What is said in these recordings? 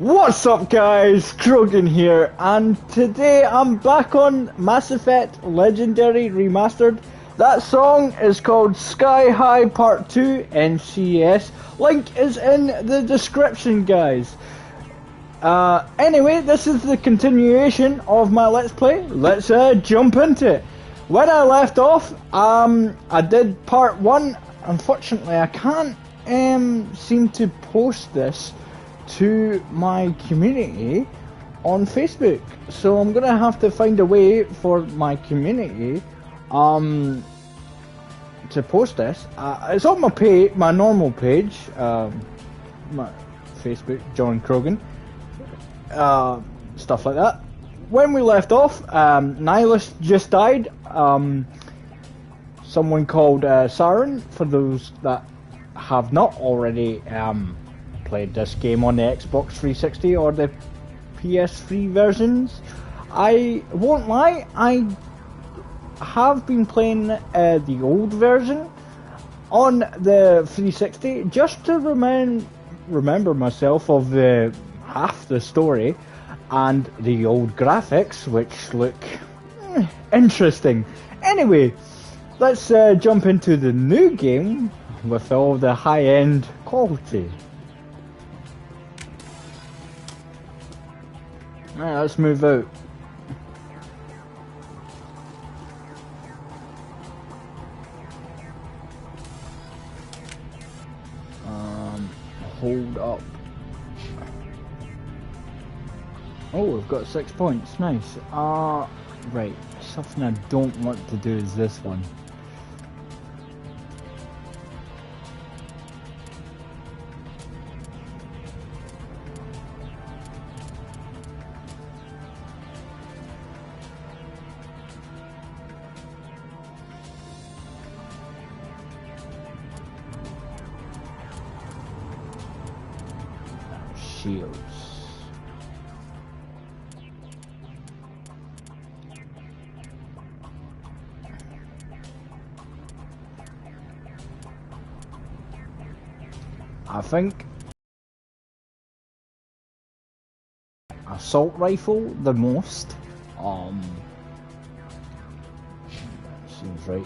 What's up guys, Krogan here, and today I'm back on Mass Effect Legendary Remastered. That song is called Sky High Part 2 NCS. Link is in the description, guys. Anyway, this is the continuation of my Let's Play. Let's jump into it. When I left off, I did part 1. Unfortunately, I can't seem to post this to my community on Facebook, so I'm gonna have to find a way for my community to post this. It's on my page, my normal page, my Facebook, John Krogan, stuff like that. When we left off, Nihilist just died. Someone called Siren, for those that have not already played this game on the Xbox 360 or the PS3 versions. I won't lie, I have been playing the old version on the 360 just to remember myself of half the story and the old graphics, which look interesting. Anyway, let's jump into the new game with all the high-end quality. Alright, let's move out. Hold up. Oh, we've got 6 points, nice. Right, something I don't want to do is this one. Shields. I think assault rifle the most. Seems right.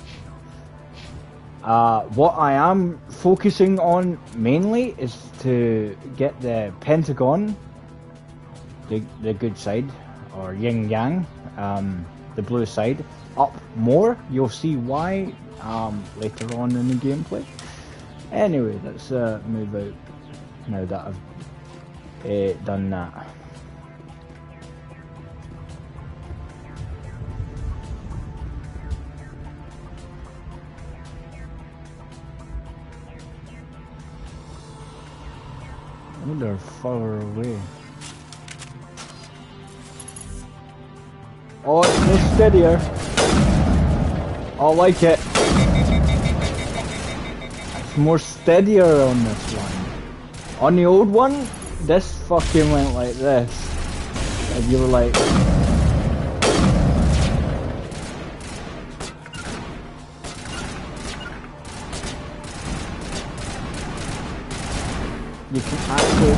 What I am focusing on mainly is to get the Pentagon, the good side, or yin yang, the blue side, up more. You'll see why later on in the gameplay. Anyway, let's move out now that I've done that. Oh, they're far away. Oh, it's more steadier. I like it. It's more steadier on this one. On the old one, this fucking went like this. And you were like... You can actually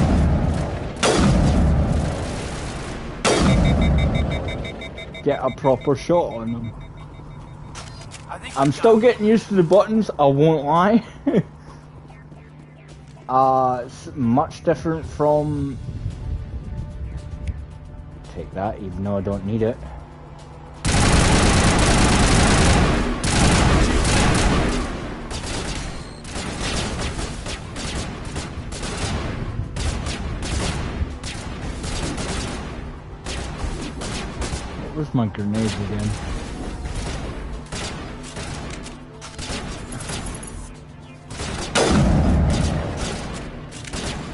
get a proper shot on them. I'm still getting used to the buttons, I won't lie. It's much different from... Take that, even though I don't need it. Where's my grenades again?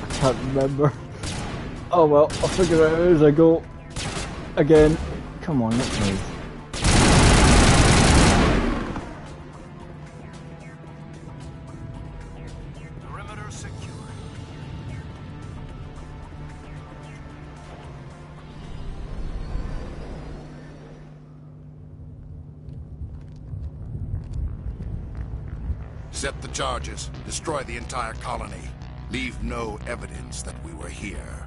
I can't remember. Oh well, I'll figure it out as I go. Again. Come on, let's move. Perimeter secure. Set the charges. Destroy the entire colony. Leave no evidence that we were here.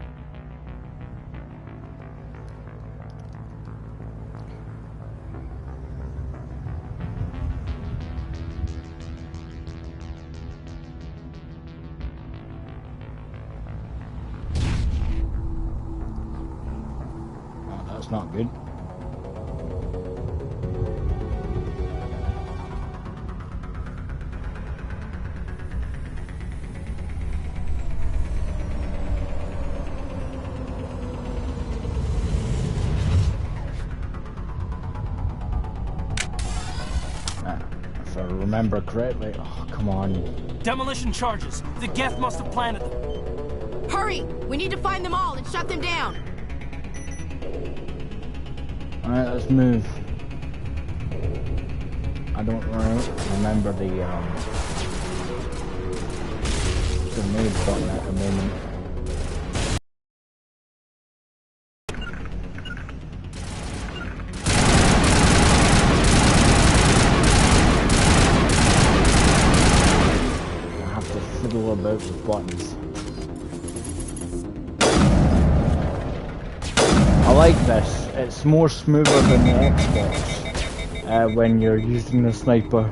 That's not good. If I remember correctly. Oh, come on. Demolition charges. The Geth must have planted them. Hurry! We need to find them all and shut them down. Alright, let's move. I don't remember the grenade button at the moment. I have to fiddle about with buttons. I like this. It's more smoother than the Xbox when you're using the sniper.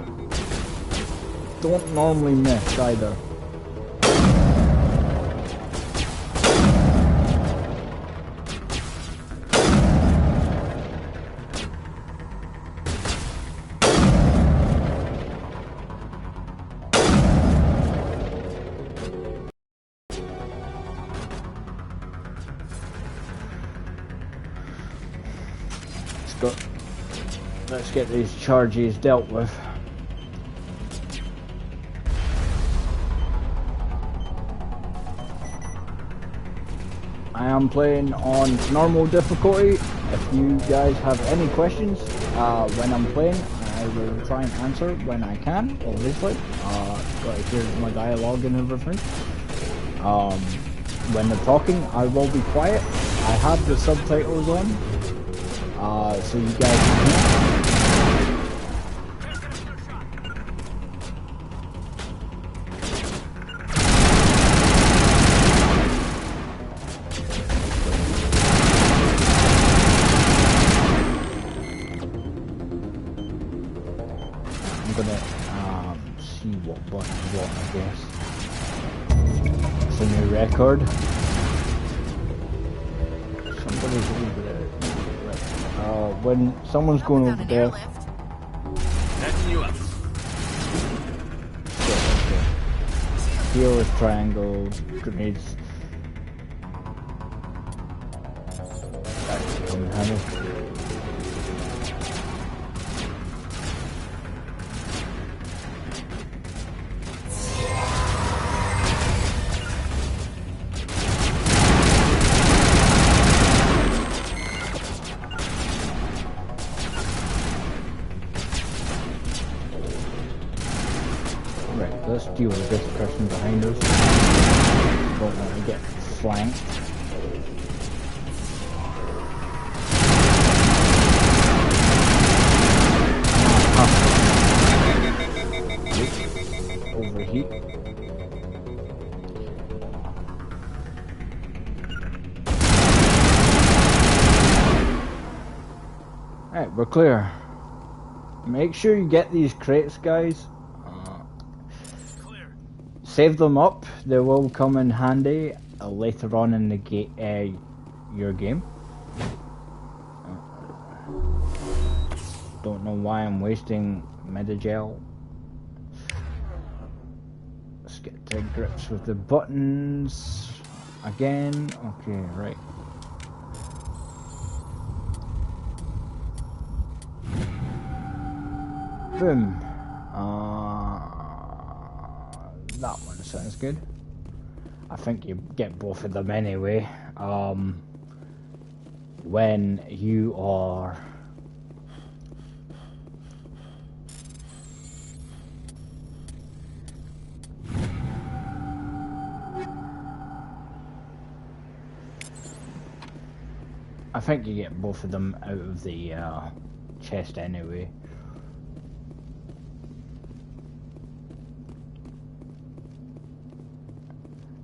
Don't normally miss either. Let's get these charges dealt with. I am playing on normal difficulty. If you guys have any questions when I'm playing, I will try and answer when I can, obviously. Gotta hear my dialogue and everything. When they're talking, I will be quiet. I have the subtitles on, so you guys can hear. What button you want, I guess. It's a new record. Somebody's over there. When someone's going over there. Backing you up. Here is triangle, grenades. That's coming handy. Let's deal with this person behind us. Don't want to get flanked. Overheat. Alright, we're clear. Make sure you get these crates, guys. Save them up, they will come in handy later on in the your game. Don't know why I'm wasting Medigel. Let's get to grips with the buttons again. Okay, right. Boom. That one sounds good. I think you get both of them anyway. When you are I think you get both of them out of the chest anyway.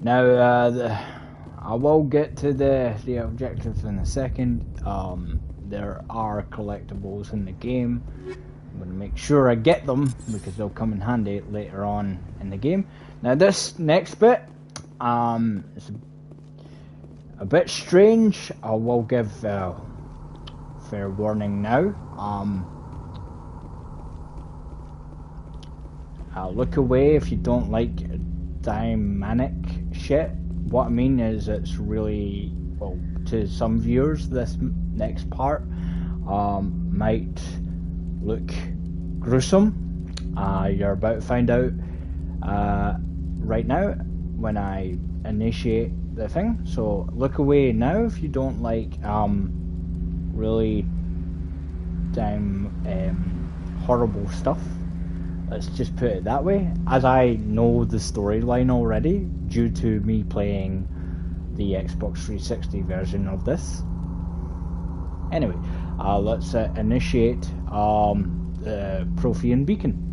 Now, I will get to the objectives in a second. There are collectibles in the game. I'm going to make sure I get them because they'll come in handy later on in the game. Now, this next bit, it's a bit strange. I will give fair warning now. Look away if you don't like dynamic shit. What I mean is it's really, well, to some viewers, this next part might look gruesome. You're about to find out right now when I initiate the thing. So look away now if you don't like really horrible stuff. Let's just put it that way, as I know the storyline already due to me playing the Xbox 360 version of this. Anyway, let's initiate the Prothean beacon.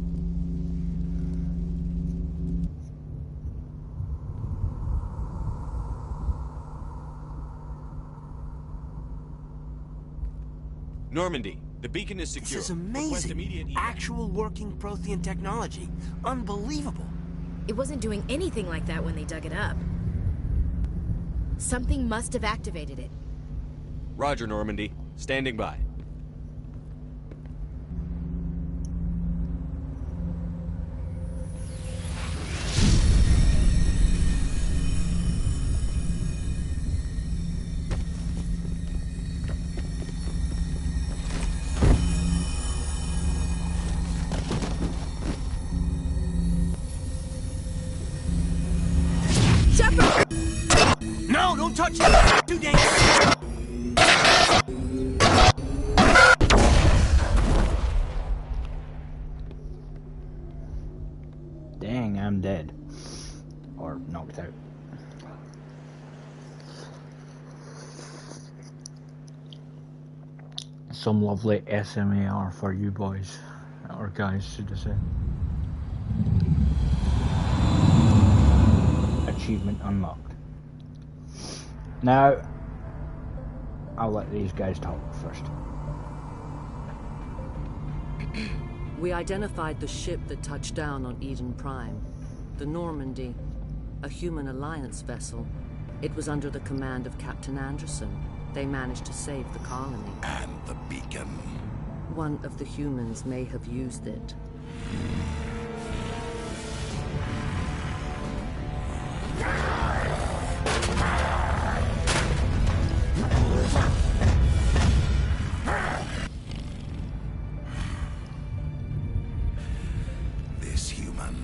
Normandy, the beacon is secure. This is amazing. Actual working Prothean technology. Unbelievable. It wasn't doing anything like that when they dug it up. Something must have activated it. Roger, Normandy. Standing by. No, don't touch it! Too dangerous! Dang, I'm dead. Or knocked out. Some lovely SMAR for you boys. Or guys, should I say. Achievement unlocked. Now, I'll let these guys talk first. We identified the ship that touched down on Eden Prime. The Normandy, a human alliance vessel. It was under the command of Captain Anderson. They managed to save the colony. And the beacon. One of the humans may have used it. This human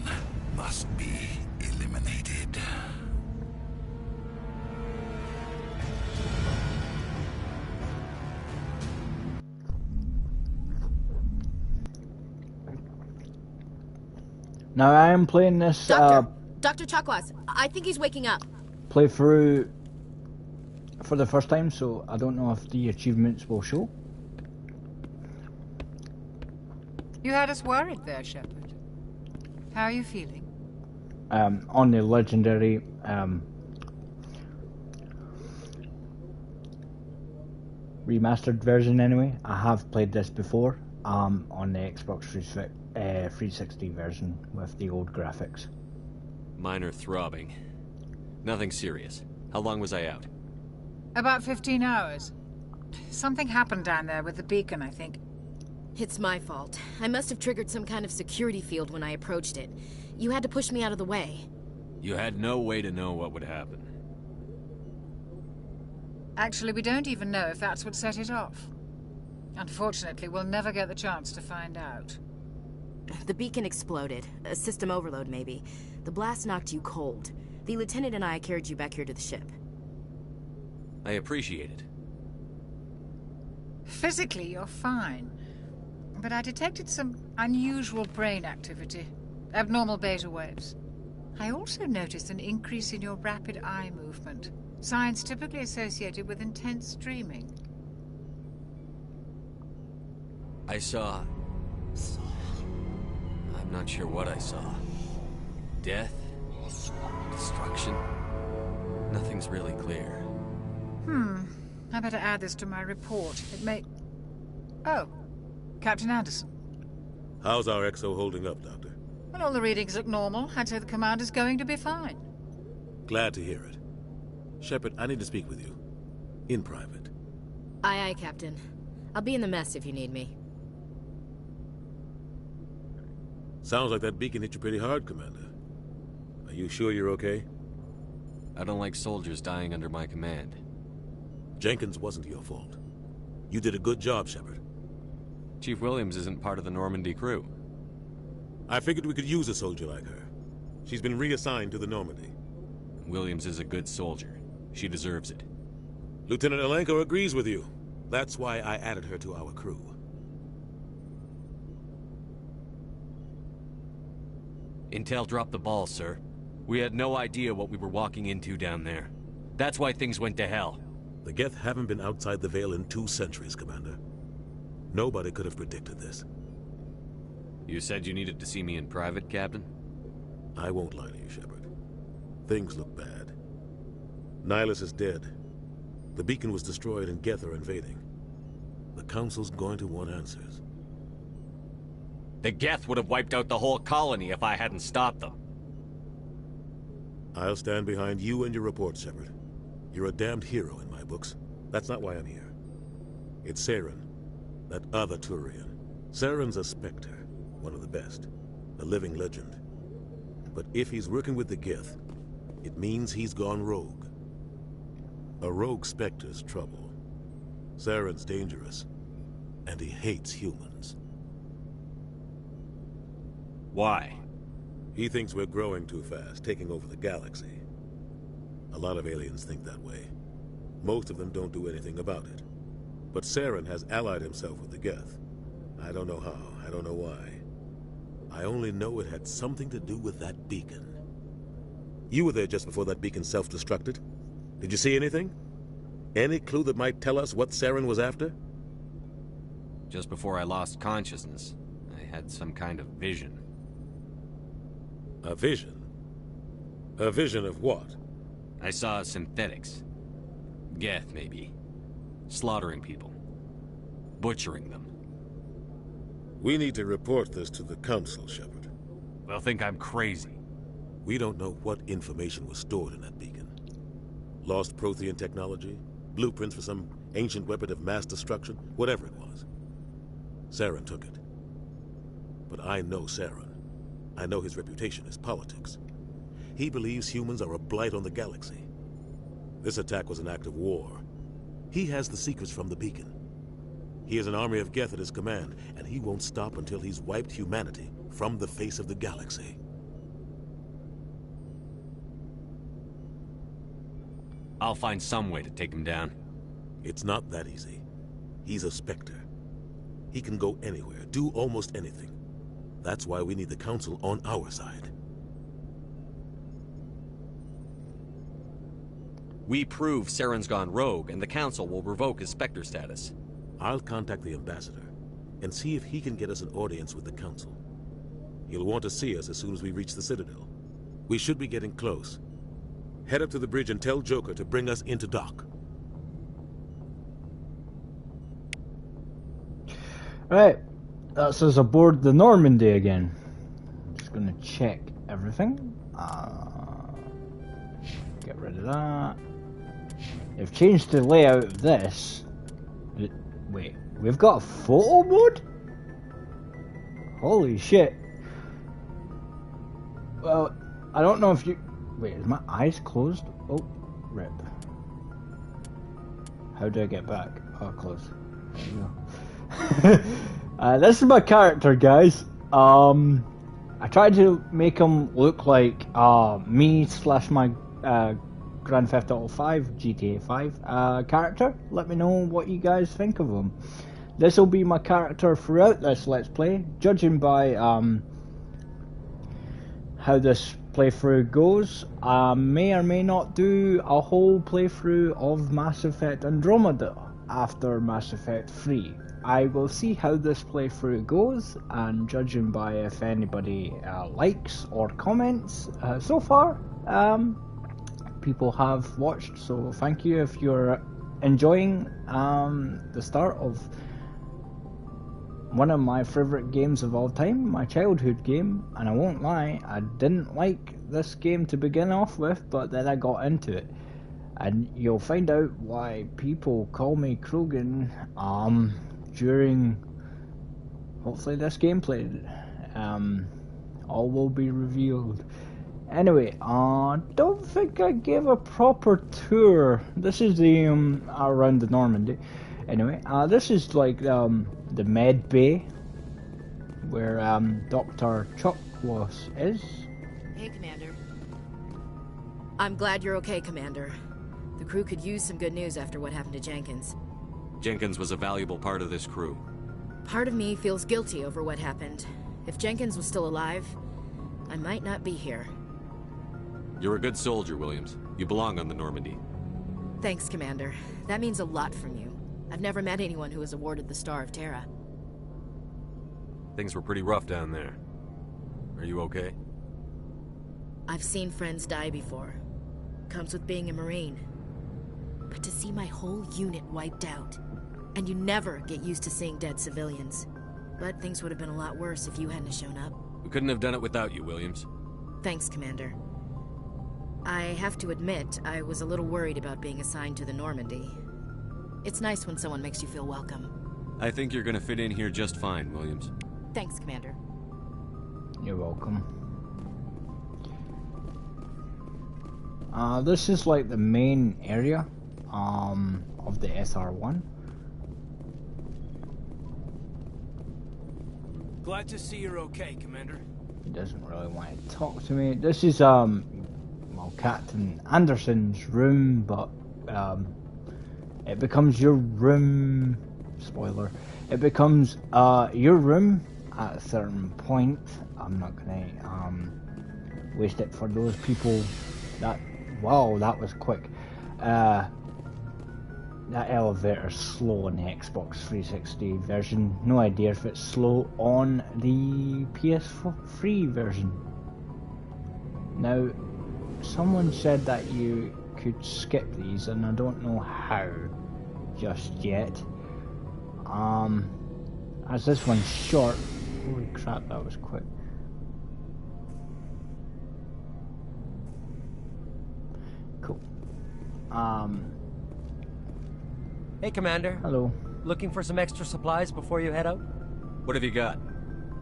must be eliminated. Now I am playing this Dr. Chakwas, I think he's waking up. playthrough for the first time, so I don't know if the achievements will show. You had us worried there, Shepard. How are you feeling? On the legendary remastered version anyway. I have played this before on the Xbox 360 version with the old graphics. Minor throbbing. Nothing serious. How long was I out? About 15 hours. Something happened down there with the beacon, I think. It's my fault. I must have triggered some kind of security field when I approached it. You had to push me out of the way. You had no way to know what would happen. Actually, we don't even know if that's what set it off. Unfortunately, we'll never get the chance to find out. The beacon exploded. A system overload, maybe. The blast knocked you cold. The lieutenant and I carried you back here to the ship. I appreciate it. Physically, you're fine. But I detected some unusual brain activity. Abnormal beta waves. I also noticed an increase in your rapid eye movement. Signs typically associated with intense dreaming. I saw... I'm not sure what I saw. Death? Destruction? Nothing's really clear. I better add this to my report. It may... Oh, Captain Anderson. How's our XO holding up, Doctor? Well, all the readings look normal. I'd say the commander's going to be fine. Glad to hear it. Shepard, I need to speak with you. In private. Aye, aye, Captain. I'll be in the mess if you need me. Sounds like that beacon hit you pretty hard, Commander. Are you sure you're okay? I don't like soldiers dying under my command. Jenkins wasn't your fault. You did a good job, Shepard. Chief Williams isn't part of the Normandy crew. I figured we could use a soldier like her. She's been reassigned to the Normandy. Williams is a good soldier. She deserves it. Lieutenant Alenko agrees with you. That's why I added her to our crew. Intel dropped the ball, sir. We had no idea what we were walking into down there. That's why things went to hell. The Geth haven't been outside the Veil in 2 centuries, Commander. Nobody could have predicted this. You said you needed to see me in private, Captain? I won't lie to you, Shepard. Things look bad. Nihilus is dead. The beacon was destroyed and Geth are invading. The Council's going to want answers. The Geth would have wiped out the whole colony if I hadn't stopped them. I'll stand behind you and your report, Shepard. You're a damned hero in my books. That's not why I'm here. It's Saren, that other Turian. Saren's a Spectre, one of the best, a living legend. But if he's working with the Geth, it means he's gone rogue. A rogue Spectre's trouble. Saren's dangerous, and he hates humans. Why? He thinks we're growing too fast, taking over the galaxy. A lot of aliens think that way. Most of them don't do anything about it. But Saren has allied himself with the Geth. I don't know how, I don't know why. I only know it had something to do with that beacon. You were there just before that beacon self-destructed. Did you see anything? Any clue that might tell us what Saren was after? Just before I lost consciousness, I had some kind of vision. A vision? A vision of what? I saw synthetics. Geth, maybe. Slaughtering people. Butchering them. We need to report this to the Council, Shepard. They'll think I'm crazy. We don't know what information was stored in that beacon. Lost Prothean technology? Blueprints for some ancient weapon of mass destruction? Whatever it was. Saren took it. But I know Saren. I know his reputation is politics. He believes humans are a blight on the galaxy. This attack was an act of war. He has the secrets from the beacon. He has an army of Geth at his command, and he won't stop until he's wiped humanity from the face of the galaxy. I'll find some way to take him down. It's not that easy. He's a Spectre. He can go anywhere, do almost anything. That's why we need the Council on our side. We prove Saren's gone rogue, and the Council will revoke his Spectre status. I'll contact the Ambassador and see if he can get us an audience with the Council. He'll want to see us as soon as we reach the Citadel. We should be getting close. Head up to the bridge and tell Joker to bring us into dock. Right, that's us aboard the Normandy again. I'm just gonna check everything. Get rid of that. They've changed the layout of this. Wait, we've got a photo mode? Holy shit. Well, I don't know if you... Wait, is my eyes closed? Oh, rip. How do I get back? Oh, close. There you go. This is my character, guys. I tried to make him look like me / my Grand Theft Auto 5, GTA 5 character. Let me know what you guys think of him. This will be my character throughout this Let's Play, judging by how this playthrough goes. I may or may not do a whole playthrough of Mass Effect Andromeda after Mass Effect 3. I will see how this playthrough goes, and judging by if anybody likes or comments so far, people have watched, so thank you if you're enjoying the start of one of my favourite games of all time, my childhood game. And I won't lie, I didn't like this game to begin off with, but then I got into it, and you'll find out why people call me Krogan during, hopefully, this gameplay. All will be revealed. Anyway, don't think I gave a proper tour. This is the around the Normandy. Anyway, this is like the med bay where Dr. Chuck is. Hey, Commander. I'm glad you're okay, Commander. The crew could use some good news after what happened to Jenkins. Jenkins was a valuable part of this crew. Part of me feels guilty over what happened. If Jenkins was still alive, I might not be here. You're a good soldier, Williams. You belong on the Normandy. Thanks, Commander. That means a lot from you. I've never met anyone who was awarded the Star of Terra. Things were pretty rough down there. Are you okay? I've seen friends die before. Comes with being a Marine. But to see my whole unit wiped out, and you never get used to seeing dead civilians. But things would have been a lot worse if you hadn't shown up. We couldn't have done it without you, Williams. Thanks, Commander. I have to admit, I was a little worried about being assigned to the Normandy. It's nice when someone makes you feel welcome. I think you're gonna fit in here just fine, Williams. Thanks, Commander. You're welcome. This is like the main area of the SR1. Glad to see you're okay, Commander. He doesn't really want to talk to me. This is well, Captain Anderson's room, but it becomes your room. Spoiler. It becomes your room at a certain point. I'm not gonna waste it for those people that. Wow, that was quick. That elevator's slow on the Xbox 360 version. No idea if it's slow on the PS3 version. Now, someone said that you could skip these, and I don't know how just yet. As this one's short. Holy crap, that was quick. Cool. Hey, Commander. Hello. Looking for some extra supplies before you head out? What have you got?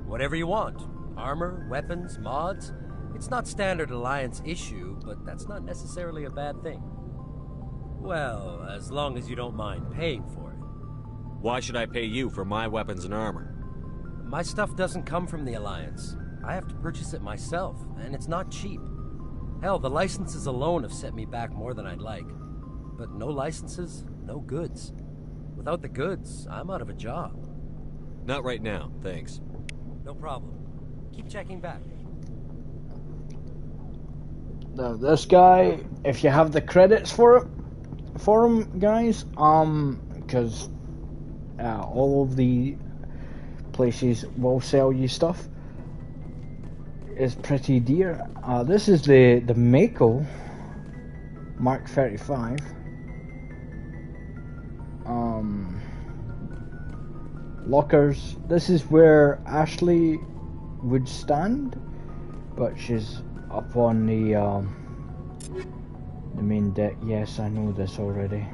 Whatever you want. Armor, weapons, mods. It's not standard Alliance issue, but that's not necessarily a bad thing. Well, as long as you don't mind paying for it. Why should I pay you for my weapons and armor? My stuff doesn't come from the Alliance. I have to purchase it myself, and it's not cheap. Hell, the licenses alone have set me back more than I'd like. But no licenses, no goods. Without the goods, I'm out of a job. Not right now, thanks. No problem. Keep checking back. Now, this guy, if you have the credits for him, guys, because all of the places will sell you stuff, is pretty dear. This is the Mako Mark 35. Lockers. This is where Ashley would stand, but she's up on the main deck. Yes, I know this already.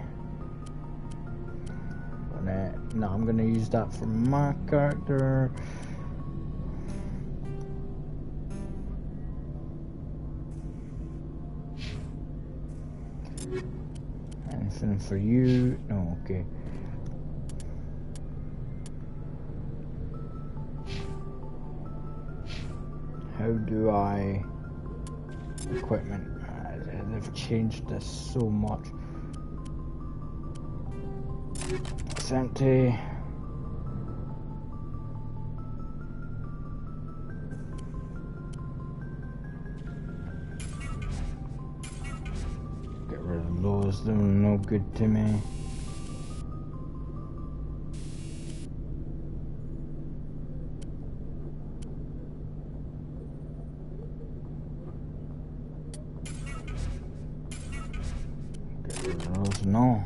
No, I'm gonna use that for my character. Anything for you? No, okay. How do I... Equipment. They've changed this so much. It's empty. Get rid of those, they're no good to me. Get rid of those, no.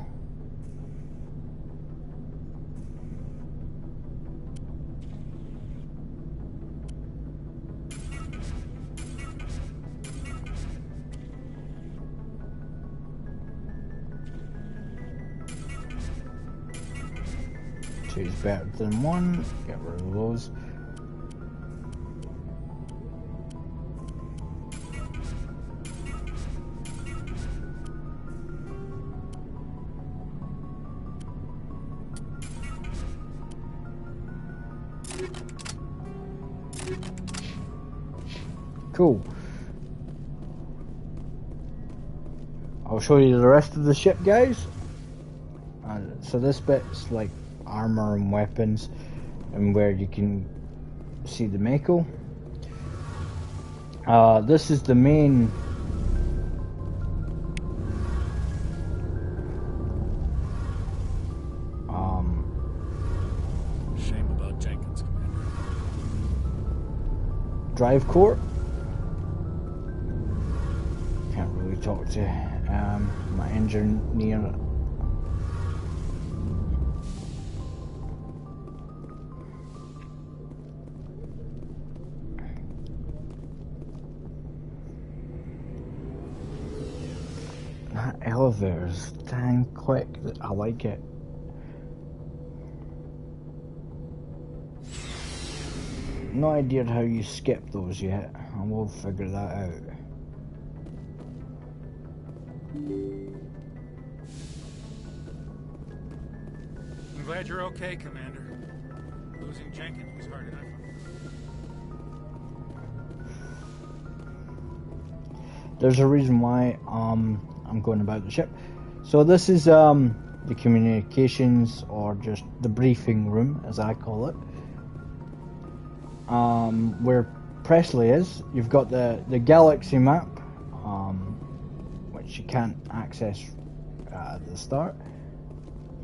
Two is better than one. Get rid of those. Cool. I'll show you the rest of the ship, guys. So this bit's like armor and weapons, and where you can see the Mako. This is the main. Shame about Jenkins, Commander. Drive core. Can't really talk to my engineer. That elevator is dang quick. I like it. No idea how you skip those yet. I will figure that out. I'm glad you're okay, Commander. Losing Jenkins was hard enough. There's a reason why I'm going about the ship. So this is the communications, or just the briefing room, as I call it. Where Presley is. You've got the galaxy map, which you can't access at the start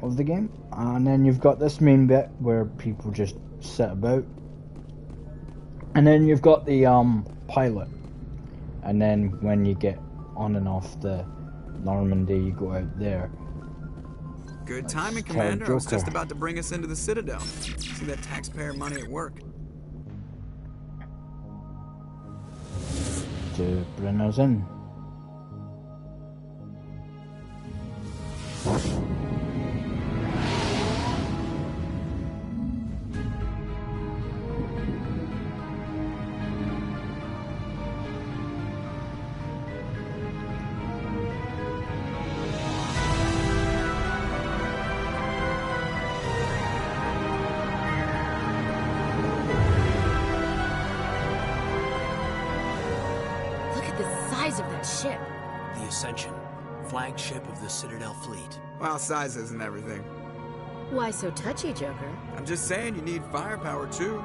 of the game, and then you've got this main bit where people just sit about, and then you've got the pilot, and then when you get on and off the Normandy, you go out there. Good timing, Commander. I was just about to bring us into the Citadel. See that taxpayer money at work. To bring us in. Flagship of the Citadel fleet. Well, size isn't everything. Why so touchy, Joker? I'm just saying you need firepower too.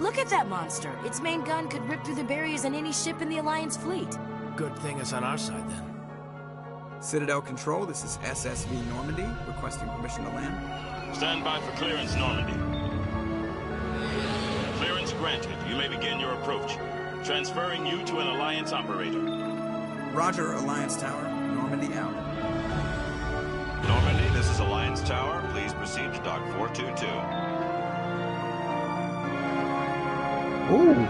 Look at that monster. Its main gun could rip through the barriers in any ship in the Alliance fleet. Good thing it's on our side then. Citadel Control, this is SSV Normandy, requesting permission to land. Stand by for clearance, Normandy. Clearance granted. You may begin your approach. Transferring you to an Alliance operator. Roger, Alliance Tower. Normandy out. Normandy, this is Alliance Tower. Please proceed to Dock 422. Ooh.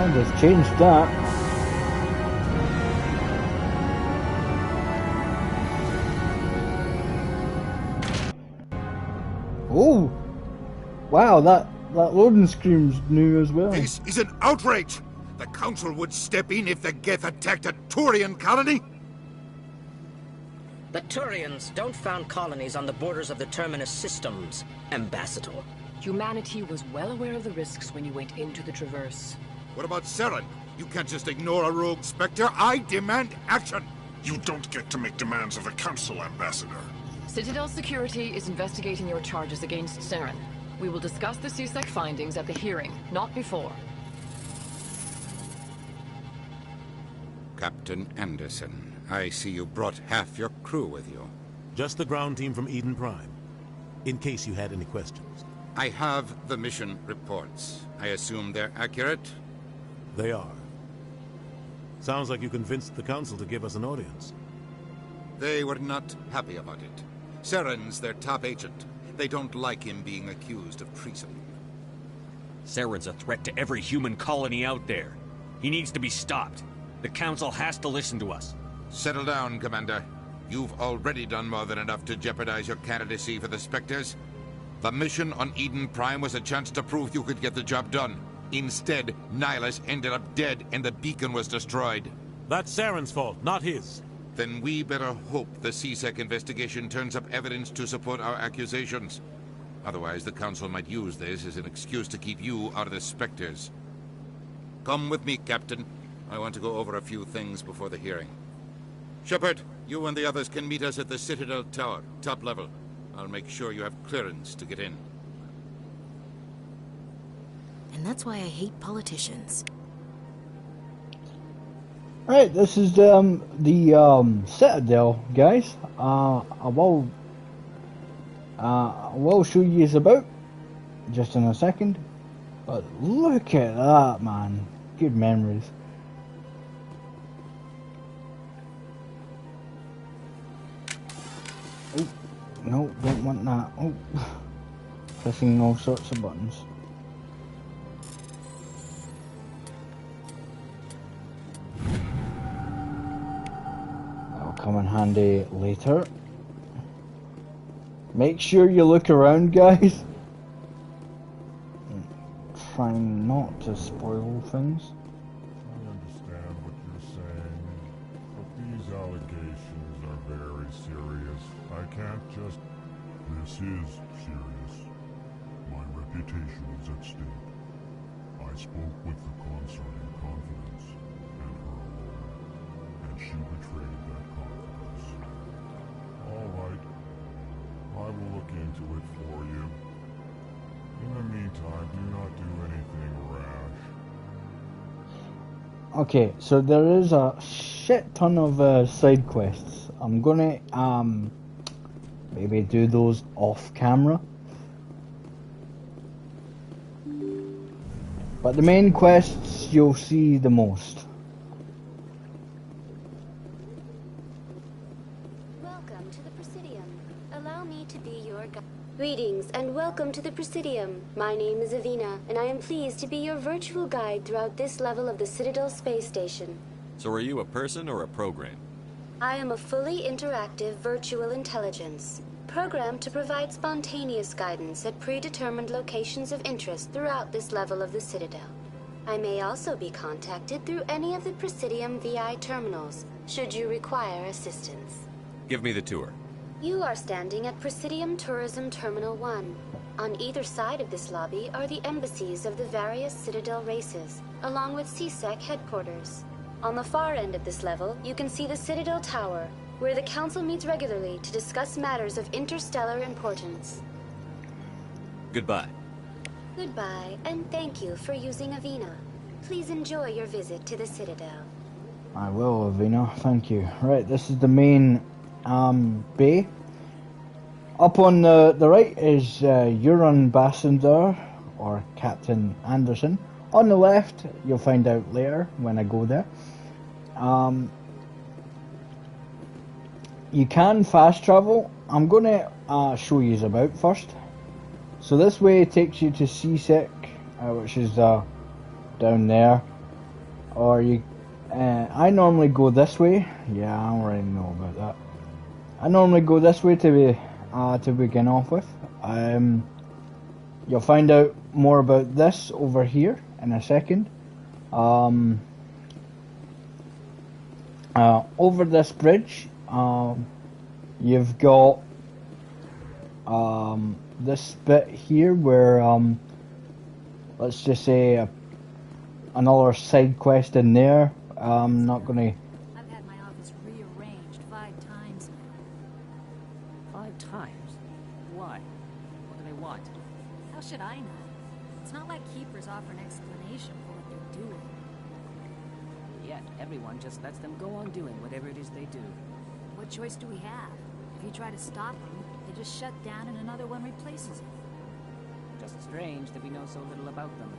And they've changed that. Oh! Wow, that loading screen's new as well. This is an outrage! The Council would step in if the Geth attacked a Turian colony! The Turians don't found colonies on the borders of the Terminus systems, Ambassador. Humanity was well aware of the risks when you went into the Traverse. What about Saren? You can't just ignore a rogue Spectre. I demand action! You don't get to make demands of the Council, Ambassador. Citadel Security is investigating your charges against Saren. We will discuss the CSEC findings at the hearing, not before. Captain Anderson, I see you brought half your crew with you. Just the ground team from Eden Prime, in case you had any questions. I have the mission reports. I assume they're accurate? They are. Sounds like you convinced the Council to give us an audience. They were not happy about it. Saren's their top agent. They don't like him being accused of treason. Saren's a threat to every human colony out there. He needs to be stopped. The Council has to listen to us. Settle down, Commander. You've already done more than enough to jeopardize your candidacy for the Spectres. The mission on Eden Prime was a chance to prove you could get the job done. Instead, Nihilus ended up dead and the beacon was destroyed. That's Saren's fault, not his. Then we better hope the CSEC investigation turns up evidence to support our accusations. Otherwise, the Council might use this as an excuse to keep you out of the Spectres. Come with me, Captain. I want to go over a few things before the hearing. Shepard, you and the others can meet us at the Citadel Tower, top level. I'll make sure you have clearance to get in. And that's why I hate politicians. Right, this is the Citadel, guys. I will show you about just in a second. But look at that, man. Good memories. Oh, no, don't want that. Oh, pressing all sorts of buttons. That'll come in handy later. Make sure you look around, guys. Trying not to spoil things. I understand what you're saying, but these allegations are very serious. I can't just... This is serious. My reputation is at stake. I spoke with the consort in confidence, and her alone, and she betrayed that confidence. All right. I will look into it for you. In the meantime, do not do anything rash. Okay, so there is a shit ton of side quests. I'm gonna maybe do those off camera. But the main quests you'll see the most. Welcome to the Presidium. Allow me to be your guide. Greetings and welcome to the Presidium. My name is Avina, and I am pleased to be your virtual guide throughout this level of the Citadel space station. So are you a person or a program? I am a fully interactive virtual intelligence, programmed to provide spontaneous guidance at predetermined locations of interest throughout this level of the Citadel. I may also be contacted through any of the Presidium VI terminals, should you require assistance. Give me the tour. You are standing at Presidium Tourism Terminal 1. On either side of this lobby are the embassies of the various Citadel races, along with CSEC headquarters. On the far end of this level, you can see the Citadel Tower, where the Council meets regularly to discuss matters of interstellar importance. Goodbye. Goodbye, and thank you for using Avina. Please enjoy your visit to the Citadel. I will, Avina, thank you. Right, this is the main bay. Up on the right is your ambassador, or Captain Anderson. On the left, you'll find out later when I go there. You can fast travel. I'm going to show you about first. So this way takes you to CSEC, which is down there. Or you, I normally go this way. Yeah, I already know about that. I normally go this way to begin off with. You'll find out more about this over here in a second. Over this bridge, you've got this bit here where, let's just say, another side quest in there. I'm not gonna. I've had my office rearranged 5 times now. 5 times? Why? What do they want? How should I know? It's not like Keepers offer an explanation for what they're doing. Yet everyone just lets them go on doing whatever it is they do. What choice do we have? If you try to stop them, they just shut down and another one replaces it. Just strange that we know so little about them.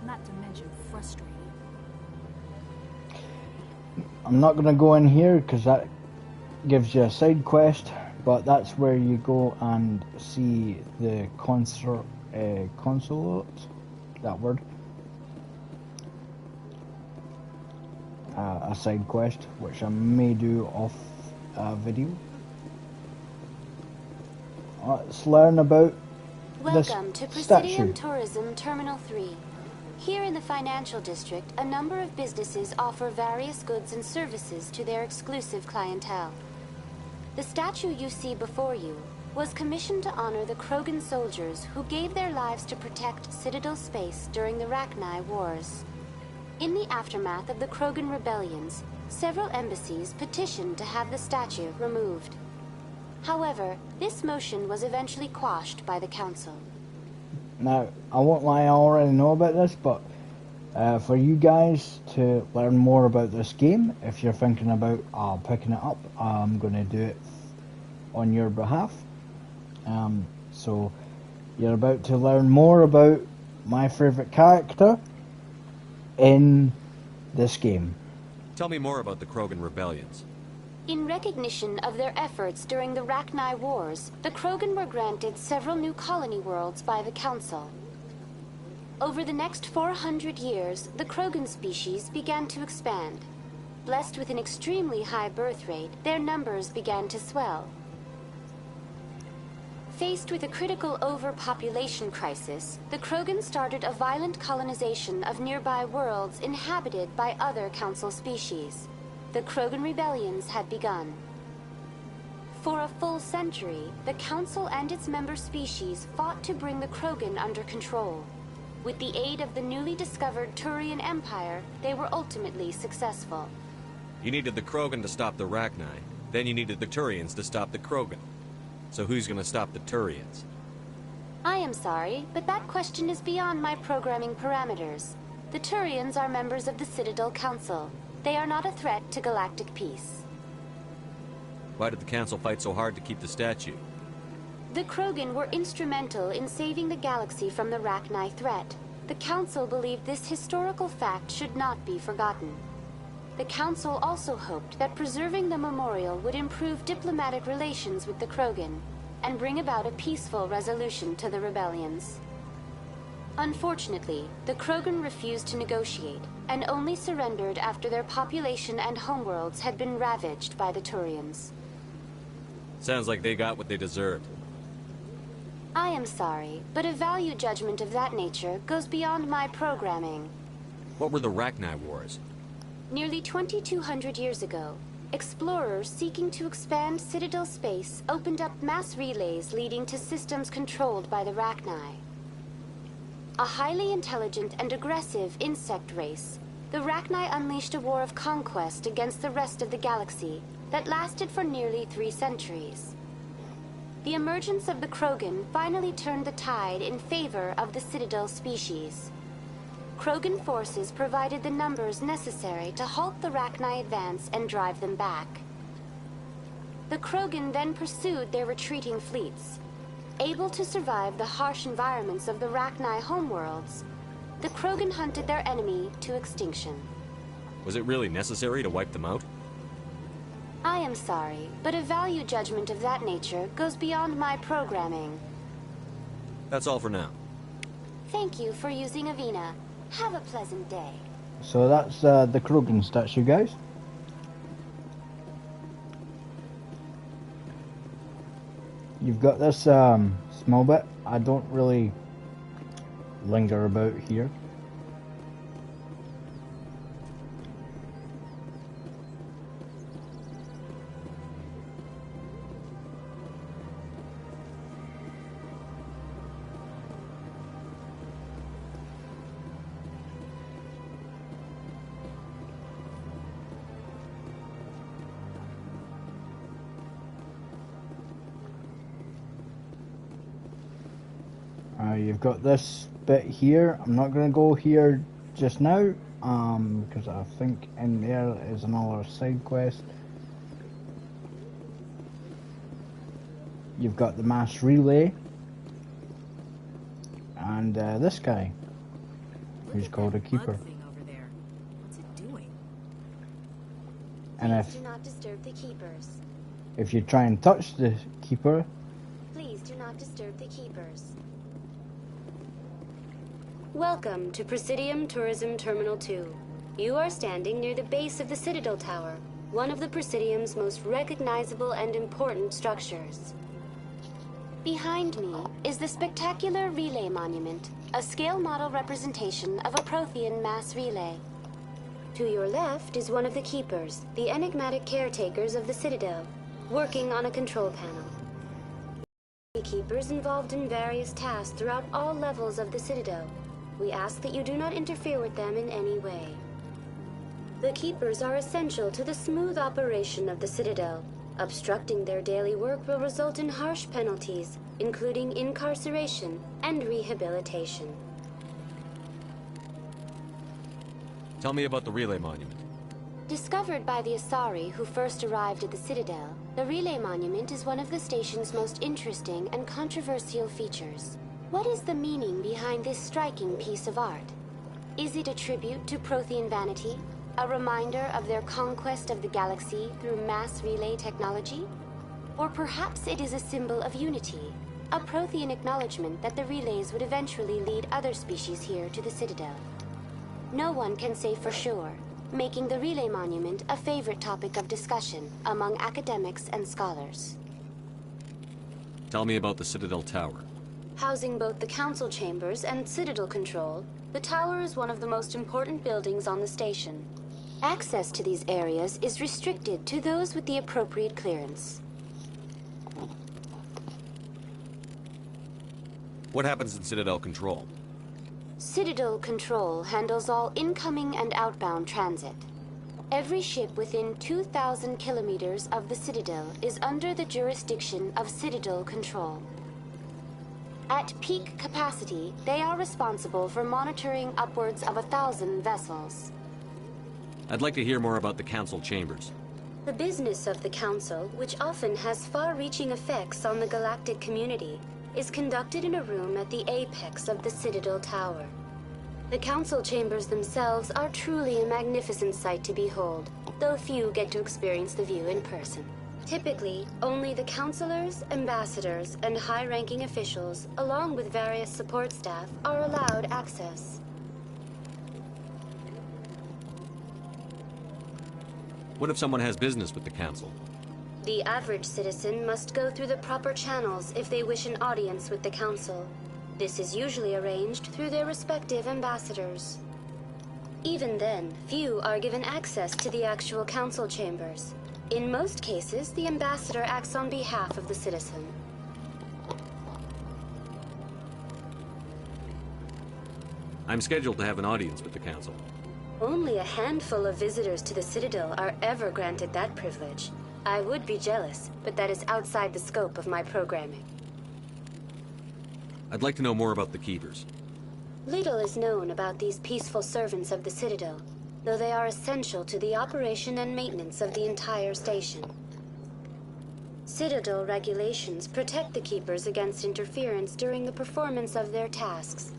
Not to mention frustrating. I'm not going to go in here because that gives you a side quest, but that's where you go and see the consulate, that word. a side quest, which I may do off video. Let's learn about Welcome to this Presidium statue. Tourism Terminal 3. Here in the financial district, a number of businesses offer various goods and services to their exclusive clientele. The statue you see before you was commissioned to honor the Krogan soldiers who gave their lives to protect Citadel space during the Rachni Wars. In the aftermath of the Krogan Rebellions, several embassies petitioned to have the statue removed. However, this motion was eventually quashed by the Council. Now, I won't lie, I already know about this, but for you guys to learn more about this game, if you're thinking about picking it up, I'm going to do it on your behalf. So, you're about to learn more about my favourite character in this game. Tell me more about the Krogan Rebellions. In recognition of their efforts during the Rachni Wars, the Krogan were granted several new colony worlds by the Council. Over the next 400 years, the Krogan species began to expand. Blessed with an extremely high birth rate, their numbers began to swell. Faced with a critical overpopulation crisis, the Krogan started a violent colonization of nearby worlds inhabited by other Council species. The Krogan Rebellions had begun. For a full century, the Council and its member species fought to bring the Krogan under control. With the aid of the newly discovered Turian Empire, they were ultimately successful. You needed the Krogan to stop the Rachni, then you needed the Turians to stop the Krogan. So who's gonna stop the Turians? I am sorry, but that question is beyond my programming parameters. The Turians are members of the Citadel Council. They are not a threat to galactic peace. Why did the Council fight so hard to keep the statue? The Krogan were instrumental in saving the galaxy from the Rachni threat. The Council believed this historical fact should not be forgotten. The Council also hoped that preserving the memorial would improve diplomatic relations with the Krogan and bring about a peaceful resolution to the rebellions. Unfortunately, the Krogan refused to negotiate and only surrendered after their population and homeworlds had been ravaged by the Turians. Sounds like they got what they deserved. I am sorry, but a value judgment of that nature goes beyond my programming. What were the Rachni Wars? Nearly 2,200 years ago, explorers seeking to expand Citadel space opened up mass relays leading to systems controlled by the Rachni. A highly intelligent and aggressive insect race, the Rachni unleashed a war of conquest against the rest of the galaxy that lasted for nearly 3 centuries. The emergence of the Krogan finally turned the tide in favor of the Citadel species. Krogan forces provided the numbers necessary to halt the Rachni advance and drive them back. The Krogan then pursued their retreating fleets. Able to survive the harsh environments of the Rachni homeworlds, the Krogan hunted their enemy to extinction. Was it really necessary to wipe them out? I am sorry, but a value judgment of that nature goes beyond my programming. That's all for now. Thank you for using Avina. Have a pleasant day. So that's the Krogan statue, guys. You've got this small bit. I don't really linger about here. You've got this bit here. I'm not going to go here just now, because I think in there is another side quest. You've got the mass relay, and this guy, who's called a keeper. What's it doing? And Please do not disturb the keepers. if you try and touch the keeper, Please do not disturb the keepers. Welcome to Presidium Tourism Terminal 2. You are standing near the base of the Citadel Tower, one of the Presidium's most recognizable and important structures. Behind me is the spectacular Relay Monument, a scale model representation of a Prothean mass relay. To your left is one of the Keepers, the enigmatic caretakers of the Citadel, working on a control panel. The Keepers involved in various tasks throughout all levels of the Citadel. We ask that you do not interfere with them in any way. The Keepers are essential to the smooth operation of the Citadel. Obstructing their daily work will result in harsh penalties, including incarceration and rehabilitation. Tell me about the Relay Monument. Discovered by the Asari who first arrived at the Citadel, the Relay Monument is one of the station's most interesting and controversial features. What is the meaning behind this striking piece of art? Is it a tribute to Prothean vanity? A reminder of their conquest of the galaxy through mass relay technology? Or perhaps it is a symbol of unity, a Prothean acknowledgement that the relays would eventually lead other species here to the Citadel. No one can say for sure, making the Relay Monument a favorite topic of discussion among academics and scholars. Tell me about the Citadel Tower. Housing both the Council Chambers and Citadel Control, the tower is one of the most important buildings on the station. Access to these areas is restricted to those with the appropriate clearance. What happens in Citadel Control? Citadel Control handles all incoming and outbound transit. Every ship within 2,000 kilometers of the Citadel is under the jurisdiction of Citadel Control. At peak capacity, they are responsible for monitoring upwards of 1,000 vessels. I'd like to hear more about the Council Chambers. The business of the Council, which often has far-reaching effects on the galactic community, is conducted in a room at the apex of the Citadel Tower. The Council Chambers themselves are truly a magnificent sight to behold, though few get to experience the view in person. Typically, only the councilors, ambassadors, and high-ranking officials, along with various support staff, are allowed access. What if someone has business with the Council? The average citizen must go through the proper channels if they wish an audience with the Council. This is usually arranged through their respective ambassadors. Even then, few are given access to the actual Council Chambers. In most cases, the ambassador acts on behalf of the citizen. I'm scheduled to have an audience with the Council. Only a handful of visitors to the Citadel are ever granted that privilege. I would be jealous, but that is outside the scope of my programming. I'd like to know more about the Keepers. Little is known about these peaceful servants of the Citadel, though they are essential to the operation and maintenance of the entire station. Citadel regulations protect the Keepers against interference during the performance of their tasks.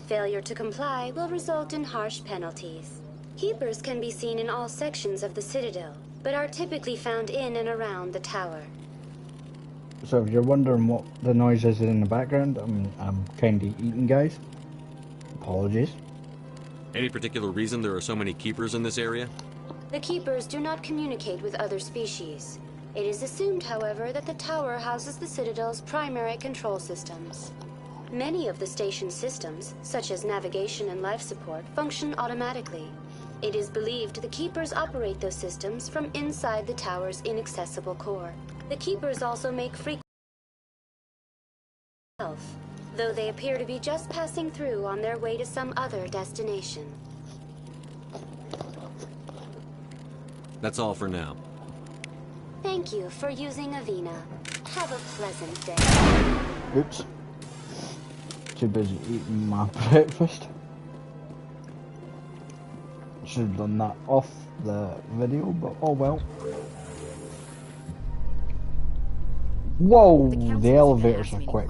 Failure to comply will result in harsh penalties. Keepers can be seen in all sections of the Citadel, but are typically found in and around the tower. So if you're wondering what the noise is in the background, I'm kinda eating, guys. Apologies. Any particular reason there are so many Keepers in this area? The Keepers do not communicate with other species. It is assumed, however, that the tower houses the Citadel's primary control systems. Many of the station's systems, such as navigation and life support, function automatically. It is believed the Keepers operate those systems from inside the tower's inaccessible core. The Keepers also make frequent though they appear to be just passing through on their way to some other destination. That's all for now. Thank you for using Avina. Have a pleasant day. Oops. Too busy eating my breakfast. Should have done that off the video, but oh well. Whoa, the elevators are quick.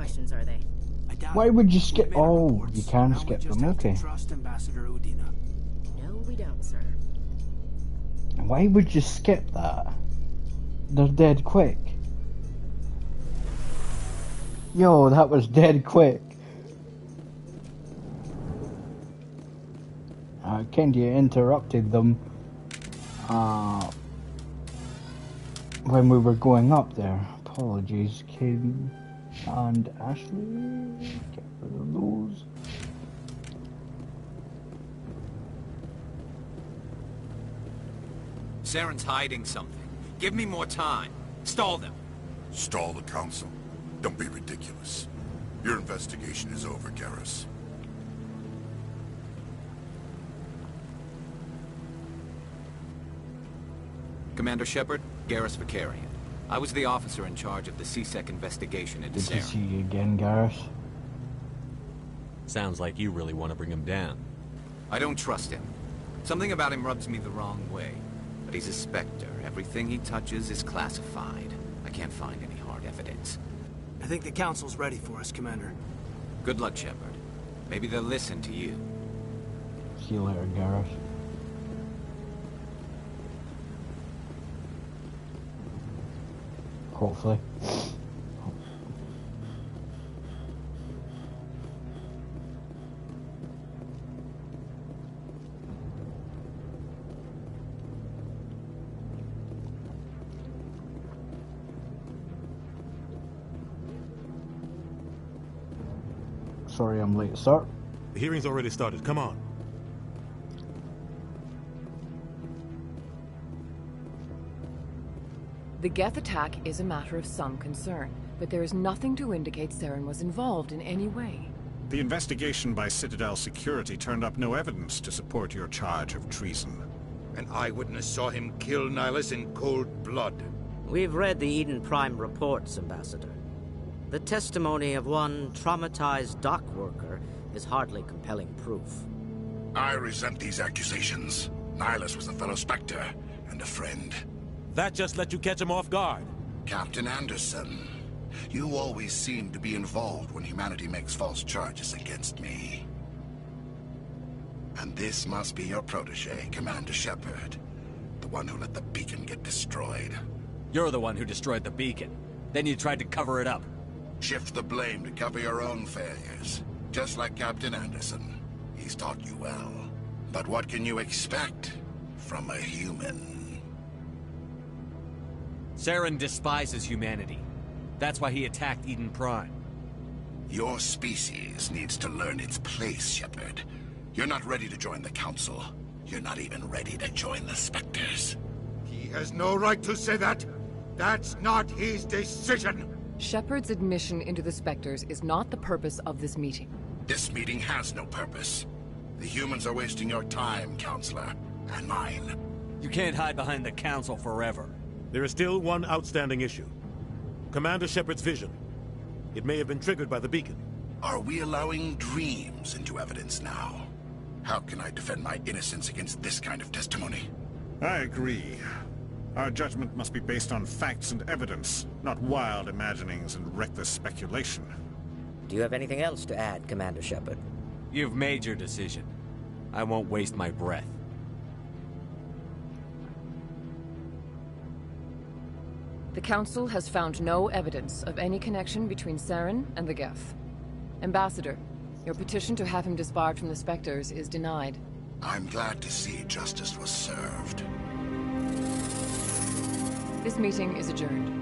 Why would you skip? Oh, you can skip them, okay. No, we don't, sir. Why would you skip that? They're dead quick. Yo, that was dead quick. Kinda interrupted them when we were going up there. Apologies, Kim and Ashley. Get rid of those. Saren's hiding something. Give me more time. Stall them. Stall the council? Don't be ridiculous. Your investigation is over, Garrus. Commander Shepard, Garrus Vicarian. I was the officer in charge of the CSEC investigation into Good to Saren. see you again, Garrus. Sounds like you really want to bring him down. I don't trust him. Something about him rubs me the wrong way. But he's a Spectre. Everything he touches is classified. I can't find any hard evidence. I think the Council's ready for us, Commander. Good luck, Shepard. Maybe they'll listen to you. See you later, Garrus. Hopefully. Sorry I'm late, sir. The hearing's already started. Come on. The Geth attack is a matter of some concern, but there is nothing to indicate Saren was involved in any way. The investigation by Citadel Security turned up no evidence to support your charge of treason. An eyewitness saw him kill Nihilus in cold blood. We've read the Eden Prime reports, Ambassador. The testimony of one traumatized dock worker is hardly compelling proof. I resent these accusations. Nihilus was a fellow Spectre and a friend. That just let you catch him off guard. Captain Anderson, you always seem to be involved when humanity makes false charges against me. And this must be your protege, Commander Shepard. The one who let the beacon get destroyed. You're the one who destroyed the beacon. Then you tried to cover it up. Shift the blame to cover your own failures. Just like Captain Anderson. He's taught you well. But what can you expect from a human? Saren despises humanity. That's why he attacked Eden Prime. Your species needs to learn its place, Shepard. You're not ready to join the Council. You're not even ready to join the Spectres. He has no right to say that. That's not his decision. Shepard's admission into the Spectres is not the purpose of this meeting. This meeting has no purpose. The humans are wasting your time, Counselor, and mine. You can't hide behind the Council forever. There is still one outstanding issue. Commander Shepard's vision. It may have been triggered by the beacon. Are we allowing dreams into evidence now? How can I defend my innocence against this kind of testimony? I agree. Our judgment must be based on facts and evidence, not wild imaginings and reckless speculation. Do you have anything else to add, Commander Shepard? You've made your decision. I won't waste my breath. The Council has found no evidence of any connection between Saren and the Geth. Ambassador, your petition to have him disbarred from the Spectres is denied. I'm glad to see justice was served. This meeting is adjourned.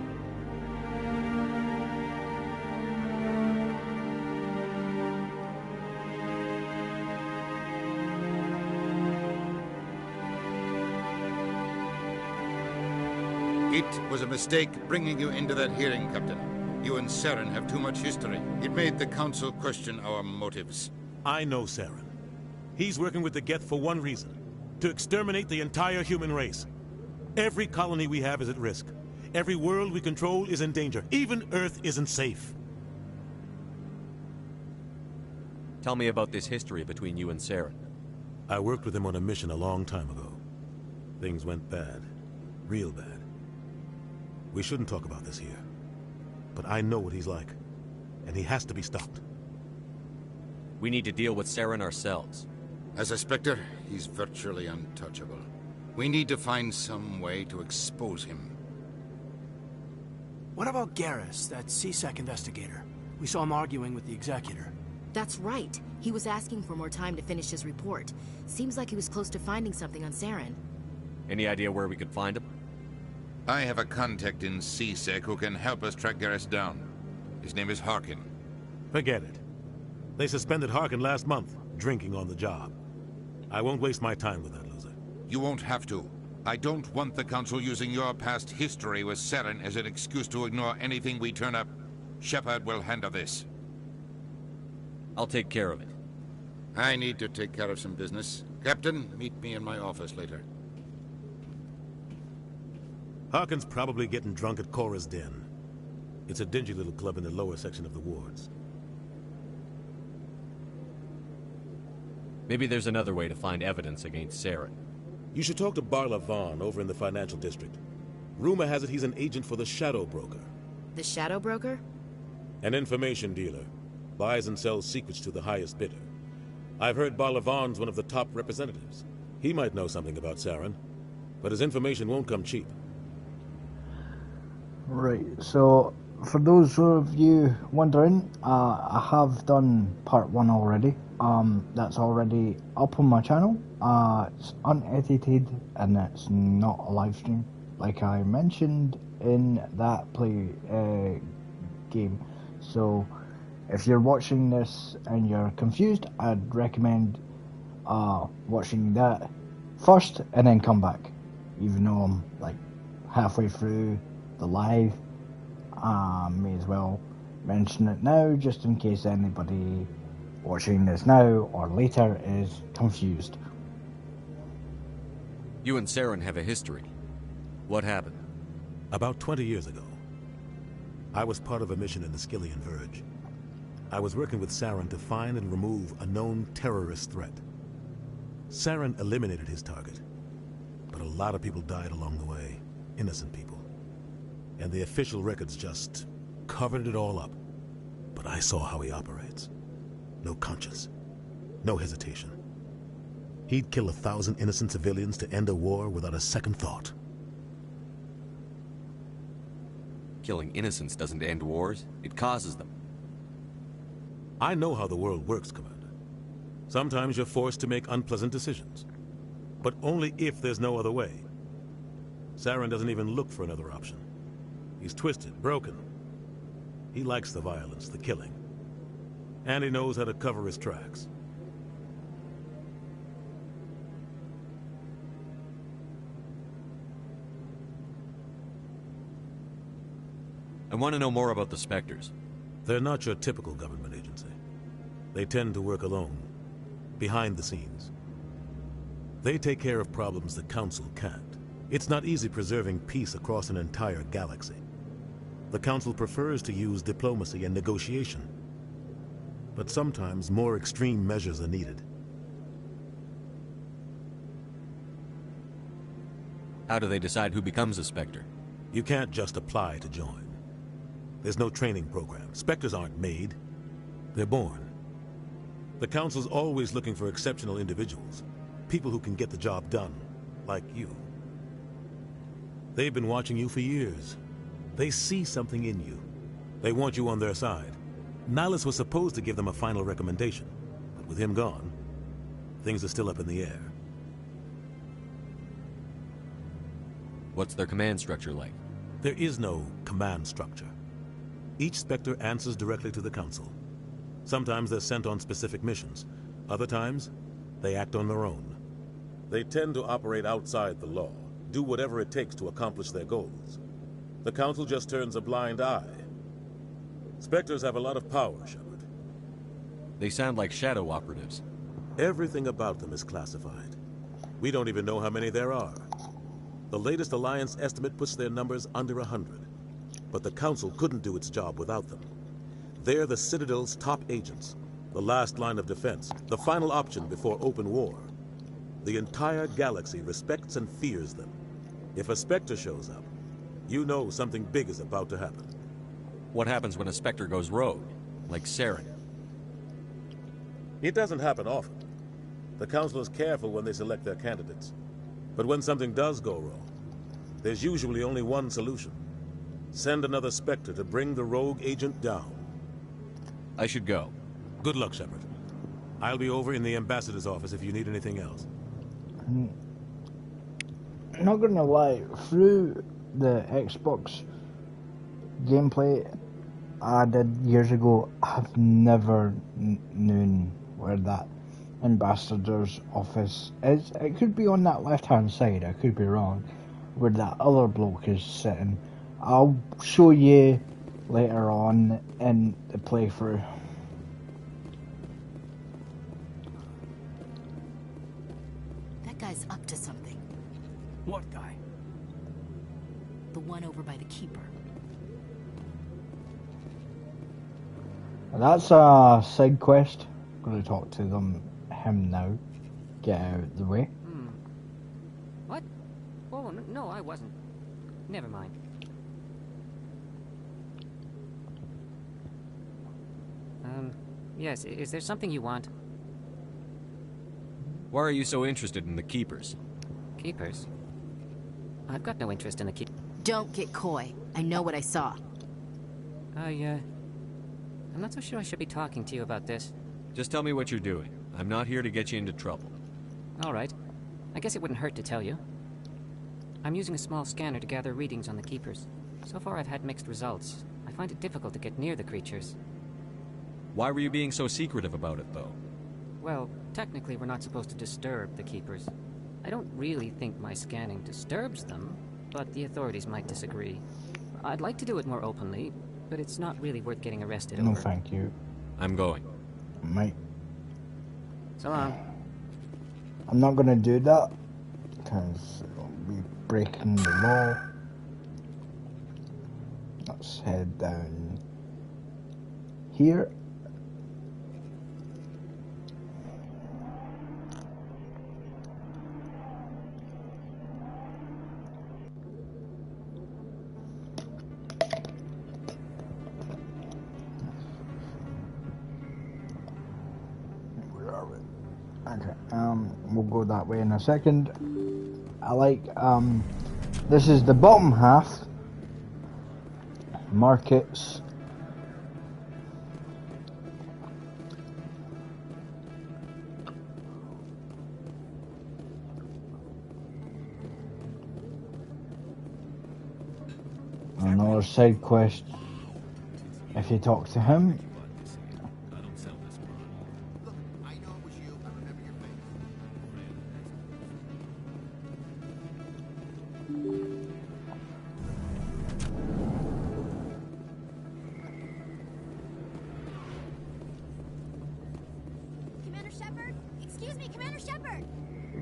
It was a mistake bringing you into that hearing, Captain. You and Saren have too much history. It made the Council question our motives. I know Saren. He's working with the Geth for one reason. To exterminate the entire human race. Every colony we have is at risk. Every world we control is in danger. Even Earth isn't safe. Tell me about this history between you and Saren. I worked with him on a mission a long time ago. Things went bad. Real bad. We shouldn't talk about this here. But I know what he's like. And he has to be stopped. We need to deal with Saren ourselves. As a Spectre, he's virtually untouchable. We need to find some way to expose him. What about Garrus, that CSEC investigator? We saw him arguing with the Executor. That's right. He was asking for more time to finish his report. Seems like he was close to finding something on Saren. Any idea where we could find him? I have a contact in CSEC who can help us track Garrus down. His name is Harkin. Forget it. They suspended Harkin last month, drinking on the job. I won't waste my time with that loser. You won't have to. I don't want the Council using your past history with Saren as an excuse to ignore anything we turn up. Shepard will handle this. I'll take care of it. I need to take care of some business. Captain, meet me in my office later. Harkin's probably getting drunk at Cora's Den. It's a dingy little club in the lower section of the wards. Maybe there's another way to find evidence against Saren. You should talk to Barla Vaughn over in the financial district. Rumor has it he's an agent for the Shadow Broker. The Shadow Broker? An information dealer. Buys and sells secrets to the highest bidder. I've heard Barla Vaughn's one of the top representatives. He might know something about Saren, but his information won't come cheap. Right, so for those of you wondering, I have done part 1 already. That's already up on my channel. It's unedited and it's not a live stream, like I mentioned in that game. So if you're watching this and you're confused, I'd recommend watching that first and then come back, even though I'm like halfway through the live. May as well mention it now, just in case anybody watching this now or later is confused. You and Saren have a history. What happened? About 20 years ago, I was part of a mission in the Skillian Verge. I was working with Saren to find and remove a known terrorist threat. Saren eliminated his target, but a lot of people died along the way, innocent people. And the official records just covered it all up. But I saw how he operates. No conscience, no hesitation. He'd kill 1,000 innocent civilians to end a war without a second thought. Killing innocents doesn't end wars, it causes them. I know how the world works, Commander. Sometimes you're forced to make unpleasant decisions. But only if there's no other way. Saren doesn't even look for another option. He's twisted, broken. He likes the violence, the killing. And he knows how to cover his tracks. I want to know more about the Spectres. They're not your typical government agency. They tend to work alone, behind the scenes. They take care of problems the Council can't. It's not easy preserving peace across an entire galaxy. The Council prefers to use diplomacy and negotiation. But sometimes more extreme measures are needed. How do they decide who becomes a Spectre? You can't just apply to join. There's no training program. Spectres aren't made. They're born. The Council's always looking for exceptional individuals. People who can get the job done, like you. They've been watching you for years. They see something in you. They want you on their side. Nihilus was supposed to give them a final recommendation, but with him gone, things are still up in the air. What's their command structure like? There is no command structure. Each Spectre answers directly to the Council. Sometimes they're sent on specific missions. Other times, they act on their own. They tend to operate outside the law, do whatever it takes to accomplish their goals. The Council just turns a blind eye. Spectres have a lot of power, Shepard. They sound like shadow operatives. Everything about them is classified. We don't even know how many there are. The latest Alliance estimate puts their numbers under 100. But the Council couldn't do its job without them. They're the Citadel's top agents, the last line of defense, the final option before open war. The entire galaxy respects and fears them. If a Spectre shows up, you know something big is about to happen. What happens when a Spectre goes rogue, like Saren? It doesn't happen often. The Council is careful when they select their candidates. But when something does go wrong, there's usually only one solution. Send another Spectre to bring the rogue agent down. I should go. Good luck, Shepard. I'll be over in the ambassador's office if you need anything else. Not gonna lie, through the Xbox gameplay I did years ago, I've never known where that ambassador's office is. It could be on that left hand side, I could be wrong, where that other bloke is sitting. I'll show you later on in the playthrough. That guy's up to something. What guy? The one over by the Keeper. That's a side quest. I'm going to talk to him now. Get out of the way. What? Oh, no, I wasn't. Never mind. Yes, is there something you want? Why are you so interested in the Keepers? Keepers? I've got no interest in the Keepers. Don't get coy. I know what I saw. I'm not so sure I should be talking to you about this. Just tell me what you're doing. I'm not here to get you into trouble. All right. I guess it wouldn't hurt to tell you. I'm using a small scanner to gather readings on the Keepers. So far I've had mixed results. I find it difficult to get near the creatures. Why were you being so secretive about it, though? Well, technically we're not supposed to disturb the Keepers. I don't really think my scanning disturbs them, but the authorities might disagree. I'd like to do it more openly, but it's not really worth getting arrested over. No, thank you. I'm going. Mate. So long. I'm not gonna do that, because it'll be breaking the law. Let's head down here. We'll go that way in a second. I like, this is the bottom half. Markets. Another side quest. If you talk to him.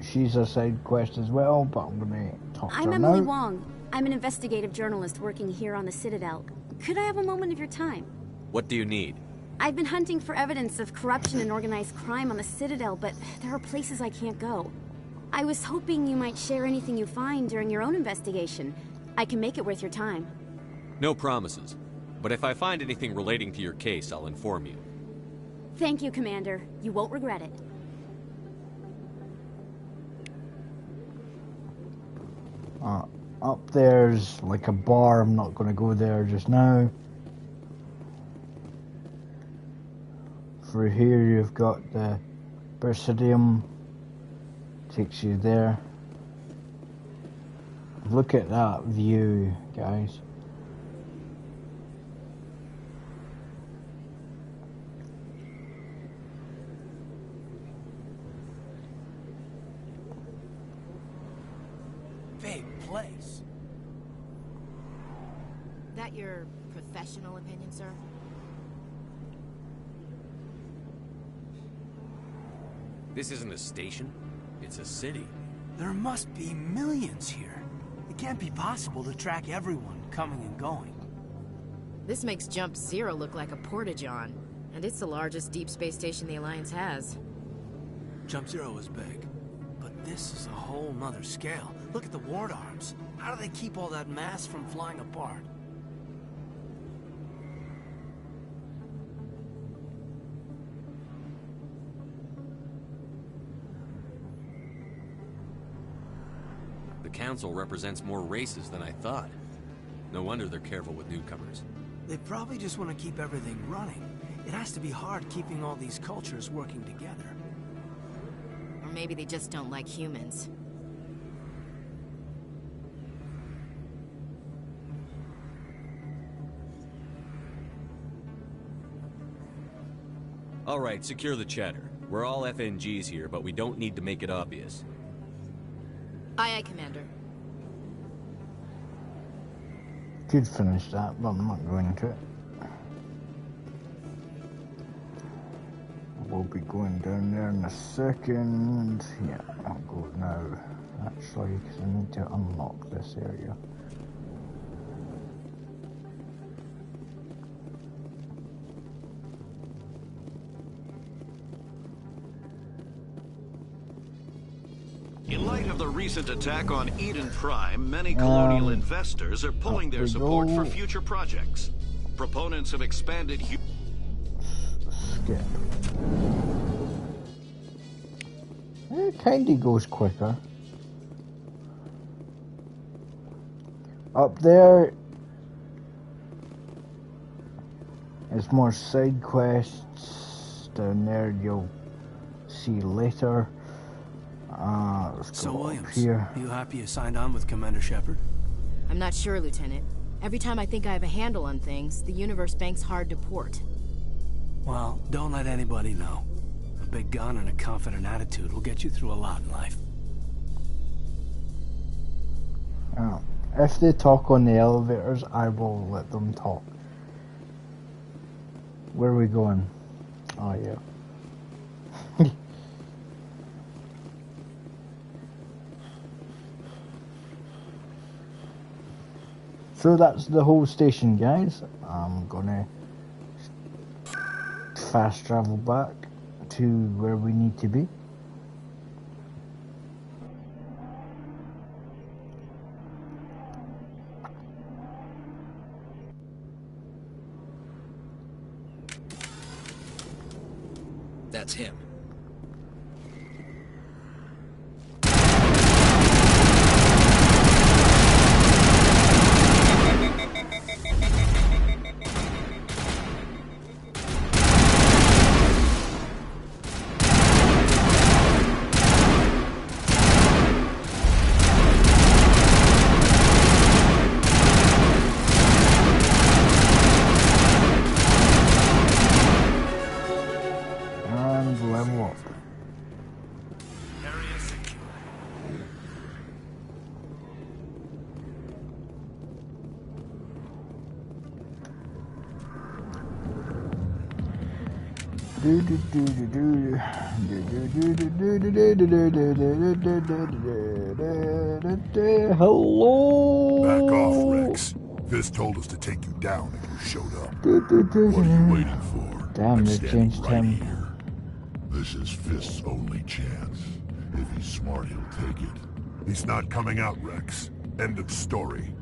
She's a side quest as well, but I'm gonna talk to her now. I'm Emily Wong. I'm an investigative journalist working here on the Citadel. Could I have a moment of your time? What do you need? I've been hunting for evidence of corruption and organized crime on the Citadel, but there are places I can't go. I was hoping you might share anything you find during your own investigation. I can make it worth your time. No promises. But if I find anything relating to your case, I'll inform you. Thank you, Commander. You won't regret it. Up there's like a bar. I'm not going to go there just now. Through here you've got the Presidium. Takes you there. Look at that view, guys. Big place. That your professional opinion, sir? This isn't a station. It's a city. There must be millions here. It can't be possible to track everyone coming and going. This makes Jump Zero look like a porta-john, and it's the largest deep space station the Alliance has. Jump Zero is big, but this is a whole nother scale. Look at the ward arms. How do they keep all that mass from flying apart? The Council represents more races than I thought. No wonder they're careful with newcomers. They probably just want to keep everything running. It has to be hard keeping all these cultures working together. Or maybe they just don't like humans. All right, secure the chatter. We're all FNGs here, but we don't need to make it obvious. Aye, aye, Commander. Could finish that, but I'm not going to. We'll be going down there in a second. Yeah, I'll go now. Actually, because I need to unlock this area. In light of the recent attack on Eden Prime, many colonial investors are pulling their support for future projects. Proponents of expanded Skip. It kinda goes quicker. Up there, it's more side quests. Down there, you'll see later. Let's So, go Williams, up here. you happy you signed on with Commander Shepard? I'm not sure, Lieutenant. Every time I think I have a handle on things, the universe banks hard to port. Well, don't let anybody know. A big gun and a confident attitude will get you through a lot in life. If they talk on the elevators, I will let them talk. Where are we going? Oh, yeah. So that's the whole station, guys. I'm gonna fast travel back to where we need to be. That's him. Hello. Back off, Rex. Fisk told us to take you down if you showed up. What are you waiting for? Damn, I'm they standing changed right him. here. This is Fisk's only chance. If he's smart, he'll take it. He's not coming out, Rex. End of story.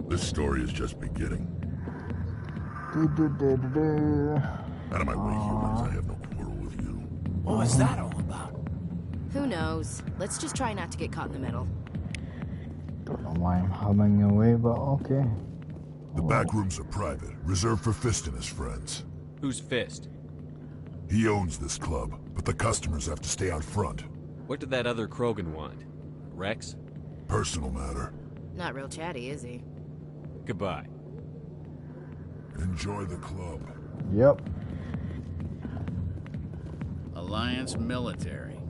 This story is just beginning. Out of my way, humans. I have no quarrel with you. What was that all about? Who knows? Let's just try not to get caught in the middle. Don't know why I'm humming away, but okay. The back rooms are private, reserved for Fist and his friends. Who's Fist? He owns this club, but the customers have to stay out front. What did that other Krogan want? Rex? Personal matter. Not real chatty, is he? Goodbye. Enjoy the club. Yep. Alliance military.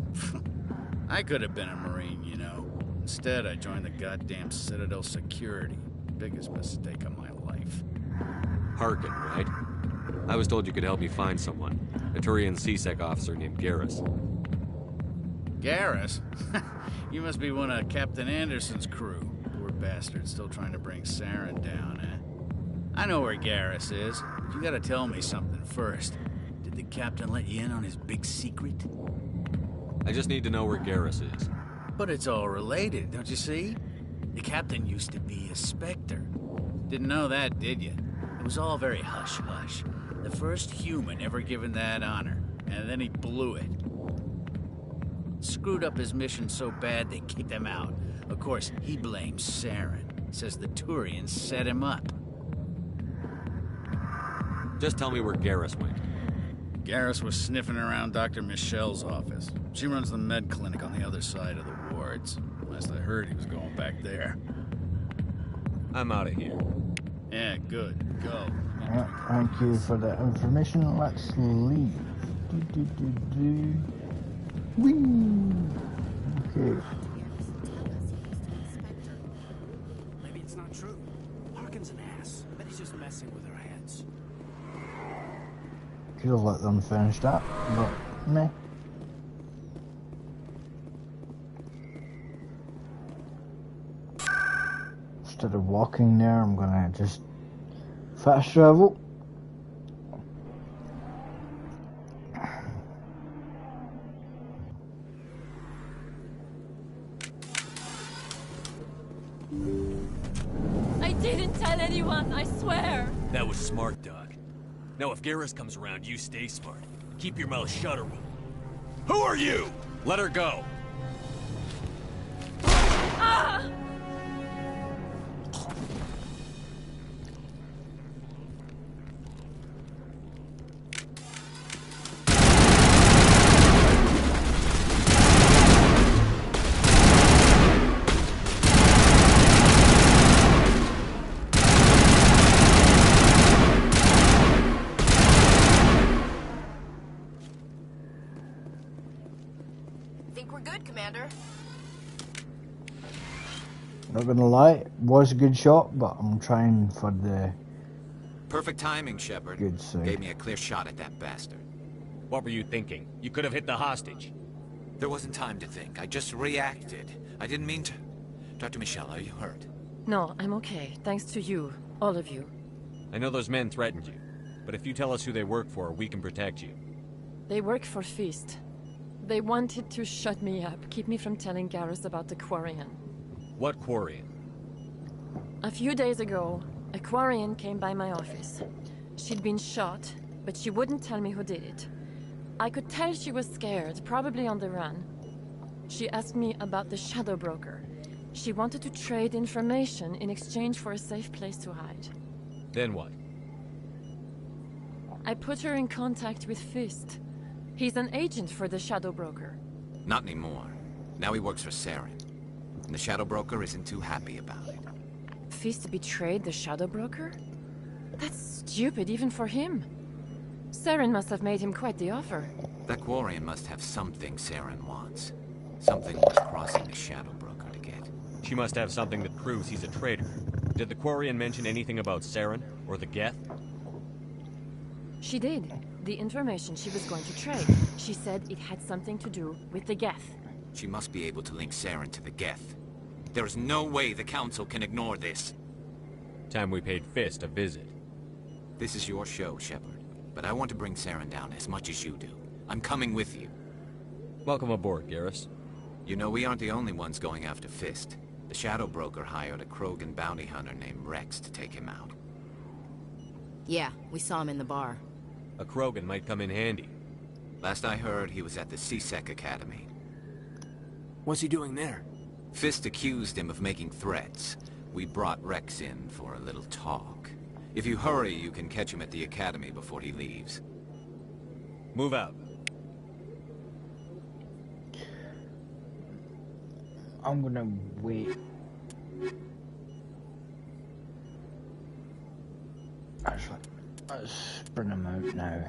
I could have been a Marine, you know. Instead, I joined the goddamn Citadel security. Biggest mistake of my life. Harkin, right? I was told you could help me find someone. A Turian CSEC officer named Garrus. Garrus? You must be one of Captain Anderson's crew. Poor bastard, still trying to bring Saren down, eh? I know where Garrus is, but you gotta tell me something first. Did the captain let you in on his big secret? I just need to know where Garrus is. But it's all related, don't you see? The captain used to be a Spectre. Didn't know that, did you? It was all very hush-hush. The first human ever given that honor, and then he blew it. Screwed up his mission so bad they kicked him out. Of course, he blames Saren. Says the Turians set him up. Just tell me where Garrus went. Garrus was sniffing around Dr. Michelle's office. She runs the med clinic on the other side of the wards. Last I heard, he was going back there. I'm out of here. Yeah, good. Go. Yeah, thank you for the information. Let's leave. Whee! Okay. Maybe it's not true. Harkin's an ass. Bet he's just messing with our heads. Could have let them finish that, but meh. Instead of walking there, I'm gonna just fast travel. I didn't tell anyone, I swear. That was smart, Doc. Now if Garrus comes around, you stay smart. Keep your mouth shut or we'll... Who are you? Let her go. Ah! Not gonna lie, it was a good shot, but I'm trying for the Perfect timing, Shepard. good side. Gave me a clear shot at that bastard. What were you thinking? You could have hit the hostage. There wasn't time to think. I just reacted. I didn't mean to... Dr. Michelle, are you hurt? No, I'm okay. Thanks to you. All of you. I know those men threatened you, but if you tell us who they work for, we can protect you. They work for Feast. They wanted to shut me up, keep me from telling Garrus about the Quarian. What Quarian? A few days ago, a Quarian came by my office. She'd been shot, but she wouldn't tell me who did it. I could tell she was scared, probably on the run. She asked me about the Shadow Broker. She wanted to trade information in exchange for a safe place to hide. Then what? I put her in contact with Fist. He's an agent for the Shadow Broker. Not anymore. Now he works for Saren. And the Shadow Broker isn't too happy about it. Fist betrayed the Shadow Broker? That's stupid even for him. Saren must have made him quite the offer. That Quarian must have something Saren wants. Something worth crossing the Shadow Broker to get. She must have something that proves he's a traitor. Did the Quarian mention anything about Saren or the Geth? She did. The information she was going to trade. She said it had something to do with the Geth. She must be able to link Saren to the Geth. There is no way the Council can ignore this. Time we paid Fist a visit. This is your show, Shepard. But I want to bring Saren down as much as you do. I'm coming with you. Welcome aboard, Garrus. You know, we aren't the only ones going after Fist. The Shadow Broker hired a Krogan bounty hunter named Rex to take him out. Yeah, we saw him in the bar. A Krogan might come in handy. Last I heard, he was at the CSEC Academy. What's he doing there? Fist accused him of making threats. We brought Rex in for a little talk. If you hurry, you can catch him at the Academy before he leaves. Move out. I'm gonna wait. Actually, let's bring him out now.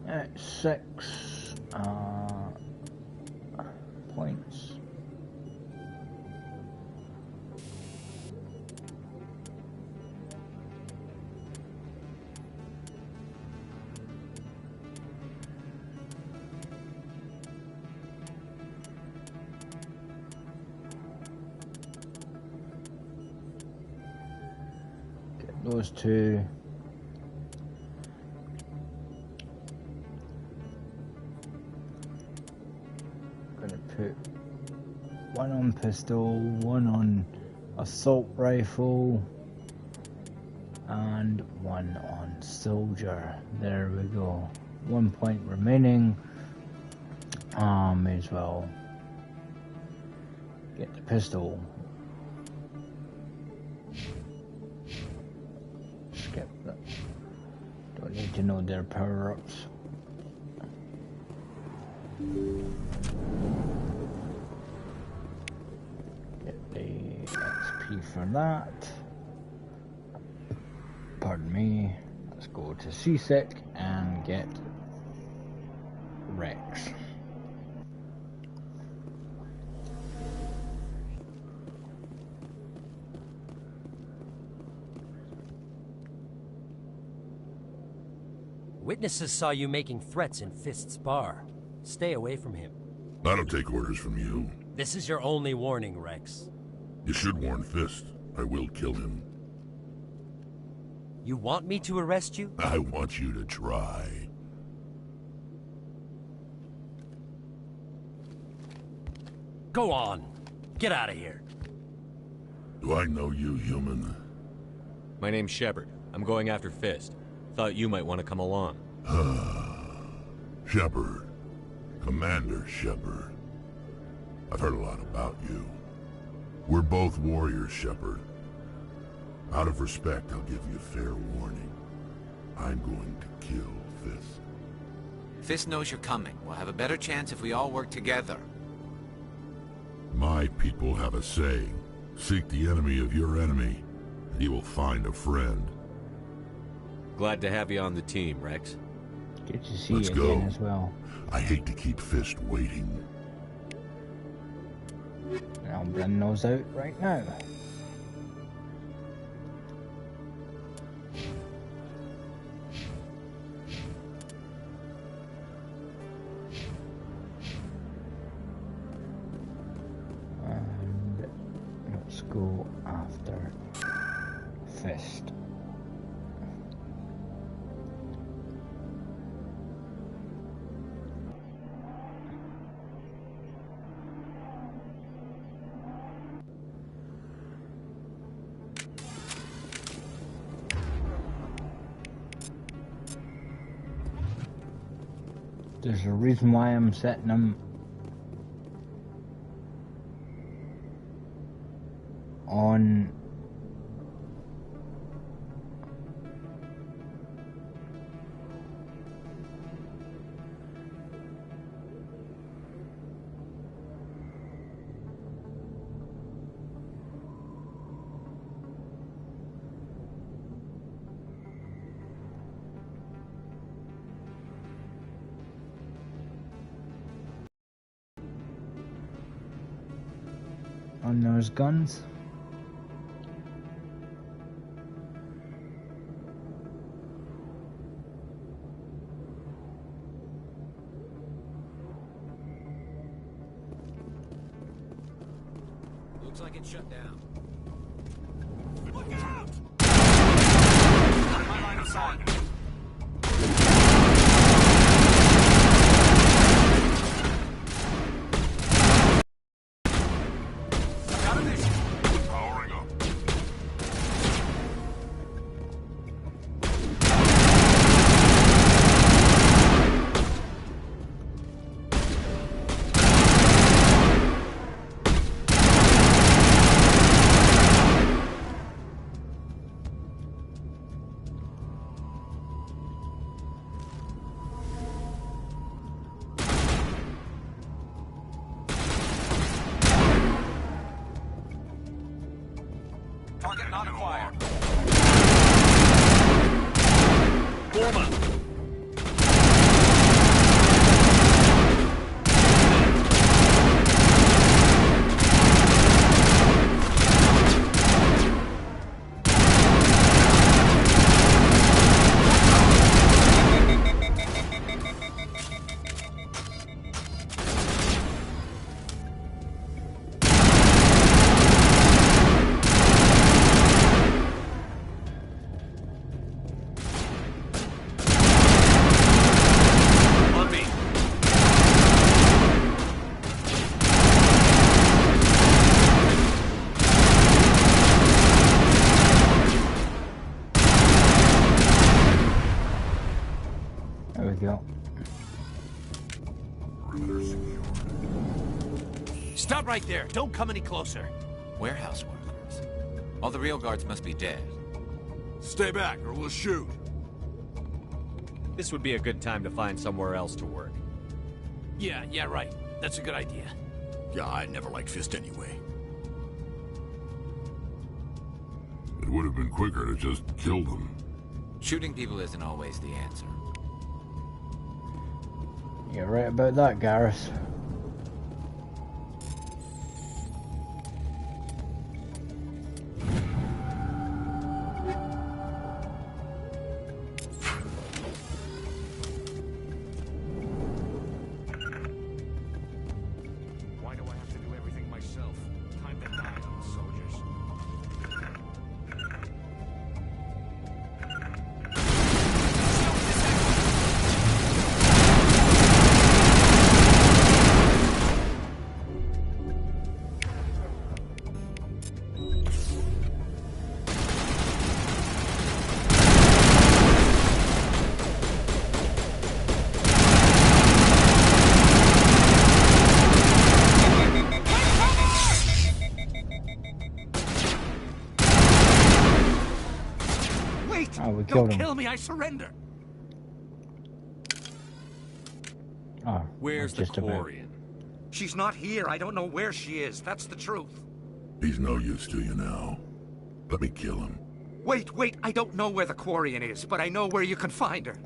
At 6 points. those two. Gonna put one on pistol, one on assault rifle, and one on soldier. There we go. 1 point remaining. May as well get the pistol. Skip that. Don't need to know their power-ups. Get the XP for that. Pardon me. Let's go to CSEC and get Rex. Witnesses saw you making threats in Fist's bar. Stay away from him. I don't take orders from you. This is your only warning, Rex. You should warn Fist. I will kill him. You want me to arrest you? I want you to try. Go on. Get out of here. Do I know you, human? My name's Shepard. I'm going after Fist. Thought you might want to come along. Shepard. Commander Shepard. I've heard a lot about you. We're both warriors, Shepard. Out of respect, I'll give you a fair warning. I'm going to kill Fist. Fist knows you're coming. We'll have a better chance if we all work together. My people have a saying. Seek the enemy of your enemy, and you will find a friend. Glad to have you on the team, Rex. Good to see Let's you go. again as well. I hate to keep Fist waiting. I'll blend those out right now. And let's go after Fist. There's a reason why I'm setting them on those guns. Looks like it's shut down. Look out! My line of sight. Target not acquired. Forma. perimeter secured. Stop right there. Don't come any closer. Warehouse workers. All the real guards must be dead. Stay back, or we'll shoot. This would be a good time to find somewhere else to work. Yeah, right. That's a good idea. Yeah, I never liked Fist anyway. It would have been quicker to just kill them. Shooting people isn't always the answer. You're right about that, Garrus. Why do I have to do everything myself? Time to die, old soldiers. Don't kill me, I surrender! Oh, where's the Quarian? She's not here. I don't know where she is. That's the truth. He's no use to you now. Let me kill him. Wait. I don't know where the Quarian is, but I know where you can find her.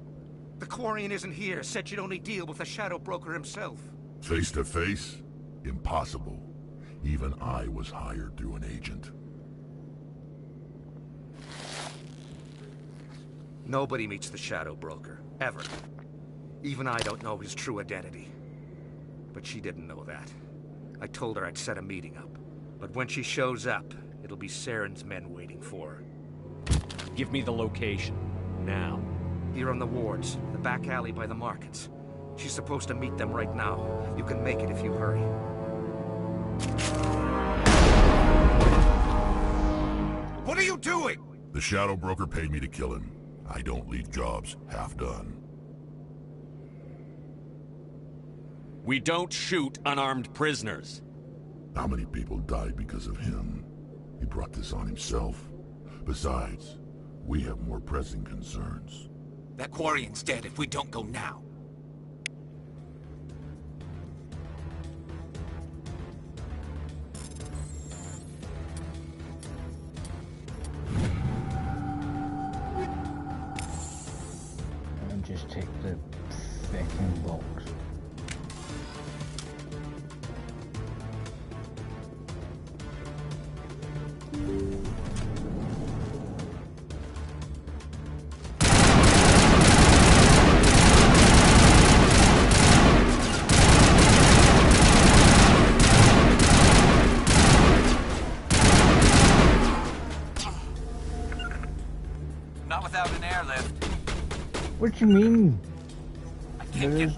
The Quarian isn't here. Said she'd only deal with the Shadow Broker himself. Face to face? Impossible. Even I was hired through an agent. Nobody meets the Shadow Broker, ever. Even I don't know his true identity. But she didn't know that. I told her I'd set a meeting up. But when she shows up, it'll be Saren's men waiting for her. Give me the location, now. Here on the wards, the back alley by the markets. She's supposed to meet them right now. You can make it if you hurry. What are you doing? The Shadow Broker paid me to kill him. I don't leave jobs half done. We don't shoot unarmed prisoners. How many people died because of him? He brought this on himself. Besides, we have more pressing concerns. That Quarian's dead if we don't go now. And just take the fucking box. Not without an airlift. What do you mean? I can't get...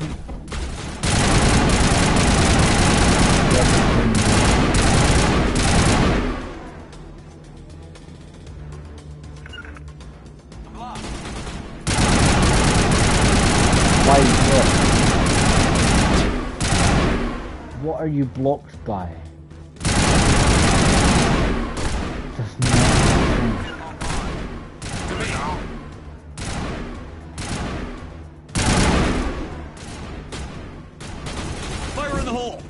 What are you blocked by? Fire in the hole!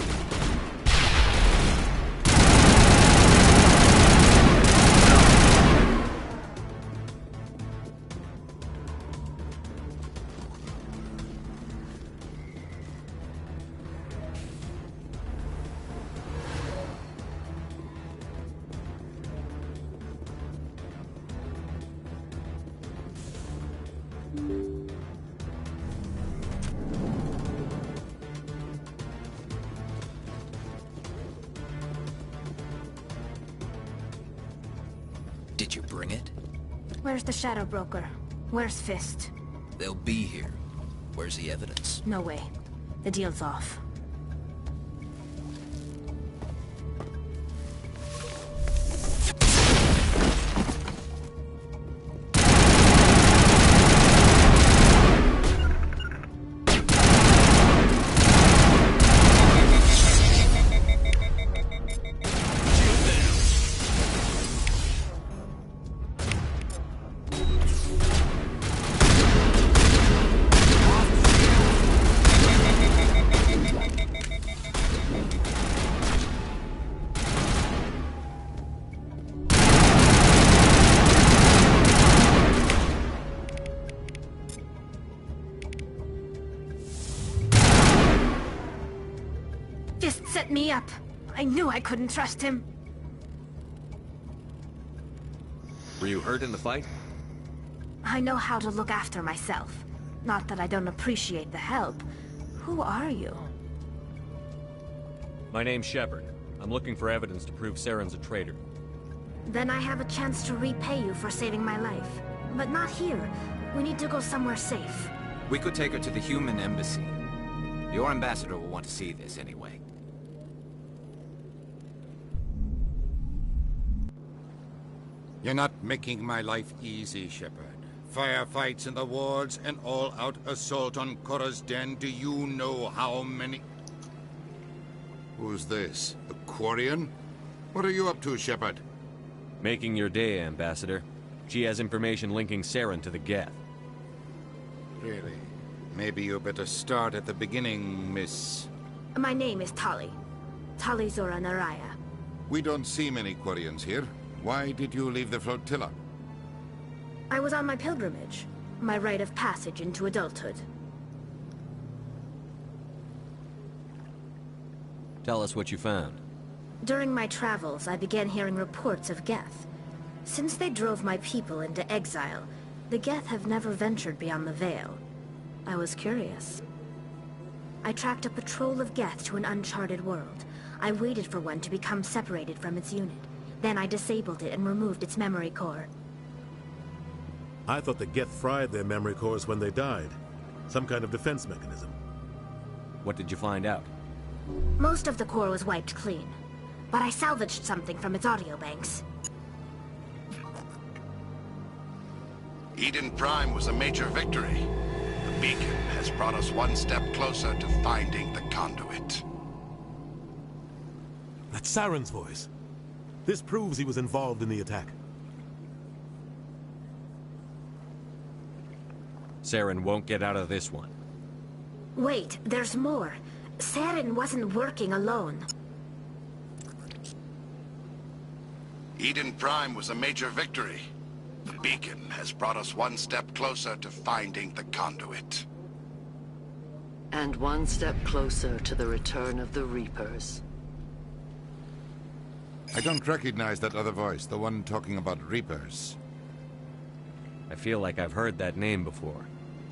Did you bring it? Where's the Shadow Broker? Where's Fist? They'll be here. Where's the evidence? No way. The deal's off. set me up. I knew I couldn't trust him. Were you hurt in the fight? I know how to look after myself. Not that I don't appreciate the help. Who are you? My name's Shepard. I'm looking for evidence to prove Saren's a traitor. Then I have a chance to repay you for saving my life. But not here. We need to go somewhere safe. We could take her to the human embassy. Your ambassador will want to see this anyway. You're not making my life easy, Shepard. Firefights in the wards, an all-out assault on Korra's den. Do you know how many... Who's this? A Quarian? What are you up to, Shepard? Making your day, Ambassador. She has information linking Saren to the Geth. Really? Maybe you better start at the beginning, Miss... My name is Tali. Tali Zora Naraya. We don't see many Quarians here. Why did you leave the flotilla? I was on my pilgrimage. My rite of passage into adulthood. Tell us what you found. During my travels, I began hearing reports of Geth. Since they drove my people into exile, the Geth have never ventured beyond the Veil. I was curious. I tracked a patrol of Geth to an uncharted world. I waited for one to become separated from its unit. Then I disabled it and removed its memory core. I thought the Geth fried their memory cores when they died. Some kind of defense mechanism. What did you find out? Most of the core was wiped clean, but I salvaged something from its audio banks. Eden Prime was a major victory. The beacon has brought us one step closer to finding the conduit. That's Saren's voice. This proves he was involved in the attack. Saren won't get out of this one. Wait, there's more. Saren wasn't working alone. Eden Prime was a major victory. The beacon has brought us one step closer to finding the conduit. And one step closer to the return of the Reapers. I don't recognize that other voice, the one talking about Reapers. I feel like I've heard that name before.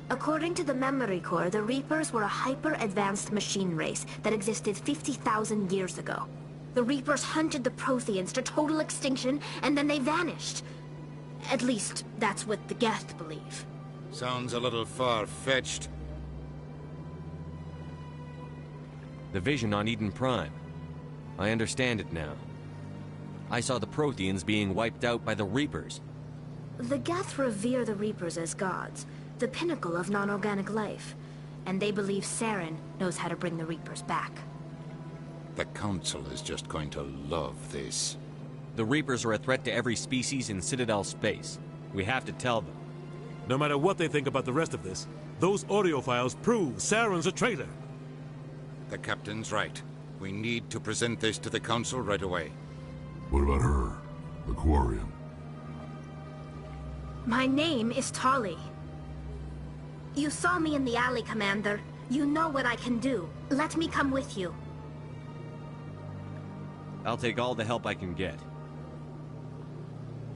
According to the memory core, the Reapers were a hyper-advanced machine race that existed 50,000 years ago. The Reapers hunted the Protheans to total extinction, and then they vanished. At least, that's what the Geth believe. Sounds a little far-fetched. The vision on Eden Prime. I understand it now. I saw the Protheans being wiped out by the Reapers. The Geth revere the Reapers as gods, the pinnacle of non-organic life. And they believe Saren knows how to bring the Reapers back. The Council is just going to love this. The Reapers are a threat to every species in Citadel space. We have to tell them. No matter what they think about the rest of this, those audio files prove Saren's a traitor. The Captain's right. We need to present this to the Council right away. What about her? The Quarian? My name is Tali. You saw me in the alley, Commander. You know what I can do. Let me come with you. I'll take all the help I can get.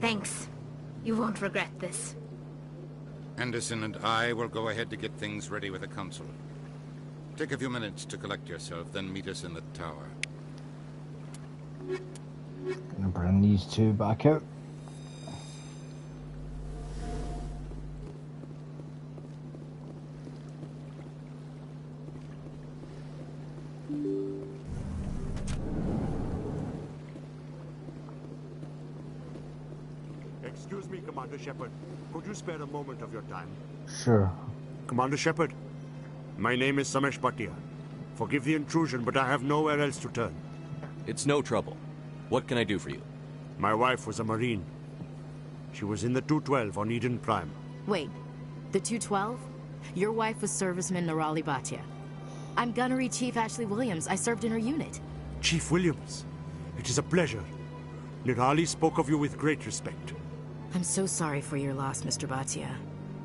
Thanks. You won't regret this. Anderson and I will go ahead to get things ready with the Council. Take a few minutes to collect yourself, then meet us in the tower. Gonna bring these two back out. Excuse me, Commander Shepard. Could you spare a moment of your time? Sure. Commander Shepard, my name is Samesh Bhatia. Forgive the intrusion, but I have nowhere else to turn. It's no trouble. What can I do for you? My wife was a Marine. She was in the 212 on Eden Prime. Wait, the 212? Your wife was serviceman Nirali Bhatia. I'm Gunnery Chief Ashley Williams. I served in her unit. Chief Williams, it is a pleasure. Nirali spoke of you with great respect. I'm so sorry for your loss, Mr. Bhatia.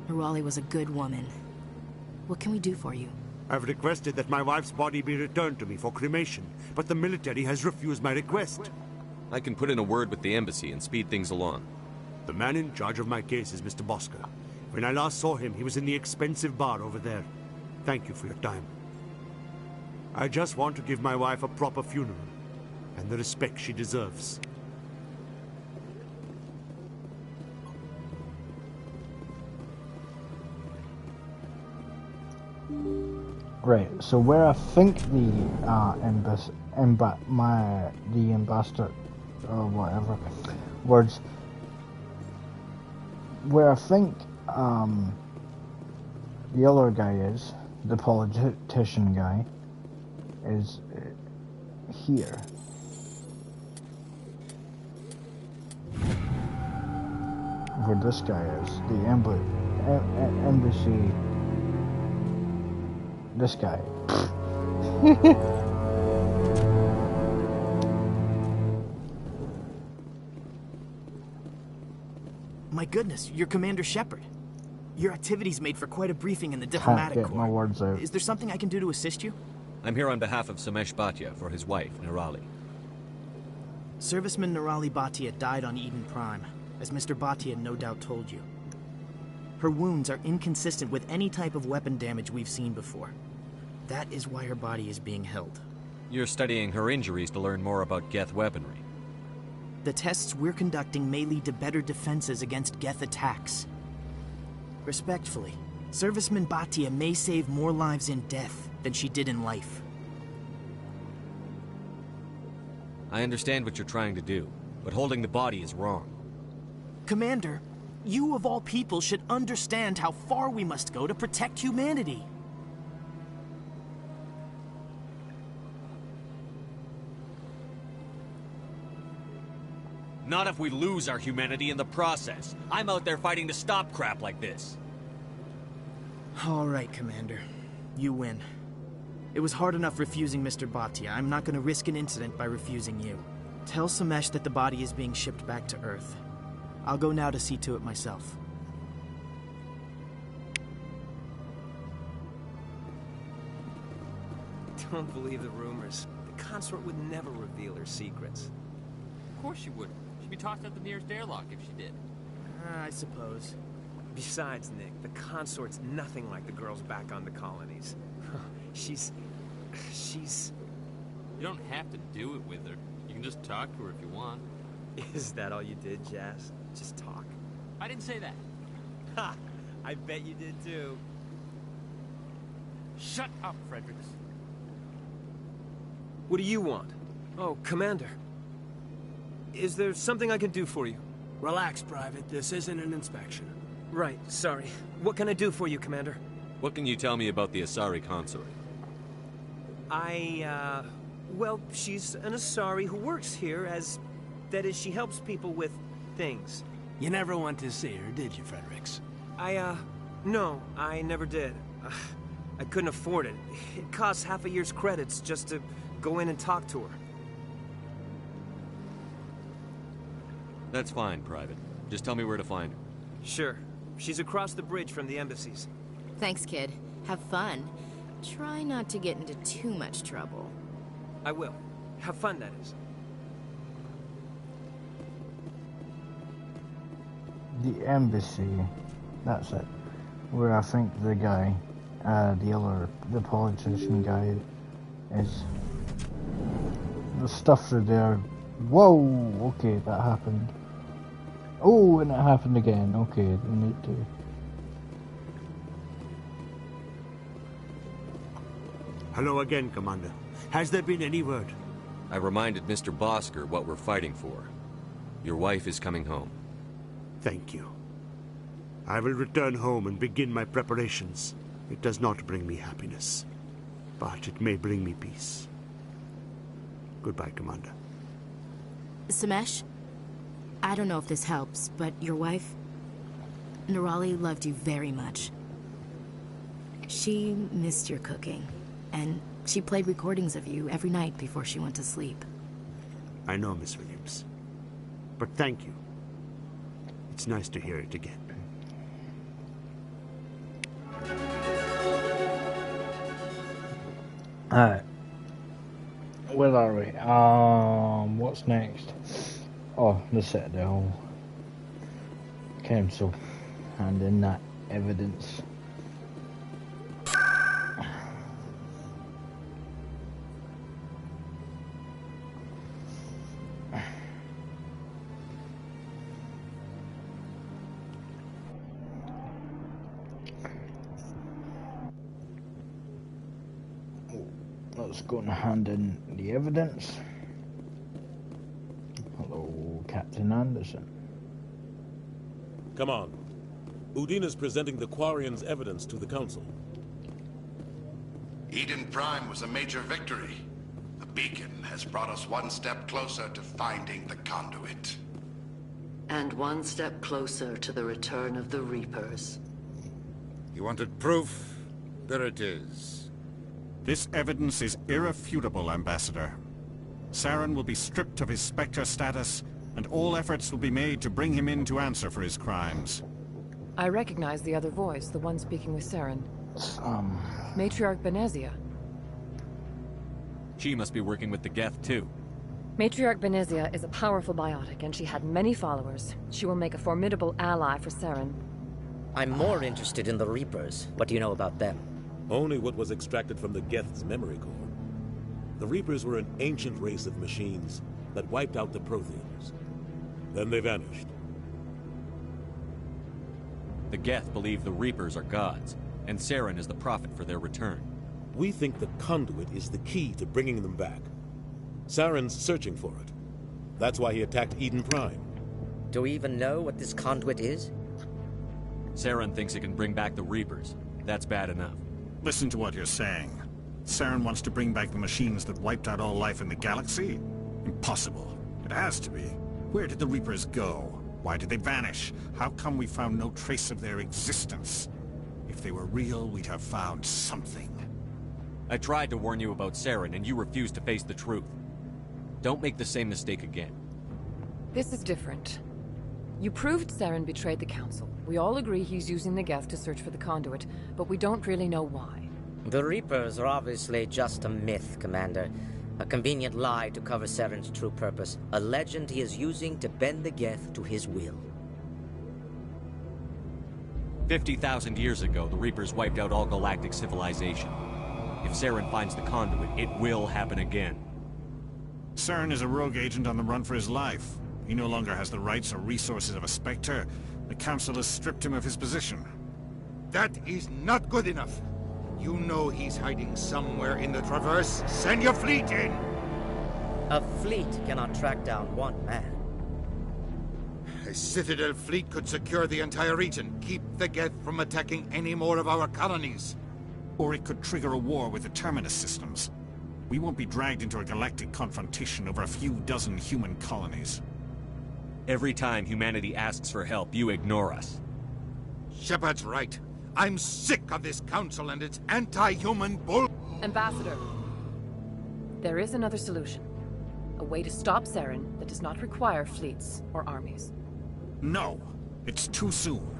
Nirali was a good woman. What can we do for you? I've requested that my wife's body be returned to me for cremation, but the military has refused my request. I can put in a word with the embassy and speed things along. The man in charge of my case is Mr. Bosker. When I last saw him, he was in the expensive bar over there. Thank you for your time. I just want to give my wife a proper funeral, and the respect she deserves. Right, so where I think the ambassador or whatever words, where I think the other guy is, the politician guy, is here. Where this guy is, the embassy. This guy. My goodness, you're Commander Shepard. Your activities made for quite a briefing in the diplomatic Can't get my words out. Is there something I can do to assist you? I'm here on behalf of Samesh Bhatia for his wife, Nirali. Serviceman Nirali Bhatia died on Eden Prime, as Mr. Bhatia no doubt told you. Her wounds are inconsistent with any type of weapon damage we've seen before. That is why her body is being held. You're studying her injuries to learn more about Geth weaponry. The tests we're conducting may lead to better defenses against Geth attacks. Respectfully, Serviceman Bhatia may save more lives in death than she did in life. I understand what you're trying to do, but holding the body is wrong. Commander, you of all people should understand how far we must go to protect humanity. Not if we lose our humanity in the process. I'm out there fighting to stop crap like this. All right, Commander. You win. It was hard enough refusing Mr. Bhatia. I'm not going to risk an incident by refusing you. Tell Samesh that the body is being shipped back to Earth. I'll go now to see to it myself. Don't believe the rumors. The consort would never reveal her secrets. Of course she wouldn't. She'd be tossed out the nearest airlock if she did. I suppose. Besides, Nick, the consort's nothing like the girls back on the colonies. She's... You don't have to do it with her. You can just talk to her if you want. Is that all you did, Jazz? Just talk? I didn't say that. Ha! I bet you did too. Shut up, Fredericks. What do you want? Oh, Commander. Is there something I can do for you? Relax, Private. This isn't an inspection. Right, sorry. What can I do for you, Commander? What can you tell me about the Asari consort? Well, she's an Asari who works here as... That is, she helps people with things. You never went to see her, did you, Fredericks? No, I never did. I couldn't afford it. It costs half a year's credits just to go in and talk to her. That's fine, Private. Just tell me where to find her. Sure. She's across the bridge from the embassies. Thanks, kid. Have fun. Try not to get into too much trouble. I will. Have fun, that is. The embassy. That's it. Where I think the guy, the politician guy is. The stuff are there. Whoa! Okay, that happened. Oh, and it happened again. Okay, we need to... Hello again, Commander. Has there been any word? I reminded Mr. Bosker what we're fighting for. Your wife is coming home. Thank you. I will return home and begin my preparations. It does not bring me happiness, but it may bring me peace. Goodbye, Commander. Samesh, I don't know if this helps, but your wife, Nirali, loved you very much. She missed your cooking, and she played recordings of you every night before she went to sleep. I know, Miss Williams. But thank you. It's nice to hear it again. Alright. Where are we? What's next? Oh, the Citadel Council. Hand in that evidence. Let's go and hand in the evidence. Hello, Captain Anderson. Come on. Udina's presenting the Quarians' evidence to the Council. Eden Prime was a major victory. The beacon has brought us one step closer to finding the conduit. And one step closer to the return of the Reapers. You wanted proof? There it is. This evidence is irrefutable, Ambassador. Saren will be stripped of his Spectre status, and all efforts will be made to bring him in to answer for his crimes. I recognize the other voice, the one speaking with Saren. Matriarch Benezia. She must be working with the Geth, too. Matriarch Benezia is a powerful biotic, and she had many followers. She will make a formidable ally for Saren. I'm more interested in the Reapers. What do you know about them? Only what was extracted from the Geth's memory core. The Reapers were an ancient race of machines that wiped out the Protheans. Then they vanished. The Geth believe the Reapers are gods, and Saren is the prophet for their return. We think the conduit is the key to bringing them back. Saren's searching for it. That's why he attacked Eden Prime. Do we even know what this conduit is? Saren thinks it can bring back the Reapers. That's bad enough. Listen to what you're saying. Saren wants to bring back the machines that wiped out all life in the galaxy? Impossible. It has to be. Where did the Reapers go? Why did they vanish? How come we found no trace of their existence? If they were real, we'd have found something. I tried to warn you about Saren, and you refused to face the truth. Don't make the same mistake again. This is different. You proved Saren betrayed the Council. We all agree he's using the Geth to search for the conduit, but we don't really know why. The Reapers are obviously just a myth, Commander. A convenient lie to cover Saren's true purpose. A legend he is using to bend the Geth to his will. 50,000 years ago, the Reapers wiped out all galactic civilization. If Saren finds the conduit, it will happen again. Saren is a rogue agent on the run for his life. He no longer has the rights or resources of a Spectre. The Council has stripped him of his position. That is not good enough. You know he's hiding somewhere in the Traverse. Send your fleet in! A fleet cannot track down one man. A Citadel fleet could secure the entire region, keep the Geth from attacking any more of our colonies. Or it could trigger a war with the Terminus systems. We won't be dragged into a galactic confrontation over a few dozen human colonies. Every time humanity asks for help, you ignore us. Shepard's right. I'm sick of this council and its anti-human bull... Ambassador, there is another solution. A way to stop Saren that does not require fleets or armies. No, it's too soon.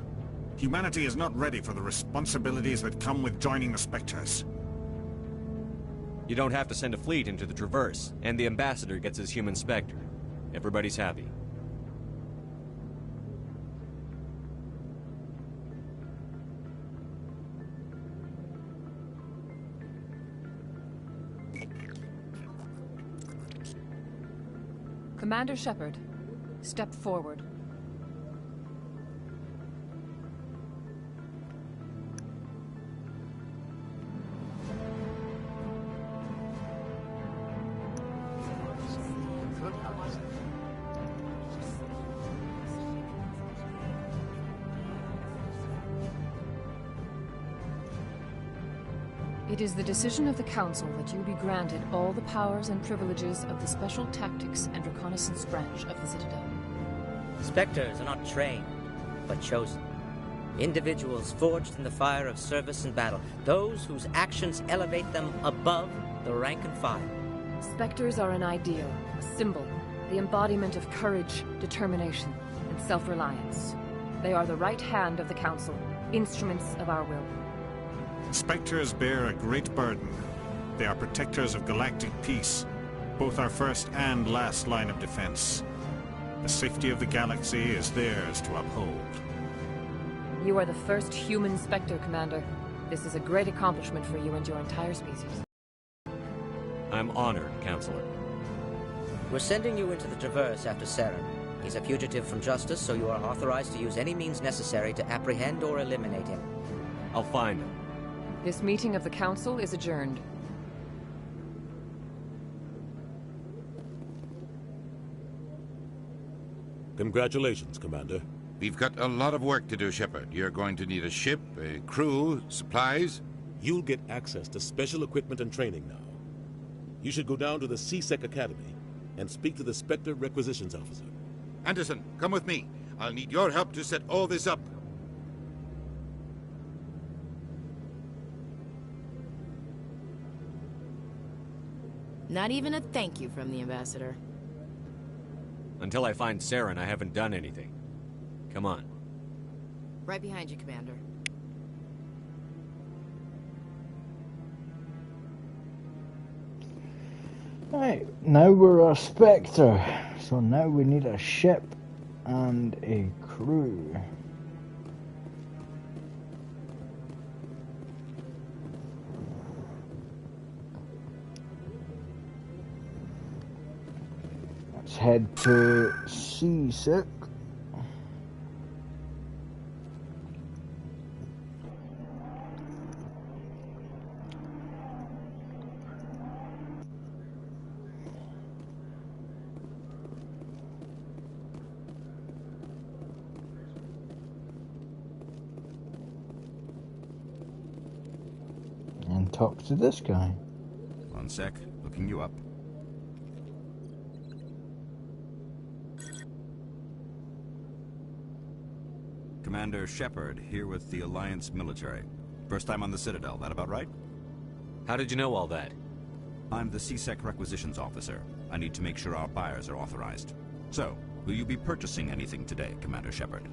Humanity is not ready for the responsibilities that come with joining the Spectres. You don't have to send a fleet into the Traverse, and the Ambassador gets his human Spectre. Everybody's happy. Commander Shepard, step forward. It is the decision of the Council that you be granted all the powers and privileges of the Special Tactics and Reconnaissance branch of the Citadel. Spectres are not trained, but chosen. Individuals forged in the fire of service and battle. Those whose actions elevate them above the rank and file. Spectres are an ideal, a symbol, the embodiment of courage, determination, and self-reliance. They are the right hand of the Council, instruments of our will. Spectres bear a great burden. They are protectors of galactic peace, both our first and last line of defense. The safety of the galaxy is theirs to uphold. You are the first human Spectre, Commander. This is a great accomplishment for you and your entire species. I'm honored, Counselor. We're sending you into the Traverse after Saren. He's a fugitive from justice, so you are authorized to use any means necessary to apprehend or eliminate him. I'll find him. This meeting of the Council is adjourned. Congratulations, Commander. We've got a lot of work to do, Shepard. You're going to need a ship, a crew, supplies. You'll get access to special equipment and training now. You should go down to the C-Sec Academy and speak to the Spectre Requisitions Officer. Anderson, come with me. I'll need your help to set all this up. Not even a thank you from the Ambassador. Until I find Saren, I haven't done anything. Come on. Right behind you, Commander. Right, now we're a Spectre, so now we need a ship and a crew. Let's head to C-Sec. And talk to this guy. One sec, looking you up. Commander Shepard, here with the Alliance military. First time on the Citadel, that about right? How did you know all that? I'm the C-Sec Requisitions Officer. I need to make sure our buyers are authorized. So, will you be purchasing anything today, Commander Shepard?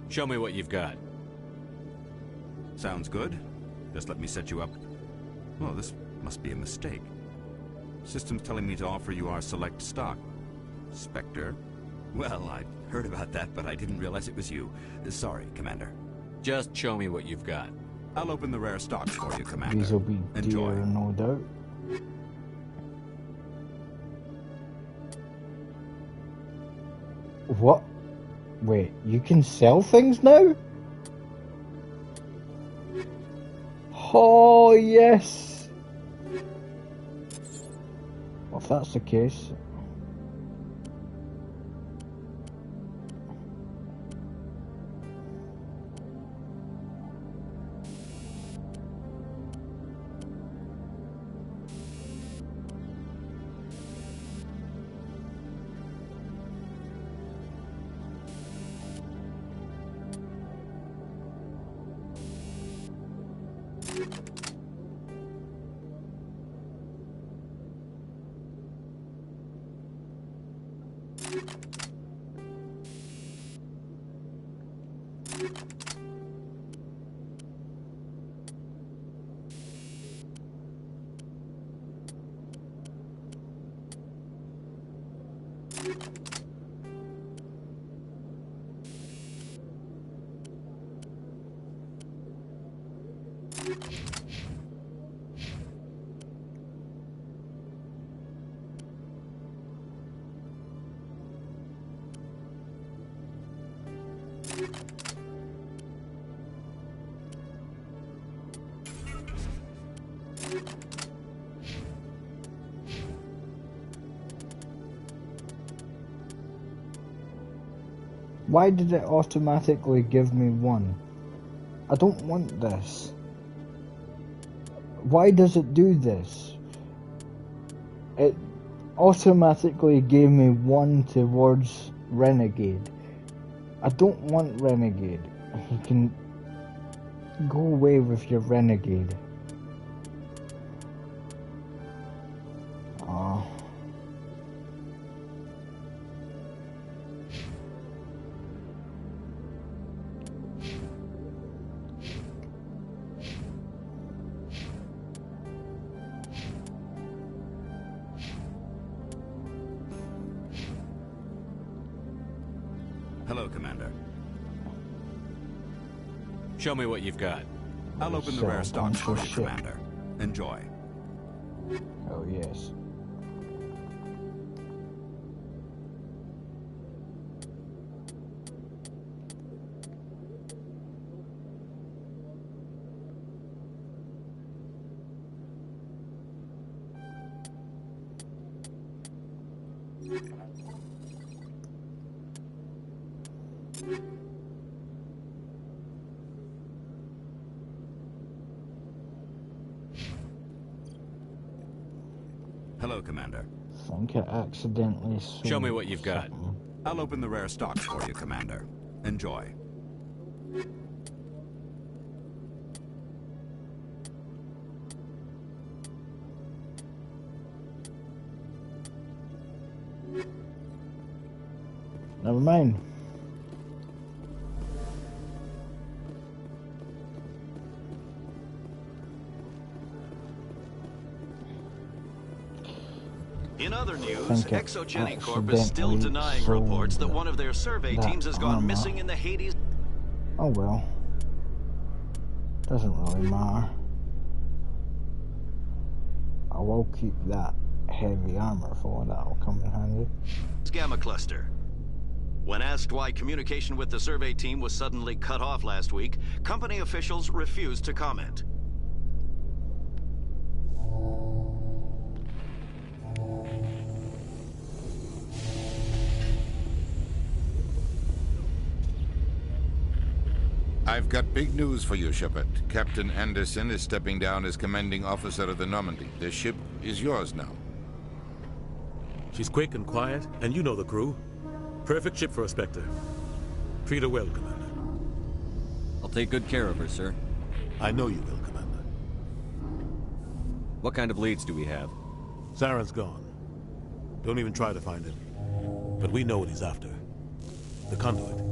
Show me what you've got. Sounds good. Just let me set you up. Oh, this must be a mistake. System's telling me to offer you our select stock. Spectre? Well, I heard about that, but I didn't realize it was you. Sorry, Commander. Just show me what you've got. I'll open the rare stocks for you, Commander. These will be Enjoy. dear, no doubt. What? Wait, you can sell things now? Oh, yes! Well, if that's the case... Why did it automatically give me one? I don't want this. Why does it do this? It automatically gave me one towards Renegade. I don't want Renegade. You can go away with your Renegade. Oh. Hello, Commander. Show me what you've got. I'll open the rare stocks for you, Commander. Enjoy. Oh, yes. Hello, Commander. I think I accidentally Show me what you've got. I'll open the rare stocks for you, Commander. Enjoy. Never mind. In other news, Exogenic Corp is still denying reports that one of their survey teams has gone missing in the Hades. Oh well. Doesn't really matter. I will keep that heavy armor for that'll come in handy. Gamma cluster. When asked why communication with the survey team was suddenly cut off last week, company officials refused to comment. I've got big news for you, Shepard. Captain Anderson is stepping down as commanding officer of the Normandy. The ship is yours now. She's quick and quiet, and you know the crew. Perfect ship for a Spectre. Treat her well, Commander. I'll take good care of her, sir. I know you will, Commander. What kind of leads do we have? Saren's gone. Don't even try to find him. But we know what he's after. The conduit.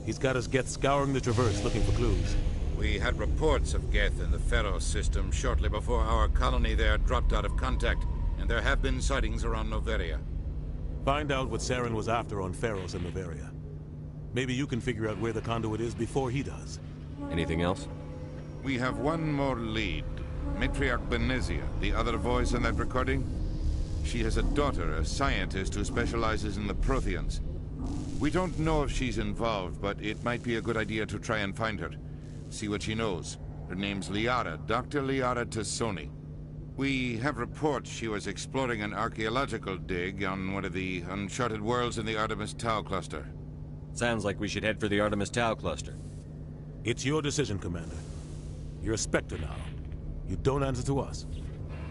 He's got us Geth scouring the Traverse looking for clues. We had reports of Geth in the Pharos system shortly before our colony there dropped out of contact, and there have been sightings around Noveria. Find out what Saren was after on Pharos and Noveria. Maybe you can figure out where the conduit is before he does. Anything else? We have one more lead. Matriarch Benezia, the other voice in that recording. She has a daughter, a scientist who specializes in the Protheans. We don't know if she's involved, but it might be a good idea to try and find her. See what she knows. Her name's Liara, Dr. Liara Tassoni. We have reports she was exploring an archaeological dig on one of the uncharted worlds in the Artemis Tau cluster. Sounds like we should head for the Artemis Tau cluster. It's your decision, Commander. You're a Spectre now. You don't answer to us.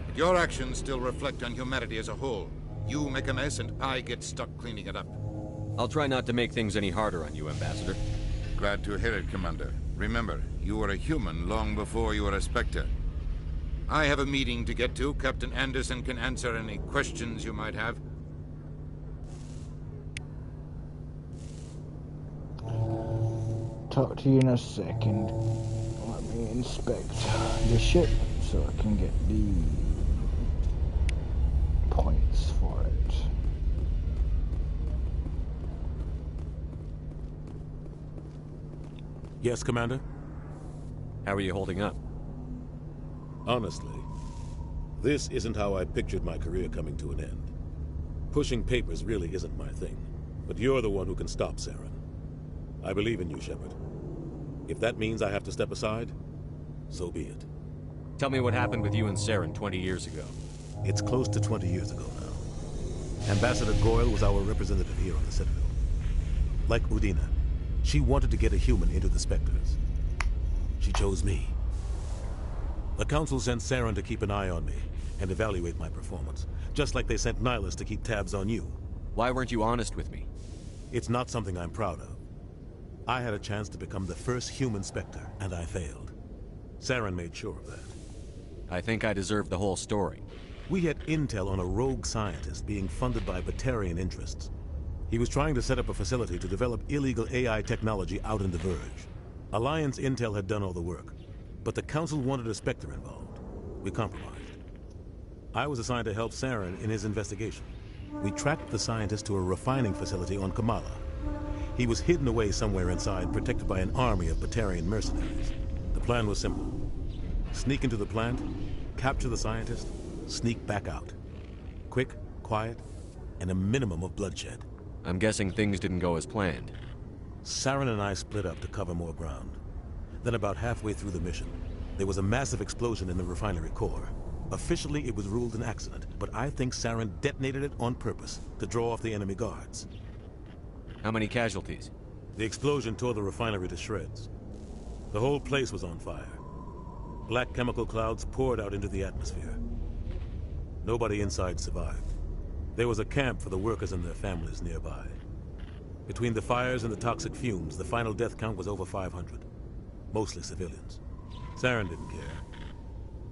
But your actions still reflect on humanity as a whole. You make a mess and I get stuck cleaning it up. I'll try not to make things any harder on you, Ambassador. Glad to hear it, Commander. Remember, you were a human long before you were a Spectre. I have a meeting to get to. Captain Anderson can answer any questions you might have. Talk to you in a second. Let me inspect the ship so I can get the points for it. Yes, Commander? How are you holding up? Honestly, this isn't how I pictured my career coming to an end. Pushing papers really isn't my thing, but you're the one who can stop Saren. I believe in you, Shepard. If that means I have to step aside, so be it. Tell me what happened with you and Saren 20 years ago. It's close to 20 years ago now. Ambassador Goyle was our representative here on the Citadel. Like Udina, she wanted to get a human into the Spectres. She chose me. The Council sent Saren to keep an eye on me and evaluate my performance, just like they sent Nihilus to keep tabs on you. Why weren't you honest with me? It's not something I'm proud of. I had a chance to become the first human Spectre, and I failed. Saren made sure of that. I think I deserve the whole story. We had intel on a rogue scientist being funded by Batarian interests. He was trying to set up a facility to develop illegal AI technology out in the Verge. Alliance intel had done all the work, but the Council wanted a Spectre involved. We compromised. I was assigned to help Saren in his investigation. We tracked the scientist to a refining facility on Kamala. He was hidden away somewhere inside, protected by an army of Batarian mercenaries. The plan was simple. Sneak into the plant, capture the scientist, sneak back out. Quick, quiet, and a minimum of bloodshed. I'm guessing things didn't go as planned. Saren and I split up to cover more ground. Then about halfway through the mission, there was a massive explosion in the refinery core. Officially, it was ruled an accident, but I think Saren detonated it on purpose to draw off the enemy guards. How many casualties? The explosion tore the refinery to shreds. The whole place was on fire. Black chemical clouds poured out into the atmosphere. Nobody inside survived. There was a camp for the workers and their families nearby. Between the fires and the toxic fumes, the final death count was over 500. Mostly civilians. Saren didn't care.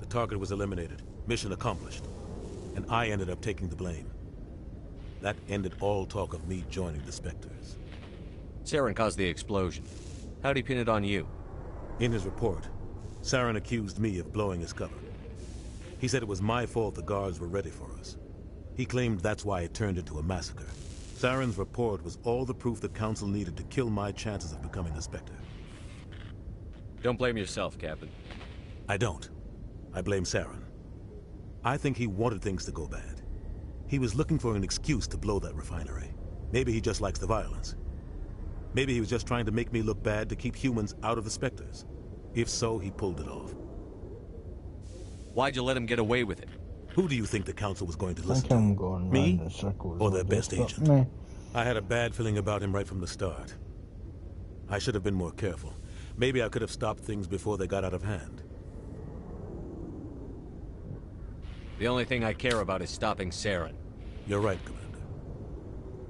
The target was eliminated, mission accomplished, and I ended up taking the blame. That ended all talk of me joining the Spectres. Saren caused the explosion. How'd he pin it on you? In his report, Saren accused me of blowing his cover. He said it was my fault the guards were ready for us. He claimed that's why it turned into a massacre. Saren's report was all the proof the Council needed to kill my chances of becoming a Spectre. Don't blame yourself, Captain. I don't. I blame Saren. I think he wanted things to go bad. He was looking for an excuse to blow that refinery. Maybe he just likes the violence. Maybe he was just trying to make me look bad to keep humans out of the Spectres. If so, he pulled it off. Why'd you let him get away with it? Who do you think the Council was going to listen I'm to? going Me? in circles Or their all best this stuff. agent? Me. I had a bad feeling about him right from the start. I should have been more careful. Maybe I could have stopped things before they got out of hand. The only thing I care about is stopping Saren. You're right, Commander.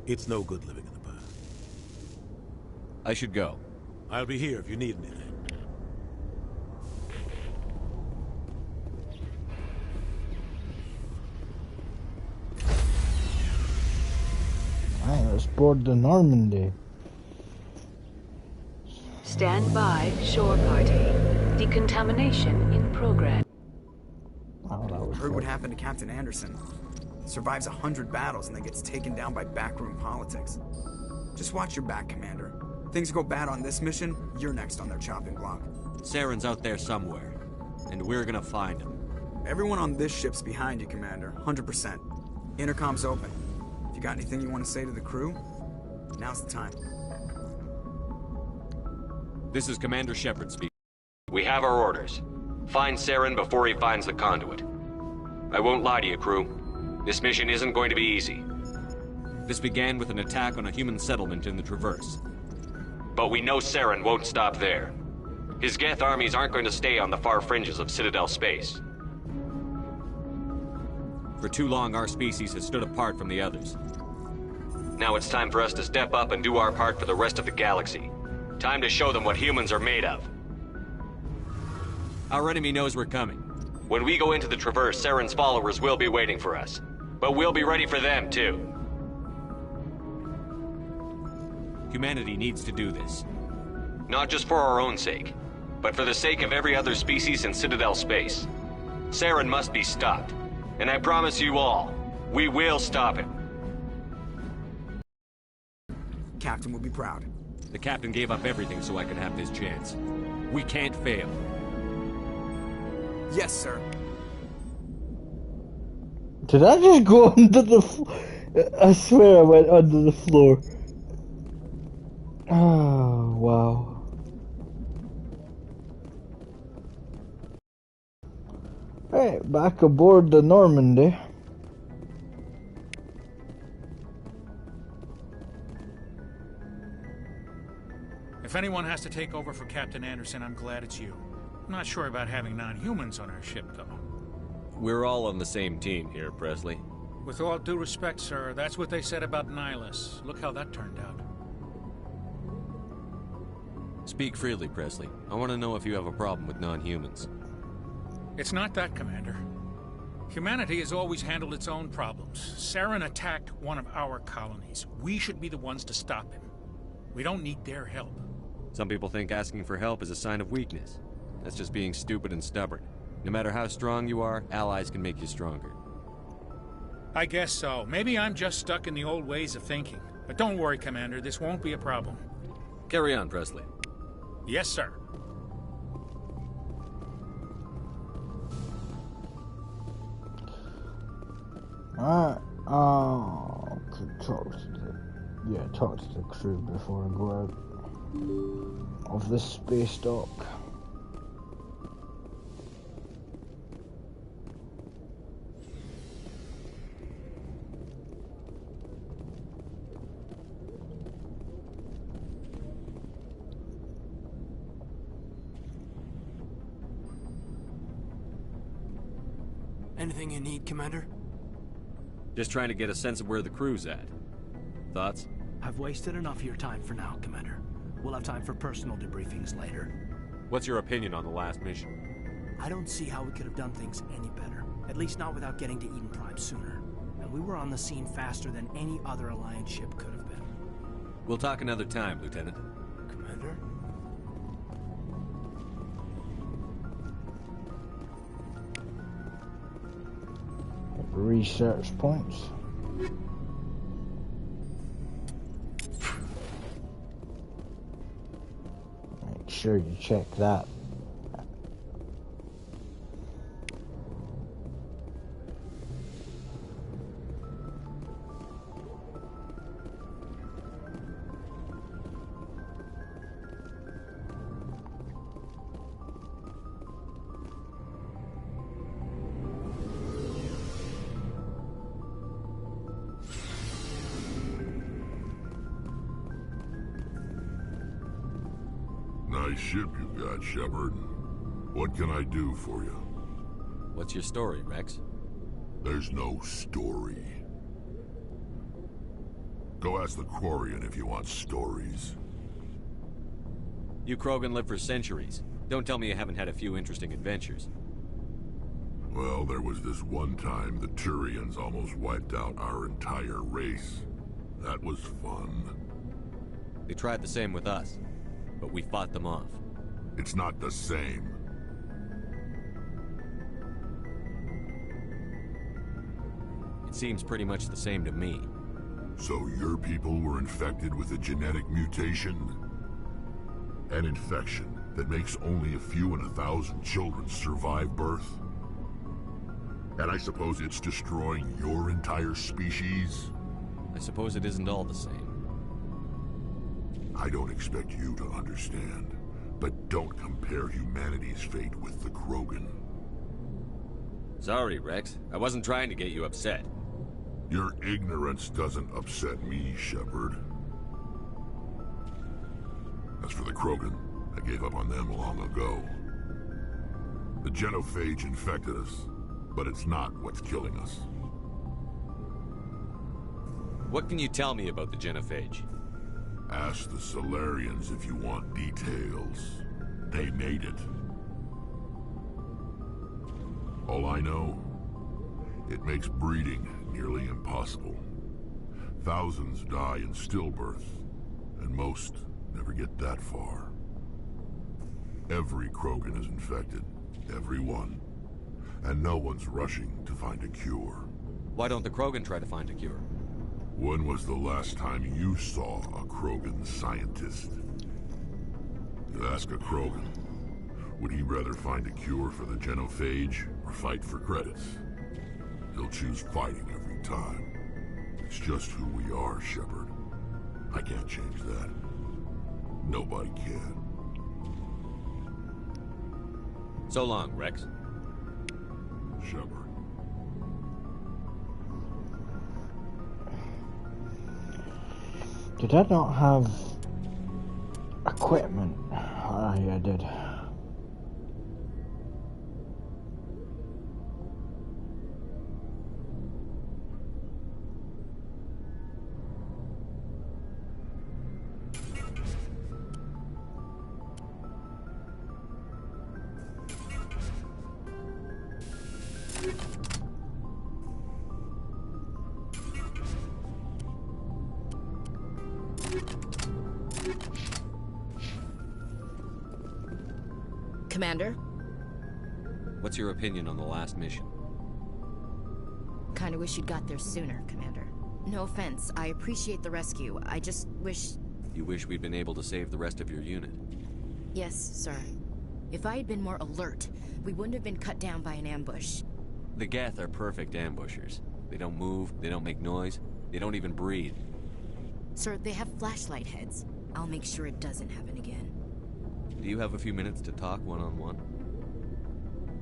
It's no good living in the past. I should go. I'll be here if you need anything. Right, let's board the Normandy. Stand by, shore party. Decontamination in progress. Heard what happened to Captain Anderson. Survives 100 battles and then gets taken down by backroom politics. Just watch your back, Commander. Things go bad on this mission, you're next on their chopping block. Saren's out there somewhere, and we're gonna find him. Everyone on this ship's behind you, Commander. 100%. Intercom's open. If you got anything you want to say to the crew, now's the time. This is Commander Shepard speaking. We have our orders. Find Saren before he finds the conduit. I won't lie to you, crew. This mission isn't going to be easy. This began with an attack on a human settlement in the Traverse. But we know Saren won't stop there. His Geth armies aren't going to stay on the far fringes of Citadel space. For too long, our species has stood apart from the others. Now it's time for us to step up and do our part for the rest of the galaxy. Time to show them what humans are made of. Our enemy knows we're coming. When we go into the Traverse, Saren's followers will be waiting for us. But we'll be ready for them, too. Humanity needs to do this. Not just for our own sake, but for the sake of every other species in Citadel space. Saren must be stopped. And I promise you all, we will stop him. Captain will be proud. The Captain gave up everything so I could have this chance. We can't fail. Yes, sir. Did I just go under the I swear I went under the floor. Oh, wow. Right, back aboard the Normandy. If anyone has to take over for Captain Anderson, I'm glad it's you. I'm not sure about having non-humans on our ship, though. We're all on the same team here, Presley. With all due respect, sir, that's what they said about Nihilus. Look how that turned out. Speak freely, Presley. I want to know if you have a problem with non-humans. It's not that, Commander. Humanity has always handled its own problems. Saren attacked one of our colonies. We should be the ones to stop him. We don't need their help. Some people think asking for help is a sign of weakness. That's just being stupid and stubborn. No matter how strong you are, allies can make you stronger. I guess so. Maybe I'm just stuck in the old ways of thinking. But don't worry, Commander, this won't be a problem. Carry on, Presley. Yes, sir. Alright, could talk to the crew before I go out of the space dock. Anything you need, Commander? Just trying to get a sense of where the crew's at. Thoughts? I've wasted enough of your time for now, Commander. We'll have time for personal debriefings later. What's your opinion on the last mission? I don't see how we could have done things any better. At least not without getting to Eden Prime sooner. And we were on the scene faster than any other Alliance ship could have been. We'll talk another time, Lieutenant. Commander? Research points. Make sure you check that. Nice ship you got, Shepard. What can I do for you? What's your story, Rex? There's no story. Go ask the Quarian if you want stories. You Krogan live for centuries. Don't tell me you haven't had a few interesting adventures. Well, there was this one time the Turians almost wiped out our entire race. That was fun. They tried the same with us, but we fought them off. It's not the same. It seems pretty much the same to me. So your people were infected with a genetic mutation? An infection that makes only a few in 1,000 children survive birth? And I suppose it's destroying your entire species? I suppose it isn't all the same. I don't expect you to understand, but don't compare humanity's fate with the Krogan. Sorry, Rex. I wasn't trying to get you upset. Your ignorance doesn't upset me, Shepard. As for the Krogan, I gave up on them long ago. The genophage infected us, but it's not what's killing us. What can you tell me about the genophage? Ask the Solarians if you want details. They made it. All I know, it makes breeding nearly impossible. Thousands die in stillbirth, and most never get that far. Every Krogan is infected, every one. And no one's rushing to find a cure. Why don't the Krogan try to find a cure? When was the last time you saw a Krogan scientist? You ask a Krogan, would he rather find a cure for the genophage or fight for credits? He'll choose fighting every time. It's just who we are, Shepard. I can't change that. Nobody can. So long, Rex. Shepard. Did I not have equipment? Ah, yeah, I did. Commander? What's your opinion on the last mission? Kinda wish you'd got there sooner, Commander. No offense, I appreciate the rescue. I just wish... You wish we'd been able to save the rest of your unit? Yes, sir. If I had been more alert, we wouldn't have been cut down by an ambush. The Geth are perfect ambushers. They don't move, they don't make noise, they don't even breathe. Sir, they have flashlight heads. I'll make sure it doesn't happen again. Do you have a few minutes to talk one-on-one?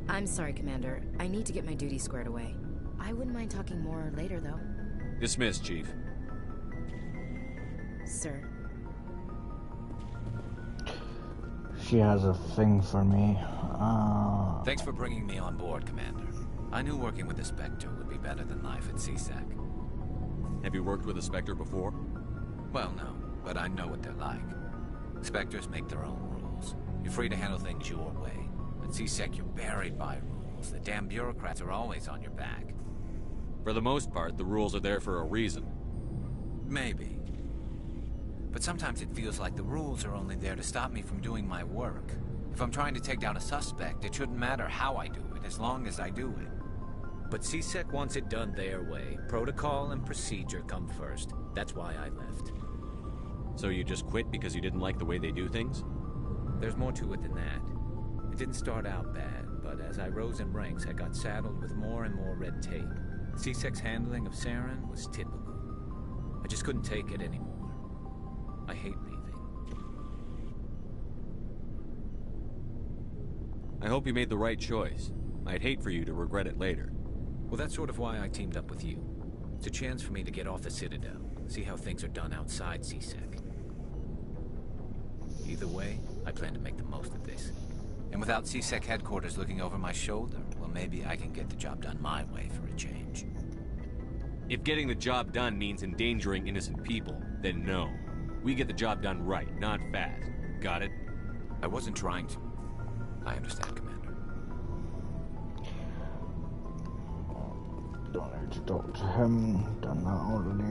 I'm sorry, Commander. I need to get my duty squared away. I wouldn't mind talking more later, though. Dismissed, Chief. Sir. She has a thing for me. Thanks for bringing me on board, Commander. I knew working with the Spectre would be better than life at CSEC. Have you worked with a Spectre before? Well, no, but I know what they're like. Spectres make their own rules. You're free to handle things your way. At CSEC, you're buried by rules. The damn bureaucrats are always on your back. For the most part, the rules are there for a reason. Maybe. But sometimes it feels like the rules are only there to stop me from doing my work. If I'm trying to take down a suspect, it shouldn't matter how I do it, as long as I do it. But CSEC wants it done their way. Protocol and procedure come first. That's why I left. So you just quit because you didn't like the way they do things? There's more to it than that. It didn't start out bad, but as I rose in ranks, I got saddled with more and more red tape. CSEC's handling of Saren was typical. I just couldn't take it anymore. I hate leaving. I hope you made the right choice. I'd hate for you to regret it later. Well, that's sort of why I teamed up with you. It's a chance for me to get off the Citadel, see how things are done outside CSEC. Either way, I plan to make the most of this. And without CSEC headquarters looking over my shoulder, well, maybe I can get the job done my way for a change. If getting the job done means endangering innocent people, then no. We get the job done right, not fast. Got it? I wasn't trying to. I understand, Commander. Don't need to talk to him. Done that already.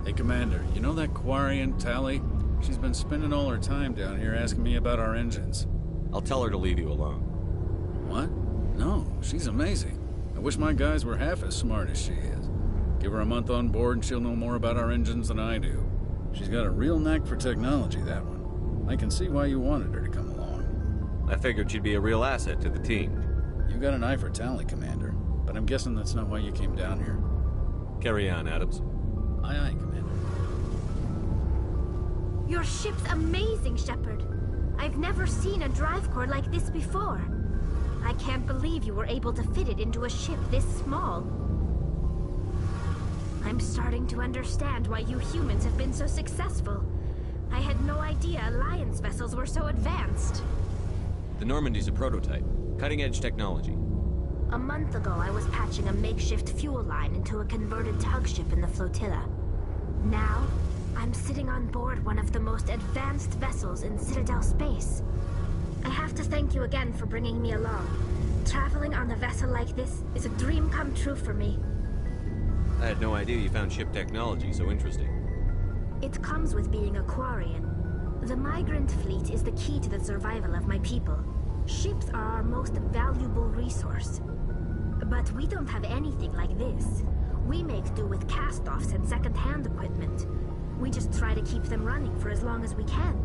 Hey, Commander, you know that Quarian, Tally? She's been spending all her time down here asking me about our engines. I'll tell her to leave you alone. What? No, she's amazing. I wish my guys were half as smart as she is. Give her a month on board and she'll know more about our engines than I do. She's got a real knack for technology, that one. I can see why you wanted her to come along. I figured she'd be a real asset to the team. You got an eye for Tally, Commander, but I'm guessing that's not why you came down here. Carry on, Adams. Aye, aye, Commander. Your ship's amazing, Shepard. I've never seen a drive core like this before. I can't believe you were able to fit it into a ship this small. I'm starting to understand why you humans have been so successful. I had no idea Alliance vessels were so advanced. The Normandy's a prototype. Cutting-edge technology. A month ago, I was patching a makeshift fuel line into a converted tug ship in the flotilla. Now, I'm sitting on board one of the most advanced vessels in Citadel space. I have to thank you again for bringing me along. Traveling on a vessel like this is a dream come true for me. I had no idea you found ship technology so interesting. It comes with being a Quarian. The migrant fleet is the key to the survival of my people. Ships are our most valuable resource. But we don't have anything like this. We make do with cast-offs and second-hand equipment. We just try to keep them running for as long as we can.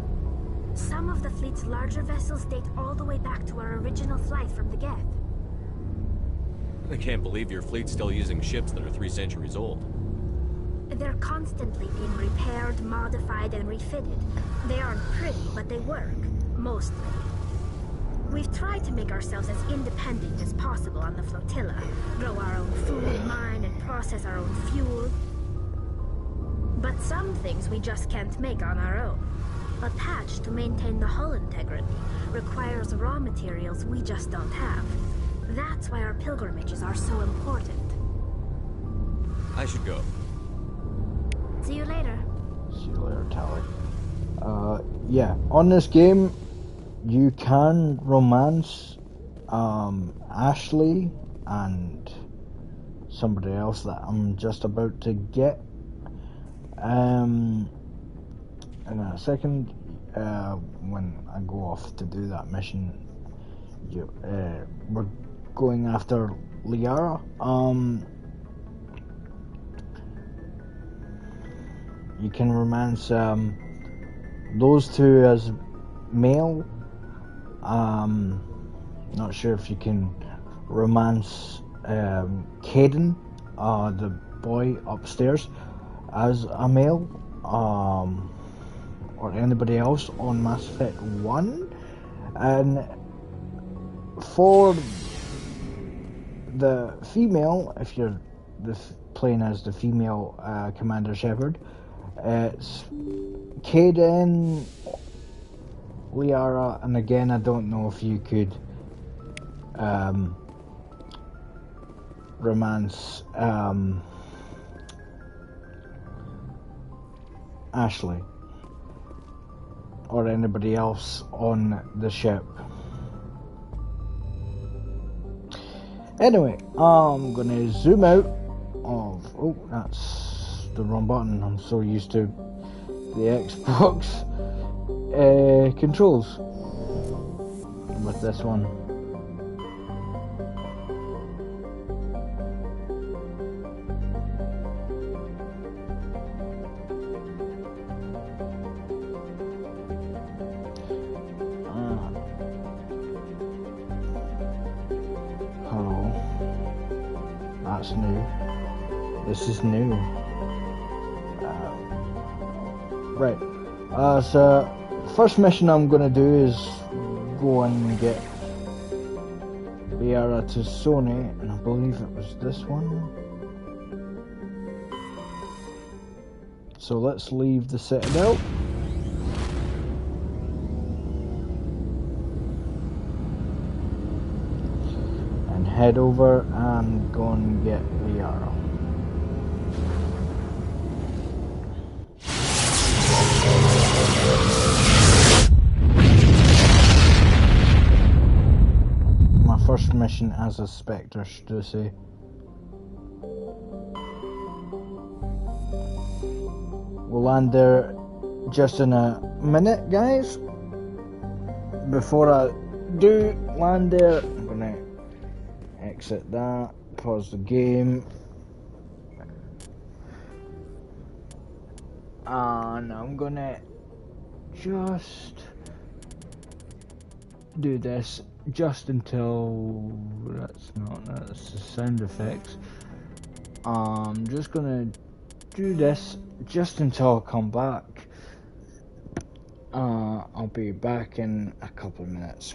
Some of the fleet's larger vessels date all the way back to our original flight from the Geth. I can't believe your fleet's still using ships that are 3 centuries old. They're constantly being repaired, modified, and refitted. They aren't pretty, but they work. Mostly. We've tried to make ourselves as independent as possible on the flotilla. Grow our own food, mine, and process our own fuel. But some things we just can't make on our own. A patch to maintain the hull integrity requires raw materials we just don't have. That's why our pilgrimages are so important. I should go. See you later. See you later, Tally. Yeah, on this game, you can romance Ashley and somebody else that I'm just about to get. In a second, when I go off to do that mission, we're going after Liara. You can romance those two as male. Not sure if you can romance Caden, the boy upstairs, as a male, or anybody else on Mass Effect 1. And for the female, if you're playing as the female Commander Shepard, it's Caden, Liara, and again I don't know if you could romance Ashley or anybody else on the ship. Anyway, I'm gonna zoom out of, oh, that's the wrong button. I'm so used to the Xbox controls with this one. Hello. That's new. This is new. Right. So first mission I'm gonna do is go and get Liara to Sony, and I believe it was this one. So let's leave the Citadel. And head over and go and get Liara. First mission as a Spectre, should I say. We'll land there just in a minute, guys. Before I do land there, I'm gonna exit that, pause the game, and I'm gonna just do this just until that's the sound effects. I'm just gonna do this just until I come back. I'll be back in a couple of minutes.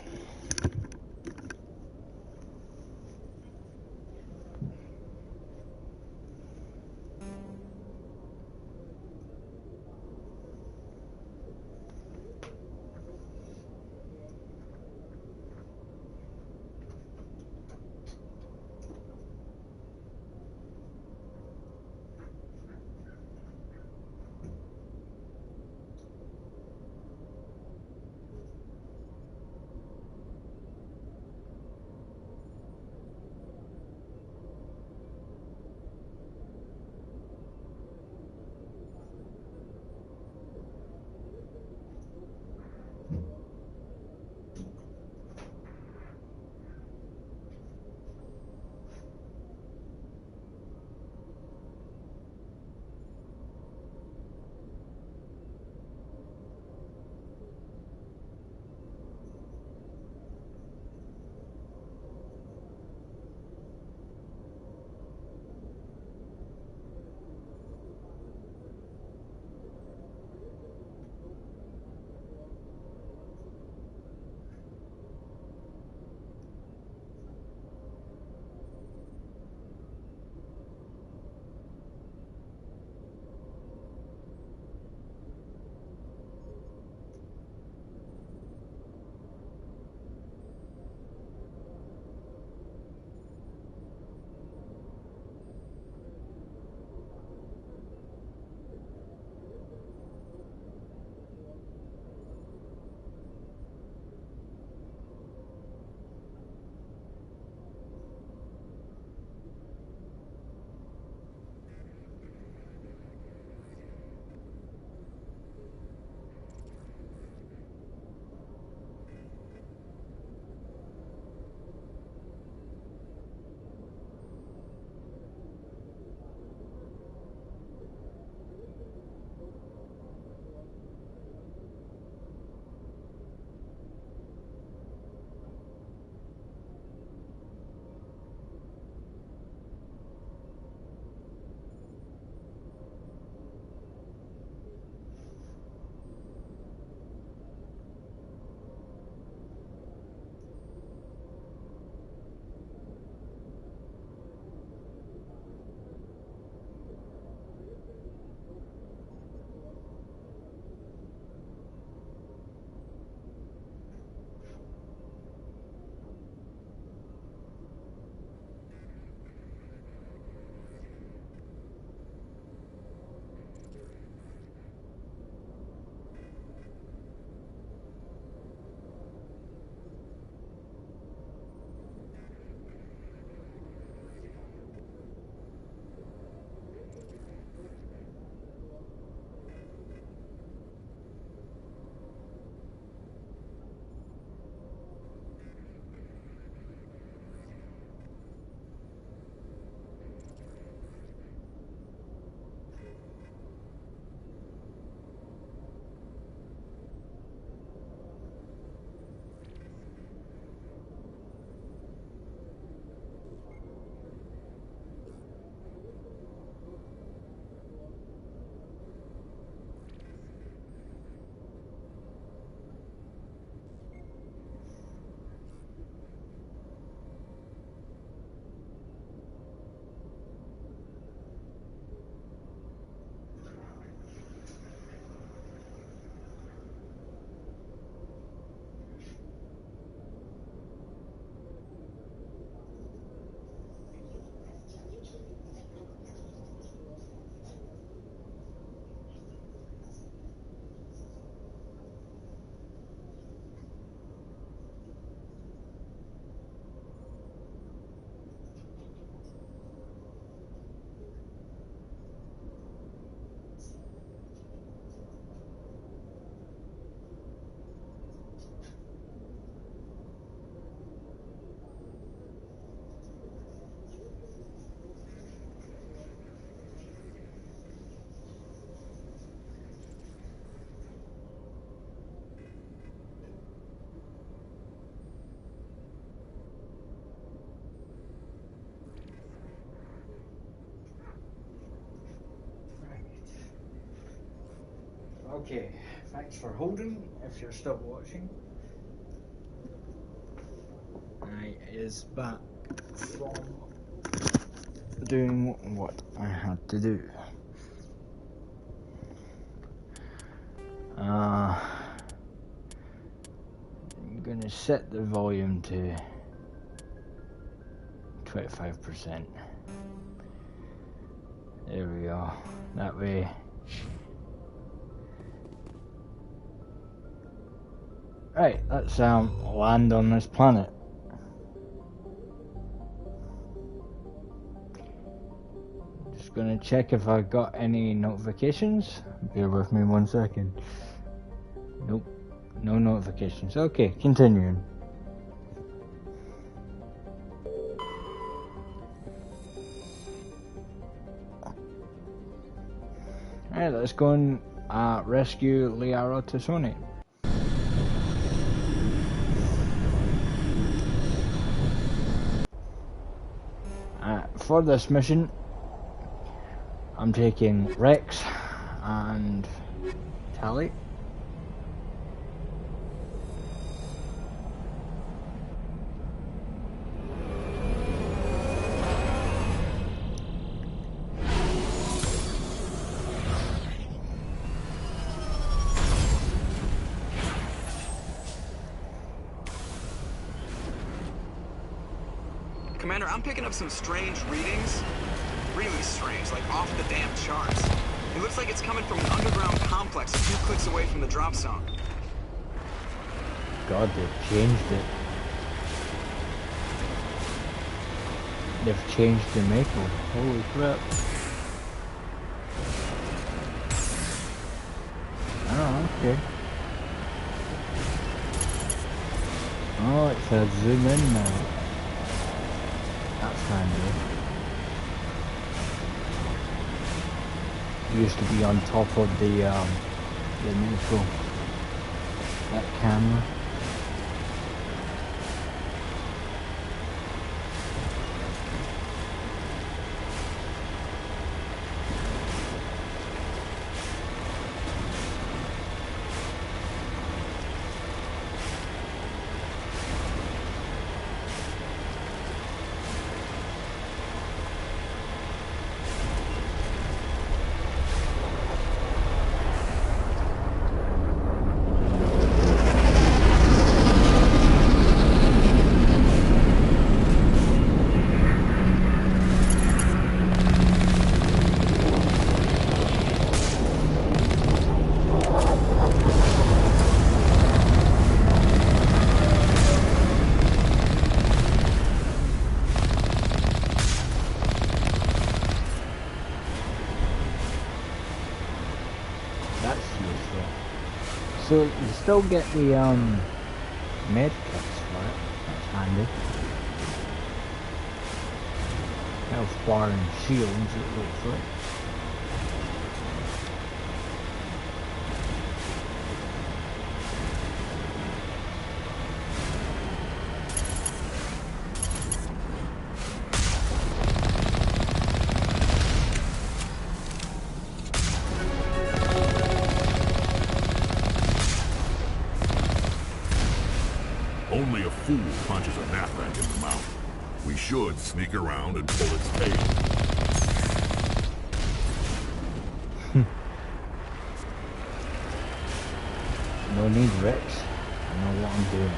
Okay, thanks for holding if you're still watching. I is back from doing what I had to do. I'm gonna set the volume to 25%. There we go. That way. Right, let's land on this planet. Just gonna check if I got any notifications. Bear with me 1 second. Nope, no notifications. Okay, continuing. Alright, let's go and rescue Liara Tassoni. For this mission, I'm taking Rex and Tally. Commander, I'm picking up some strange readings. Really strange, like off the damn charts. It looks like it's coming from an underground complex a few clicks away from the drop zone. God, they've changed it. They've changed the metal. Holy crap. Oh, okay. Oh, it says zoom in now. That's handy. It used to be on top of the neutral. That camera. So you still get the med kits for it. That's handy. Health bar and shields, it looks like. Only a fool punches a knapsack in the mouth. We should sneak around and pull its tail. No need, Rex. I know what I'm doing.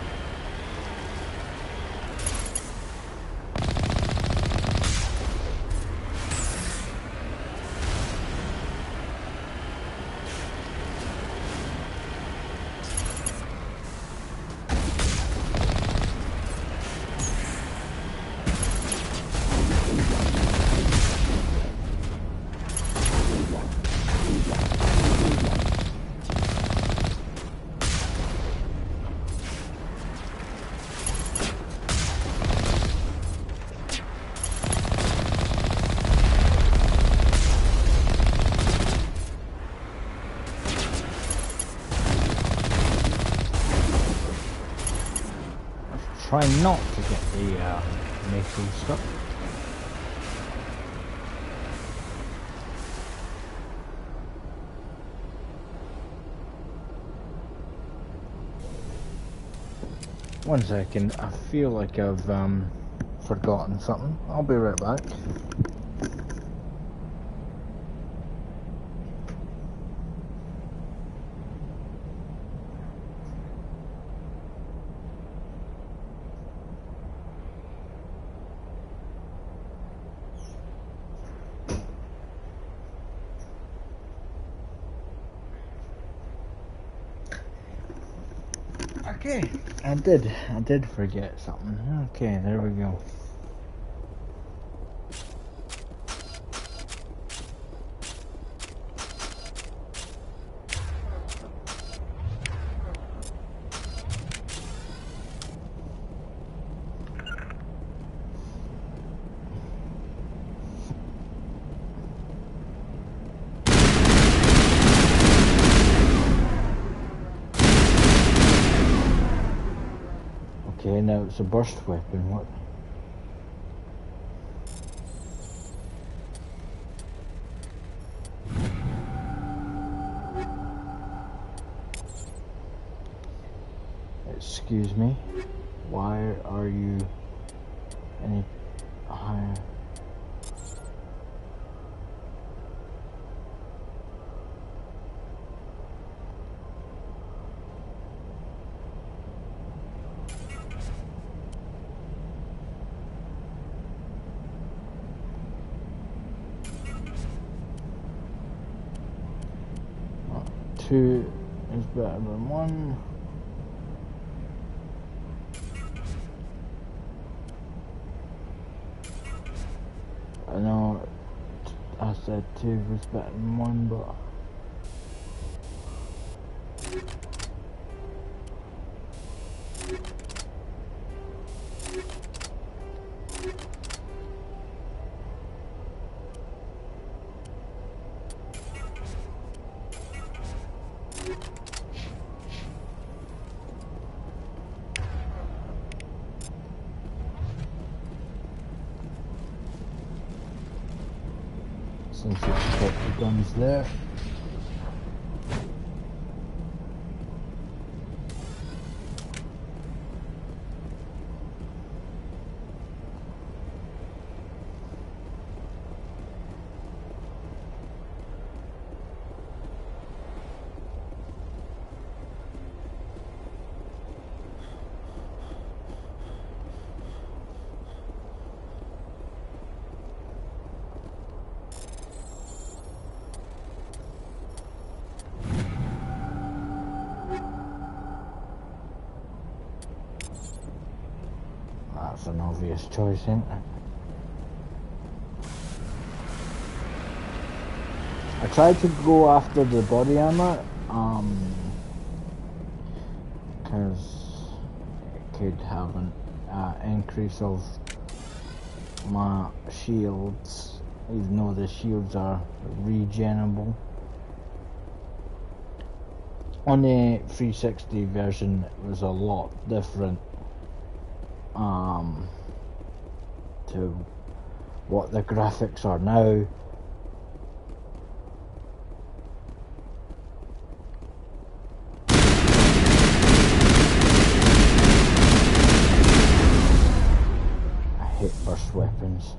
Try not to get the metal stuck. One second, I feel like I've forgotten something. I'll be right back. Okay, I did forget something. Okay, there we go. Okay, now it's a burst weapon. What? Excuse me. Why are you any higher? Two is better than one. I know I said two was better than one, but since it's got the guns there. That's an obvious choice, isn't it? I tried to go after the body armor, because it could have an increase of my shields, even though the shields are regenerable. On the 360 version, it was a lot different to what the graphics are now. I hate burst weapons.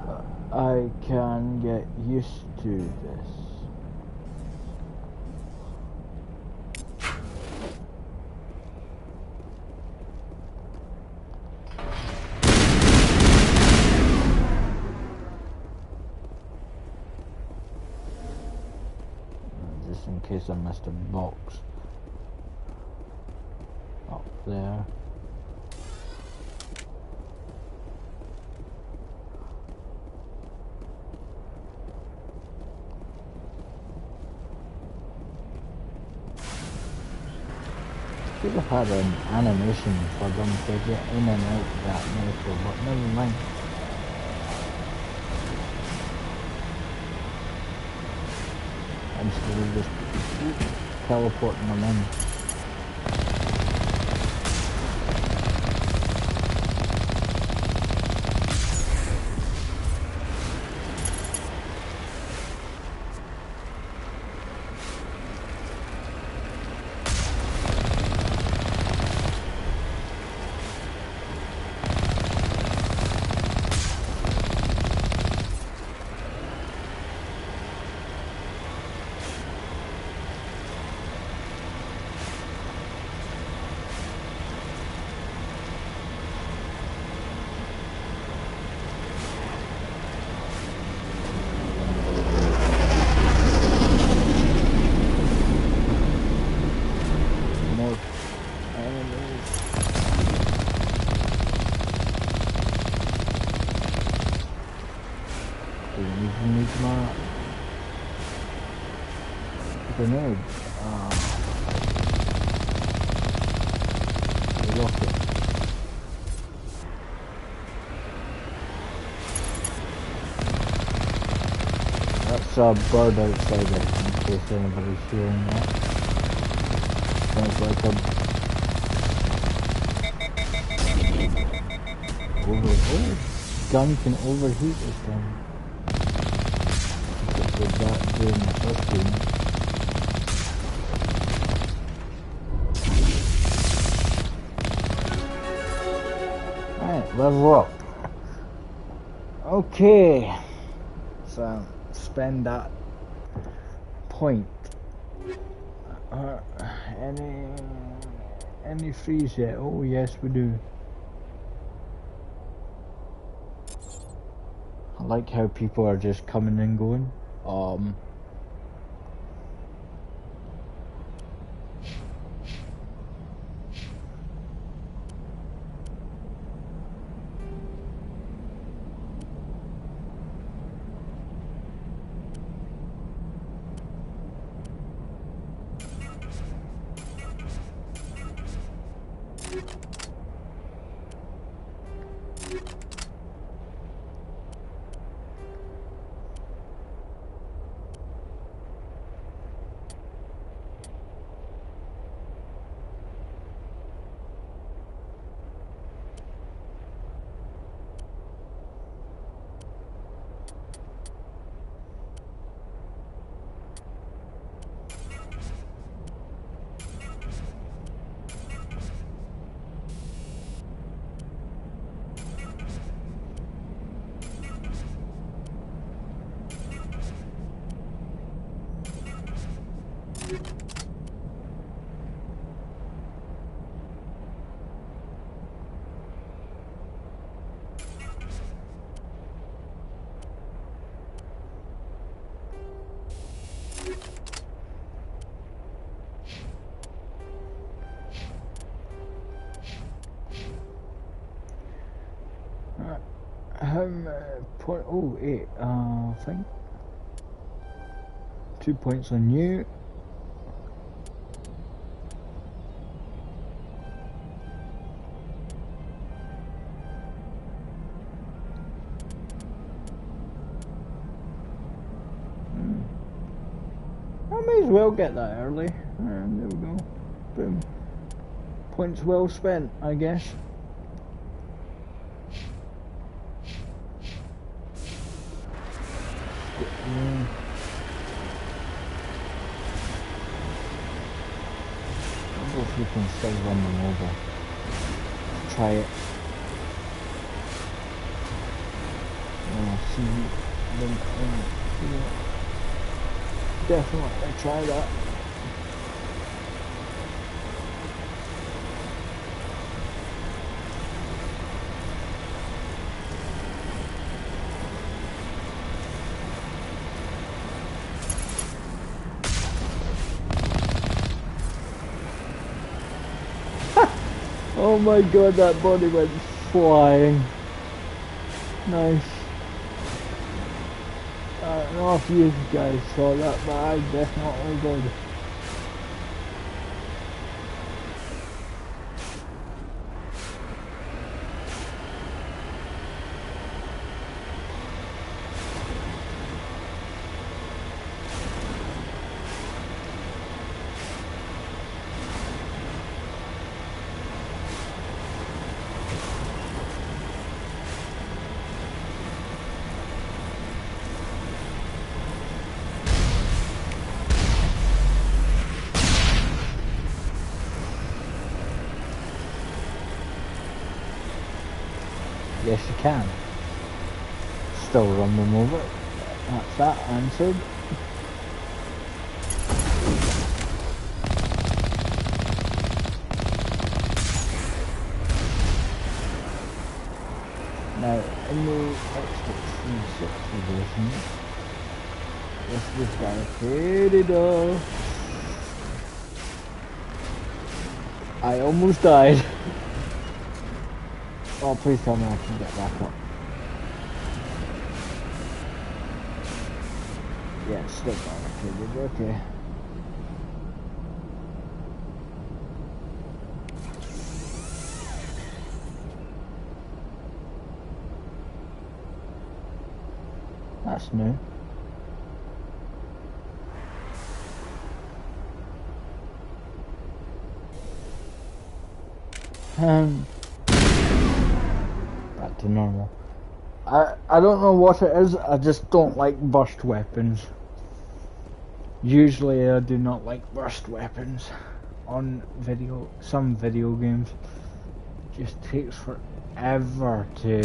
But I can get used to this. In case I missed a box up there. Should have had an animation for them to get in and out that nature, but never mind. Instead of just teleporting them in. grenade. Rocket. That's a bird outside it, in case anybody's hearing that. Sounds like a... Oh, gun can overheat this gun. Did that during the first game. Alright, level up. Okay. So, spend that point. Any freeze yet? Oh yes we do. I like how people are just coming and going. Oh, 8, I think. 2 points on you. I may as well get that early. And there we go. Boom. Points well spent, I guess. If you can still run them over. Try it. See them. Definitely try that. Oh my god, that body went flying. Nice. I don't know if you guys saw that, but I definitely did. Yes, you can. Still run them over. That's that answered. Now, in the Xbox 360 version, this was barricaded off. I almost died. Oh, please tell me I can get back up. Yeah, it's still barricaded, okay. That's new. Back to normal. I don't know what it is, I just don't like burst weapons. Usually I do not like burst weapons on some video games. It just takes forever to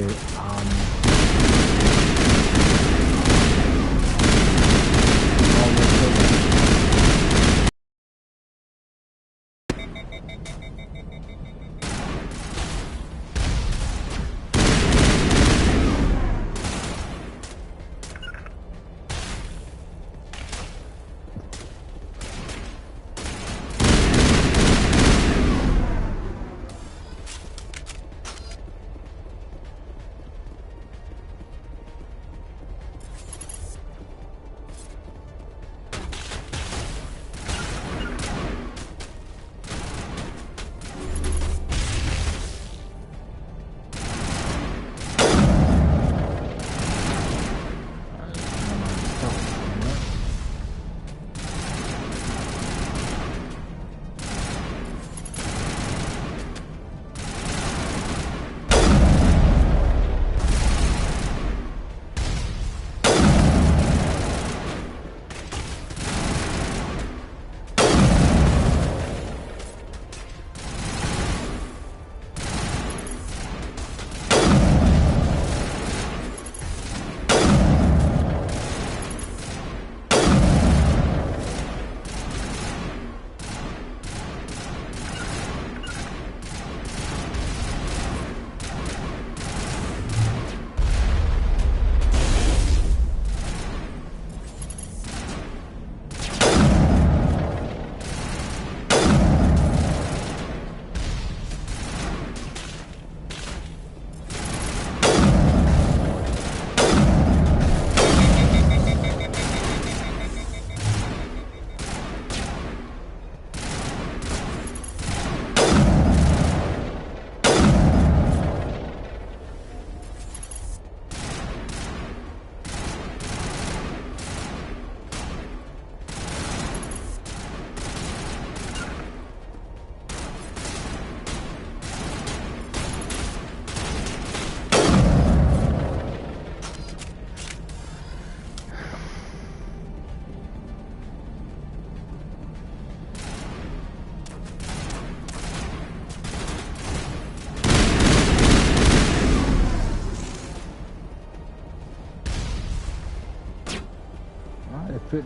put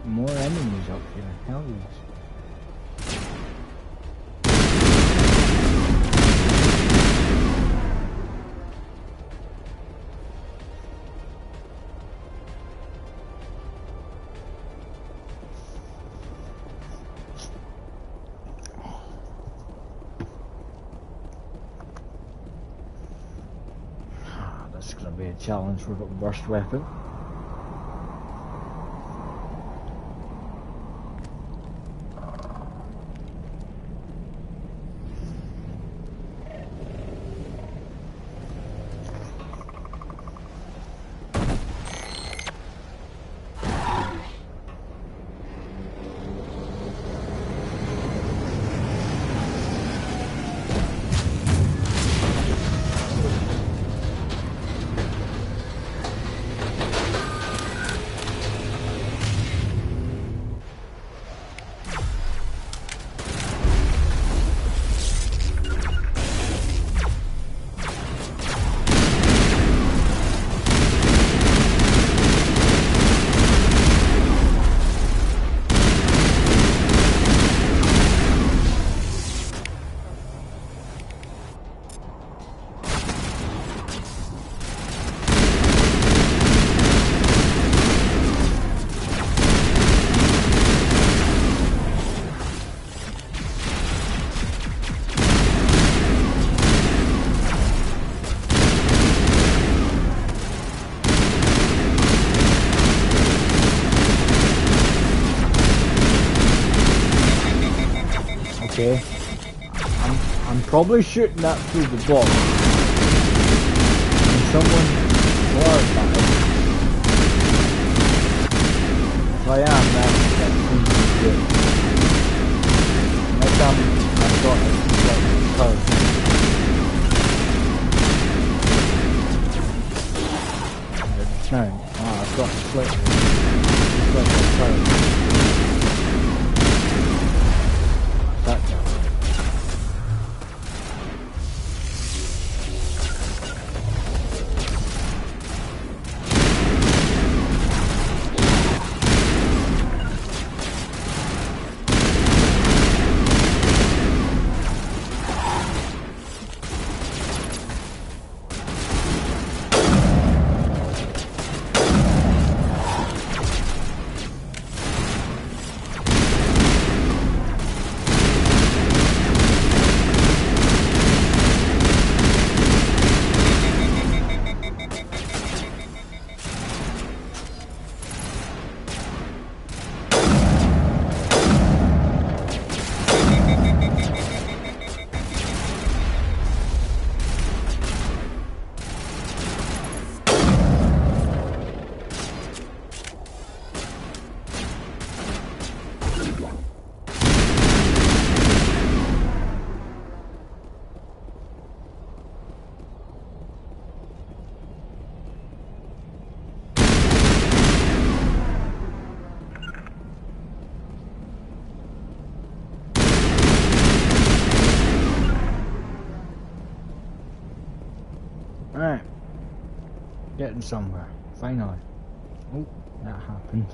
more enemies up here. Hell yes. This is going to be a challenge for the burst weapon. Okay. I'm probably shooting that through the box. And someone clarified I am, then that seems to be good. Next time I've got it, no, I've got to split the code. That's that. Right, getting somewhere, finally. Oh, that happened.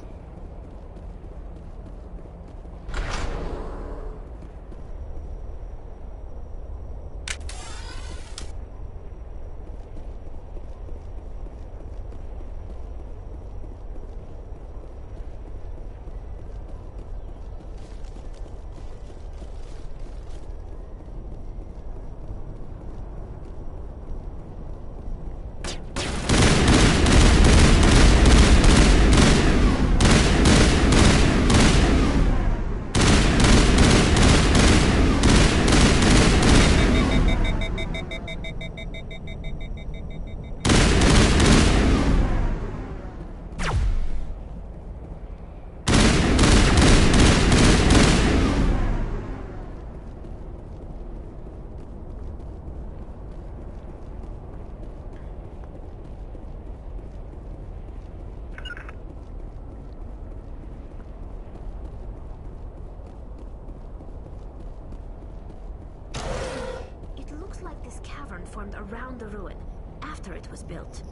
Formed around the ruin after it was built.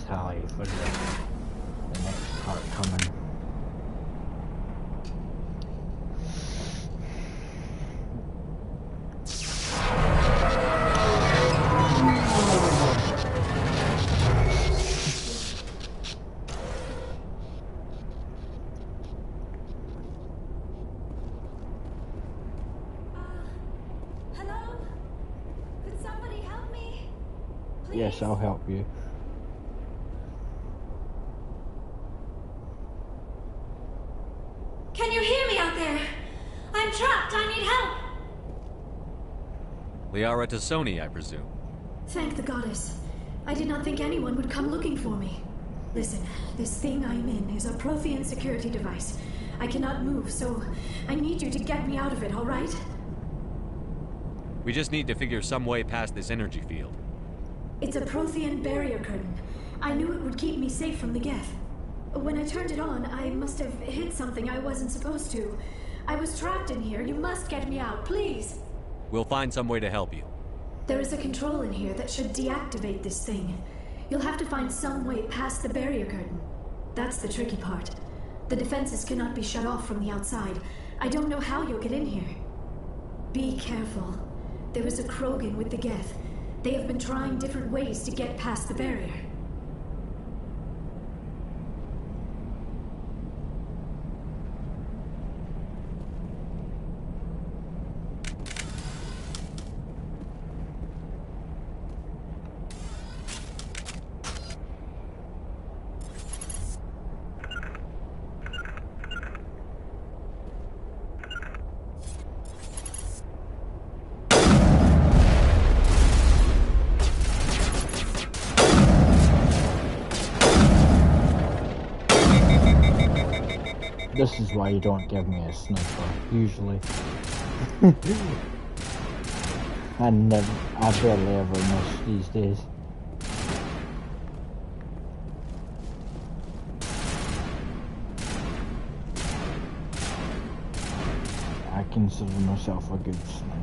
Tally for the next part coming. Hello? Could somebody help me? Please? Yes, I'll help you. Can you hear me out there? I'm trapped. I need help. Liara Tassoni, I presume. Thank the goddess. I did not think anyone would come looking for me. Listen, this thing I'm in is a Prothean security device. I cannot move, so I need you to get me out of it, all right? We just need to figure some way past this energy field. It's a Prothean barrier curtain. I knew it would keep me safe from the Geth. When I turned it on, I must have hit something I wasn't supposed to. I was trapped in here. You must get me out, please. We'll find some way to help you. There is a control in here that should deactivate this thing. You'll have to find some way past the barrier curtain. That's the tricky part. The defenses cannot be shut off from the outside. I don't know how you'll get in here. Be careful. There is a Krogan with the Geth. They have been trying different ways to get past the barrier. This is why you don't give me a sniper, usually. And I barely ever miss these days. I consider myself a good sniper.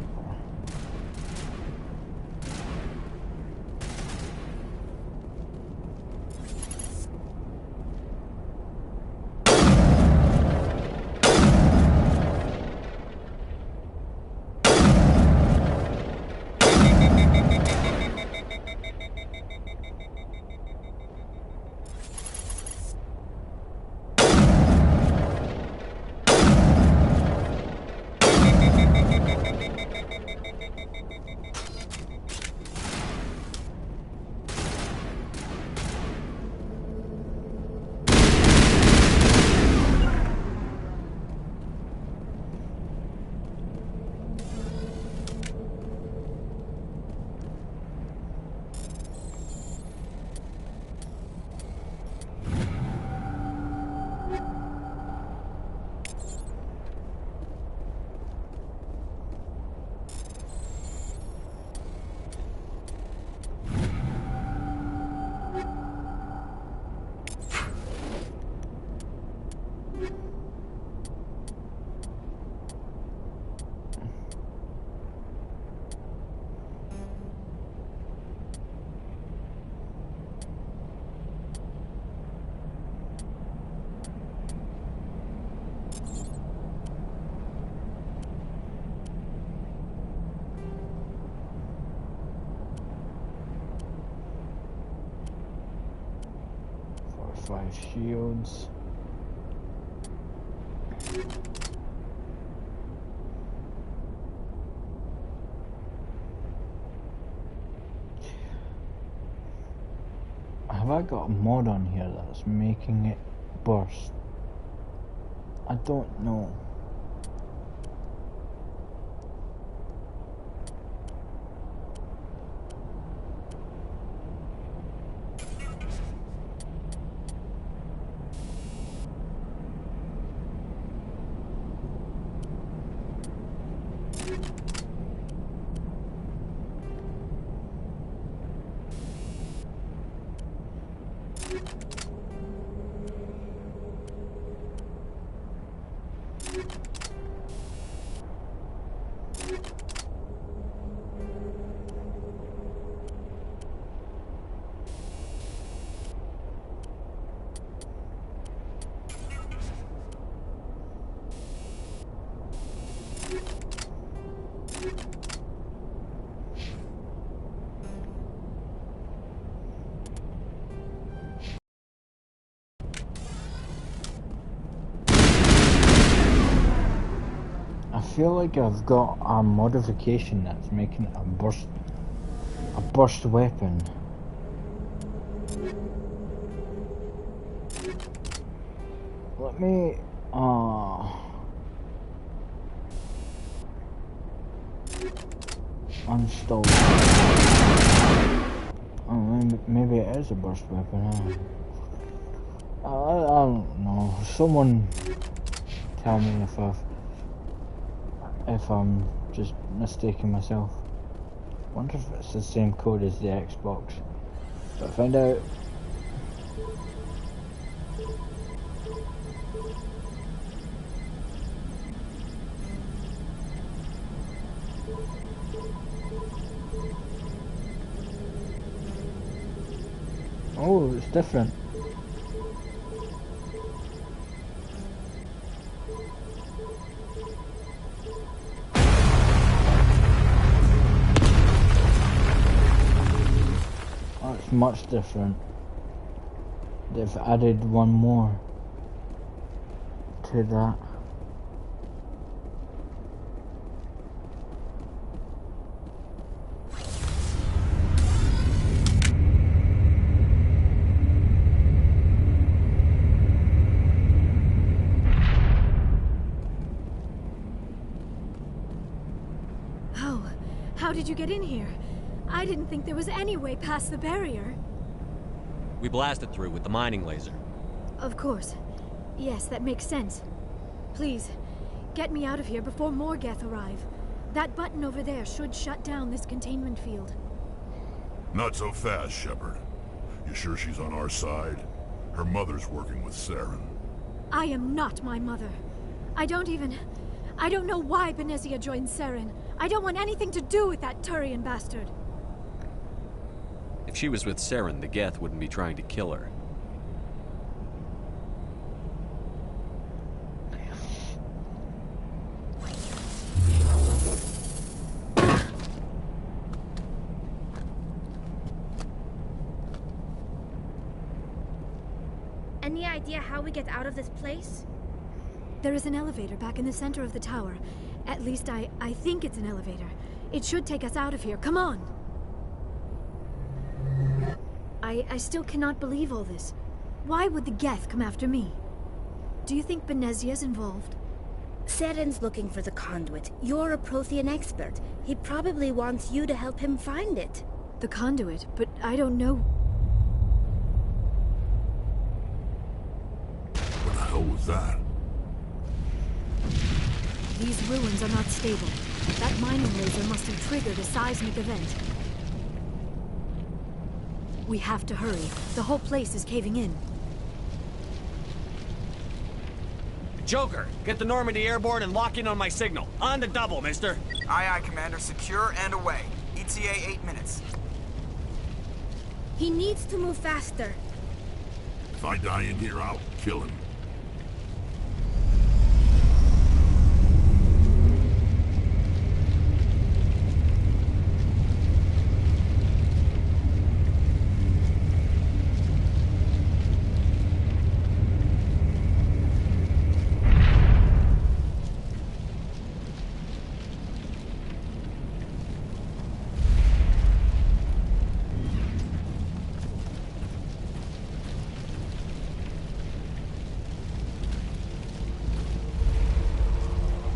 Five shields. Have I got a mod on here that's making it burst? I don't know. I feel like I've got a modification that's making it a burst weapon. Let me uninstall. Oh, maybe it is a burst weapon. I don't know. Someone tell me if I'm just mistaking myself. Wonder if it's the same code as the Xbox. But find out. Oh, it's different. That's much different. They've added one more to that. How did you get in here? I didn't think there was any way past the barrier. We blasted through with the mining laser. Of course. Yes, that makes sense. Please, get me out of here before more Geth arrive. That button over there should shut down this containment field. Not so fast, Shepard. You sure she's on our side? Her mother's working with Saren. I am not my mother. I don't know why Benezia joined Saren. I don't want anything to do with that Turian bastard. If she was with Saren, the Geth wouldn't be trying to kill her. Any idea how we get out of this place? There is an elevator back in the center of the tower. At least I think it's an elevator. It should take us out of here. Come on! I still cannot believe all this. Why would the Geth come after me? Do you think Benezia's involved? Saren's looking for the conduit. You're a Prothean expert. He probably wants you to help him find it. The conduit? But I don't know... What the hell was that? These ruins are not stable. That mining laser must have triggered a seismic event. We have to hurry. The whole place is caving in. Joker, get the Normandy airborne and lock in on my signal. On the double, mister. Aye, aye, Commander. Secure and away. ETA 8 minutes. He needs to move faster. If I die in here, I'll kill him.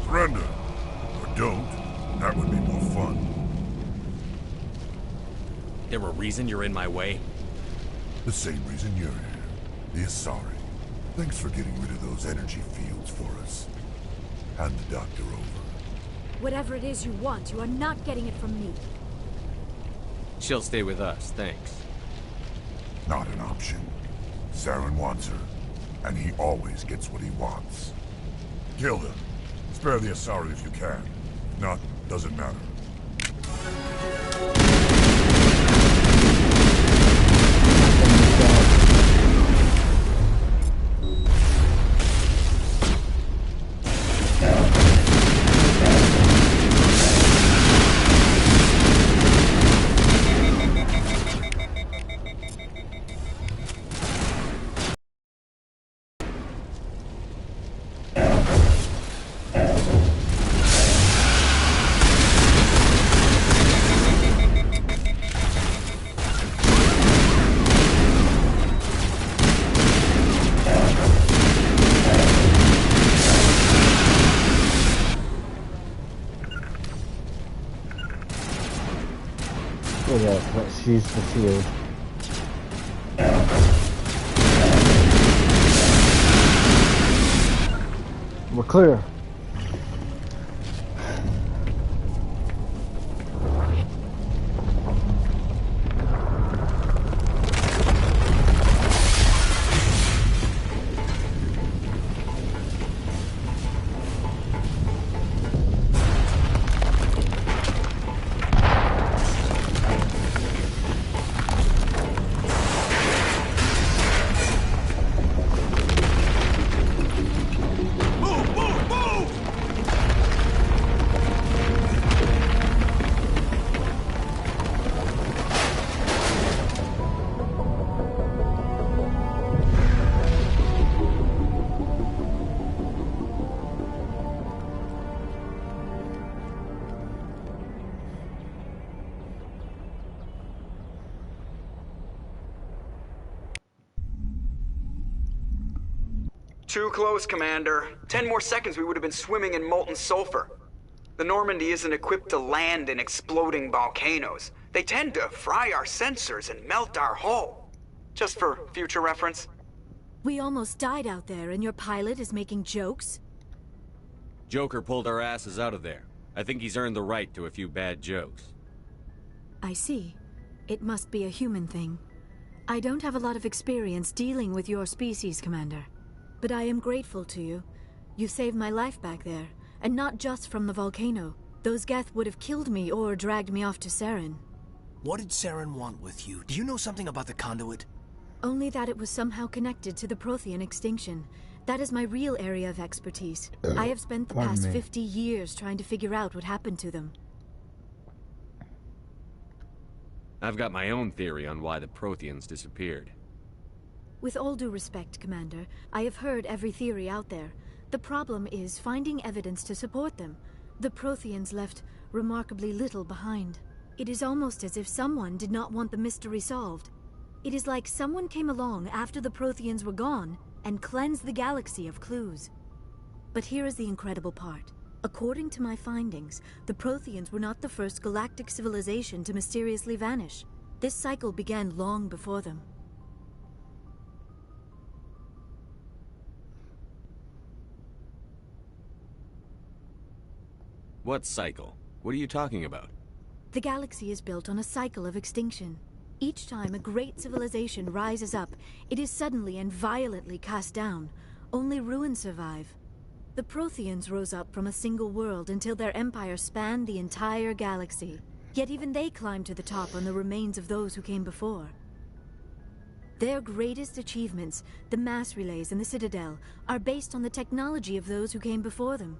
Surrender. Or don't. That would be more fun. There a reason you're in my way? The same reason you're here. The Asari. Thanks for getting rid of those energy fields for us. Hand the doctor over. Whatever it is you want, you are not getting it from me. She'll stay with us, thanks. Not an option. Saren wants her, and he always gets what he wants. Kill him. Spare the Asari if you can. If not, doesn't matter. Let's use the field. We're clear. Too close, Commander. 10 more seconds we would have been swimming in molten sulfur. The Normandy isn't equipped to land in exploding volcanoes. They tend to fry our sensors and melt our hull. Just for future reference. We almost died out there, and your pilot is making jokes? Joker pulled our asses out of there. I think he's earned the right to a few bad jokes. I see. It must be a human thing. I don't have a lot of experience dealing with your species, Commander. But I am grateful to you. You saved my life back there, and not just from the volcano. Those Geth would have killed me or dragged me off to Saren. What did Saren want with you? Do you know something about the conduit? Only that it was somehow connected to the Prothean extinction. That is my real area of expertise. I have spent the past 50 years trying to figure out what happened to them. I've got my own theory on why the Protheans disappeared. With all due respect, Commander, I have heard every theory out there. The problem is finding evidence to support them. The Protheans left remarkably little behind. It is almost as if someone did not want the mystery solved. It is like someone came along after the Protheans were gone and cleansed the galaxy of clues. But here is the incredible part. According to my findings, the Protheans were not the first galactic civilization to mysteriously vanish. This cycle began long before them. What cycle? What are you talking about? The galaxy is built on a cycle of extinction. Each time a great civilization rises up, it is suddenly and violently cast down. Only ruins survive. The Protheans rose up from a single world until their empire spanned the entire galaxy. Yet even they climbed to the top on the remains of those who came before. Their greatest achievements, the mass relays and the Citadel, are based on the technology of those who came before them.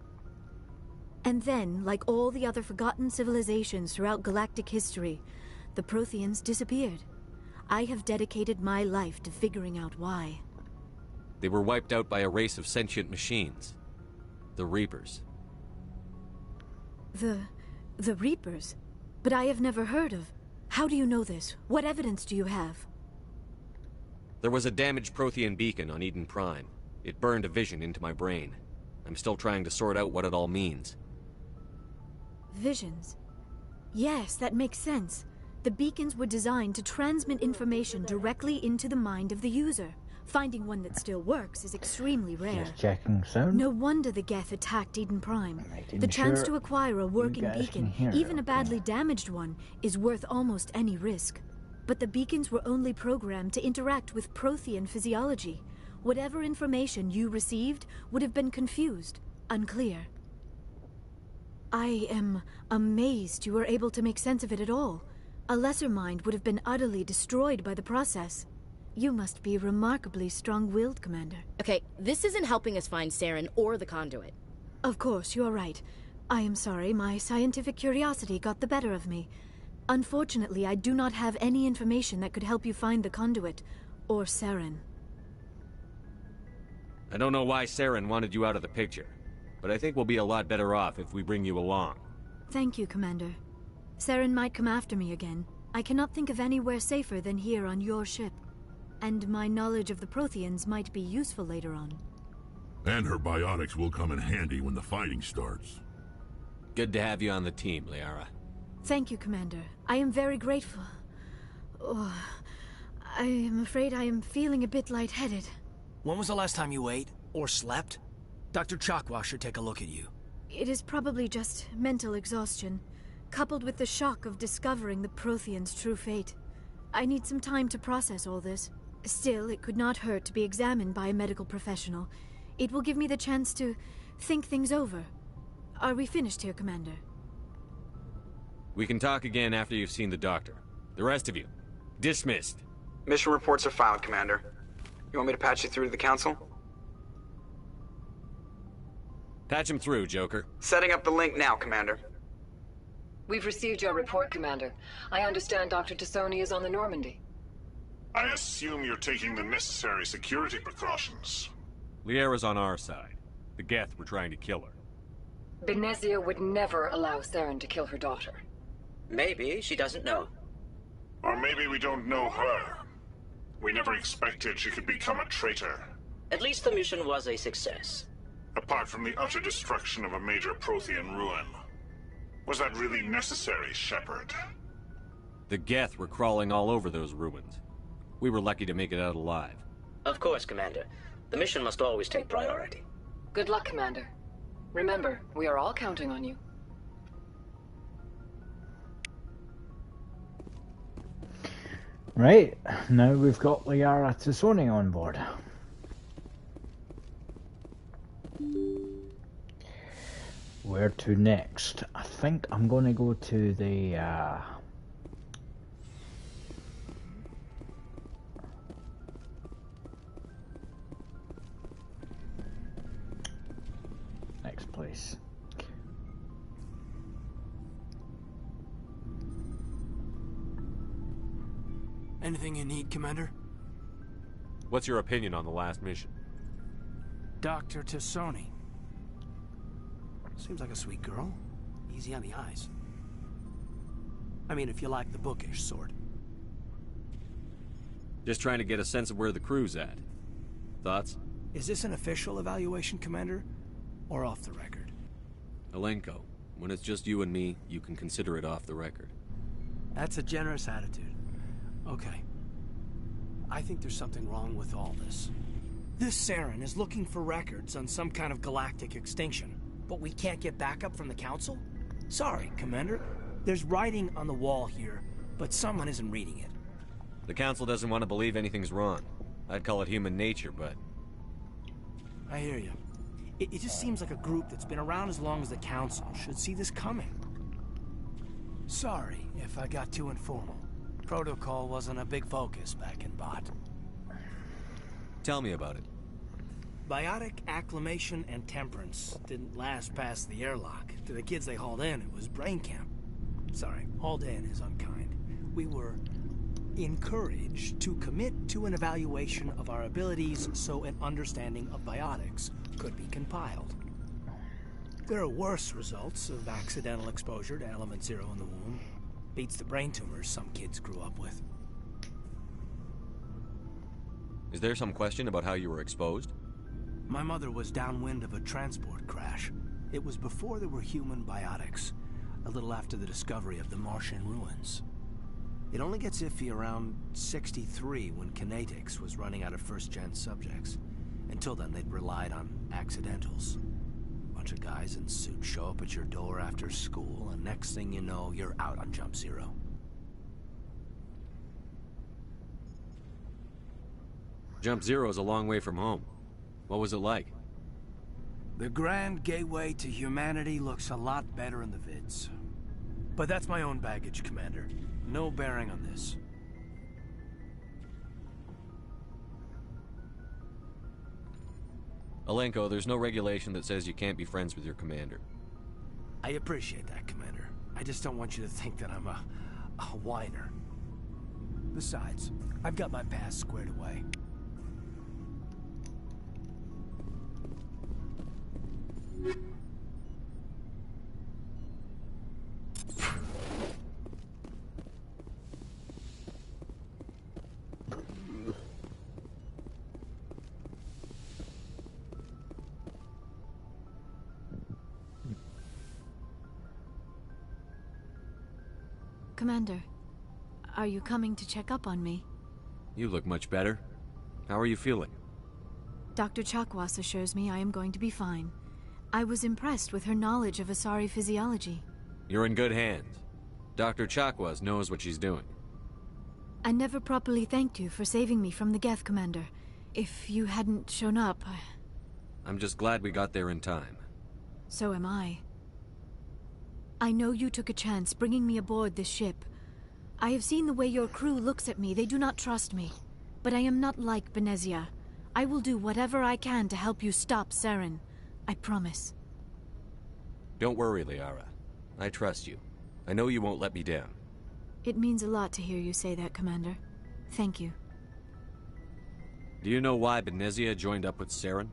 And then, like all the other forgotten civilizations throughout galactic history, the Protheans disappeared. I have dedicated my life to figuring out why. They were wiped out by a race of sentient machines. The Reapers. The Reapers? But I have never heard of. How do you know this? What evidence do you have? There was a damaged Prothean beacon on Eden Prime. It burned a vision into my brain. I'm still trying to sort out what it all means. Visions? Yes, that makes sense. The beacons were designed to transmit information directly into the mind of the user. Finding one that still works is extremely rare. Just checking sound. No wonder the Geth attacked Eden Prime. The chance to acquire a working beacon, even a badly damaged one, is worth almost any risk. But the beacons were only programmed to interact with Prothean physiology. Whatever information you received would have been confused, unclear. I am amazed you were able to make sense of it at all. A lesser mind would have been utterly destroyed by the process. You must be remarkably strong-willed, Commander. Okay, this isn't helping us find Saren or the conduit. Of course, you are right. I am sorry, my scientific curiosity got the better of me. Unfortunately, I do not have any information that could help you find the conduit, or Saren. I don't know why Saren wanted you out of the picture, but I think we'll be a lot better off if we bring you along. Thank you, Commander. Saren might come after me again. I cannot think of anywhere safer than here on your ship. And my knowledge of the Protheans might be useful later on. And her biotics will come in handy when the fighting starts. Good to have you on the team, Liara. Thank you, Commander. I am very grateful. Oh, I am afraid I am feeling a bit lightheaded. When was the last time you ate? Or slept? Dr. Chakwa should take a look at you. It is probably just mental exhaustion, coupled with the shock of discovering the Protheans' true fate. I need some time to process all this. Still, it could not hurt to be examined by a medical professional. It will give me the chance to think things over. Are we finished here, Commander? We can talk again after you've seen the doctor. The rest of you, dismissed. Mission reports are filed, Commander. You want me to patch you through to the Council? Patch him through, Joker. Setting up the link now, Commander. We've received your report, Commander. I understand Dr. Tassoni is on the Normandy. I assume you're taking the necessary security precautions. Liara's on our side. The Geth were trying to kill her. Benezia would never allow Saren to kill her daughter. Maybe she doesn't know. Or maybe we don't know her. We never expected she could become a traitor. At least the mission was a success. Apart from the utter destruction of a major Prothean ruin, was that really necessary, Shepard? The Geth were crawling all over those ruins. We were lucky to make it out alive. Of course, Commander. The mission must always take priority. Good luck, Commander. Remember, we are all counting on you. Right, now we've got Liara Tassoni on board. Where to next? I think I'm going to go to the next place. Anything you need, Commander? What's your opinion on the last mission? Dr. Tassoni. Seems like a sweet girl. Easy on the eyes. I mean, if you like the bookish sort. Just trying to get a sense of where the crew's at. Thoughts? Is this an official evaluation, Commander? Or off the record? Alenko, when it's just you and me, you can consider it off the record. That's a generous attitude. Okay. I think there's something wrong with all this. This Saren is looking for records on some kind of galactic extinction, but we can't get backup from the Council? Sorry, Commander. There's writing on the wall here, but someone isn't reading it. The Council doesn't want to believe anything's wrong. I'd call it human nature, but... I hear you. It just seems like a group that's been around as long as the Council should see this coming. Sorry if I got too informal. Protocol wasn't a big focus back in Bot. Tell me about it. Biotic acclimation and temperance didn't last past the airlock. To the kids they hauled in, it was brain camp. Sorry, hauled in is unkind. We were encouraged to commit to an evaluation of our abilities so an understanding of biotics could be compiled. There are worse results of accidental exposure to element 0 in the womb. Beats the brain tumors some kids grew up with. Is there some question about how you were exposed? My mother was downwind of a transport crash. It was before there were human biotics, a little after the discovery of the Martian ruins. It only gets iffy around 63 when Kinetics was running out of first-gen subjects. Until then, they'd relied on accidentals. Bunch of guys in suits show up at your door after school, and next thing you know, you're out on Jump Zero. Jump Zero's a long way from home. What was it like? The grand gateway to humanity looks a lot better in the vids. But that's my own baggage, Commander. No bearing on this. Alenko, there's no regulation that says you can't be friends with your commander. I appreciate that, Commander. I just don't want you to think that I'm a whiner. Besides, I've got my past squared away. Commander, are you coming to check up on me? You look much better. How are you feeling? Dr. Chakwas assures me I am going to be fine. I was impressed with her knowledge of Asari physiology. You're in good hands. Dr. Chakwas knows what she's doing. I never properly thanked you for saving me from the Geth, Commander. If you hadn't shown up, I'm just glad we got there in time. So am I. I know you took a chance bringing me aboard this ship. I have seen the way your crew looks at me. They do not trust me. But I am not like Benezia. I will do whatever I can to help you stop Saren. I promise. Don't worry, Liara. I trust you. I know you won't let me down. It means a lot to hear you say that, Commander. Thank you. Do you know why Benezia joined up with Saren?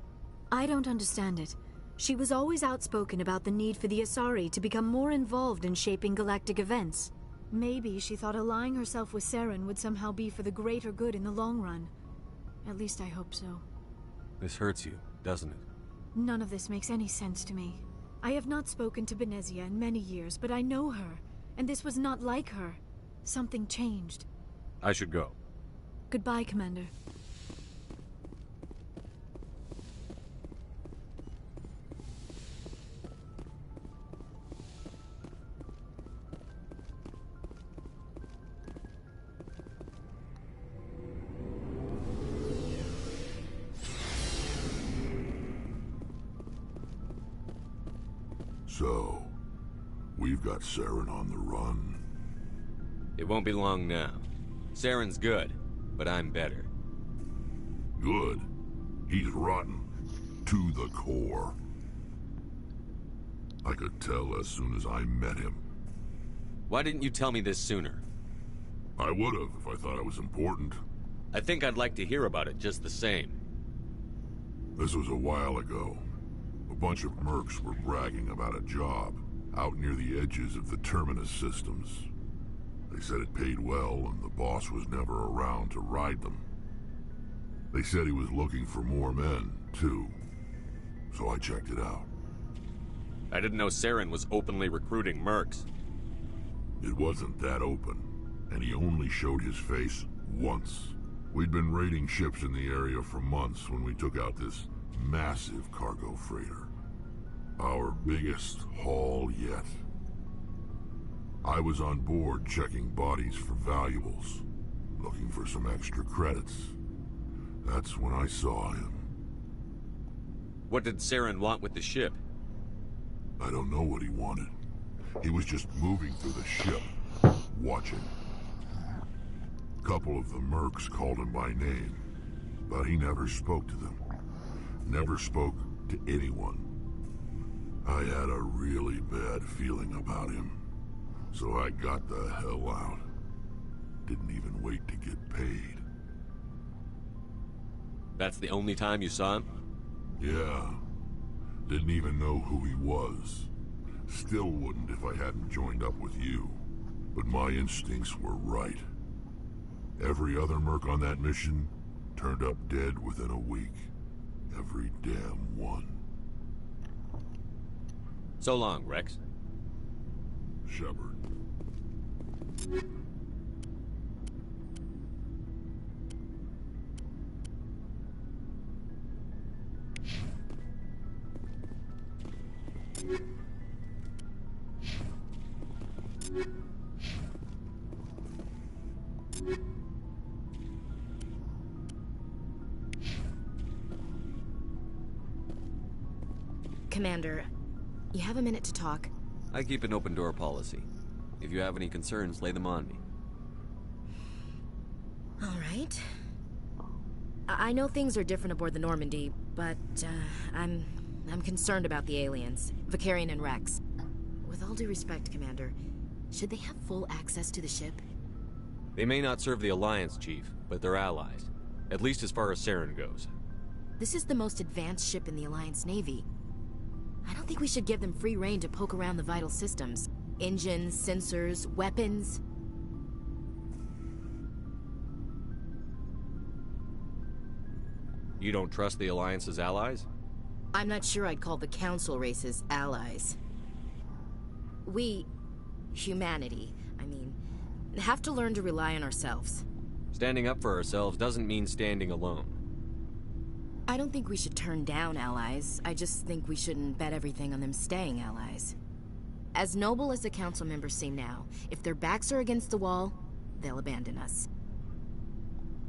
I don't understand it. She was always outspoken about the need for the Asari to become more involved in shaping galactic events. Maybe she thought allying herself with Saren would somehow be for the greater good in the long run. At least I hope so. This hurts you, doesn't it? None of this makes any sense to me. I have not spoken to Benezia in many years, but I know her, and this was not like her. Something changed. I should go. Goodbye, Commander. So, we've got Saren on the run. It won't be long now. Saren's good, but I'm better. Good? He's rotten. To the core. I could tell as soon as I met him. Why didn't you tell me this sooner? I would've if I thought it was important. I think I'd like to hear about it just the same. This was a while ago. A bunch of mercs were bragging about a job out near the edges of the Terminus systems. They said it paid well and the boss was never around to ride them. They said he was looking for more men, too. So I checked it out. I didn't know Saren was openly recruiting mercs. It wasn't that open, and he only showed his face once. We'd been raiding ships in the area for months when we took out this massive cargo freighter. Our biggest haul yet. I was on board checking bodies for valuables, looking for some extra credits. That's when I saw him. What did Saren want with the ship? I don't know what he wanted. He was just moving through the ship, watching. A couple of the mercs called him by name, but he never spoke to them. Never spoke to anyone. I had a really bad feeling about him, so I got the hell out. Didn't even wait to get paid. That's the only time you saw him? Yeah. Didn't even know who he was. Still wouldn't if I hadn't joined up with you. But my instincts were right. Every other merc on that mission turned up dead within a week. Every damn one. So long, Rex. Shepard. Commander, you have a minute to talk? I keep an open door policy. If you have any concerns, lay them on me. All right. I know things are different aboard the Normandy, but I'm concerned about the aliens, Vicarian and Rex. With all due respect, Commander, should they have full access to the ship? They may not serve the Alliance, Chief, but they're allies. At least as far as Saren goes. This is the most advanced ship in the Alliance Navy. I don't think we should give them free rein to poke around the vital systems. Engines, sensors, weapons. You don't trust the Alliance's allies? I'm not sure I'd call the Council races allies. We, humanity, I mean, have to learn to rely on ourselves. Standing up for ourselves doesn't mean standing alone. I don't think we should turn down allies. I just think we shouldn't bet everything on them staying allies. As noble as the Council members seem now, if their backs are against the wall, they'll abandon us.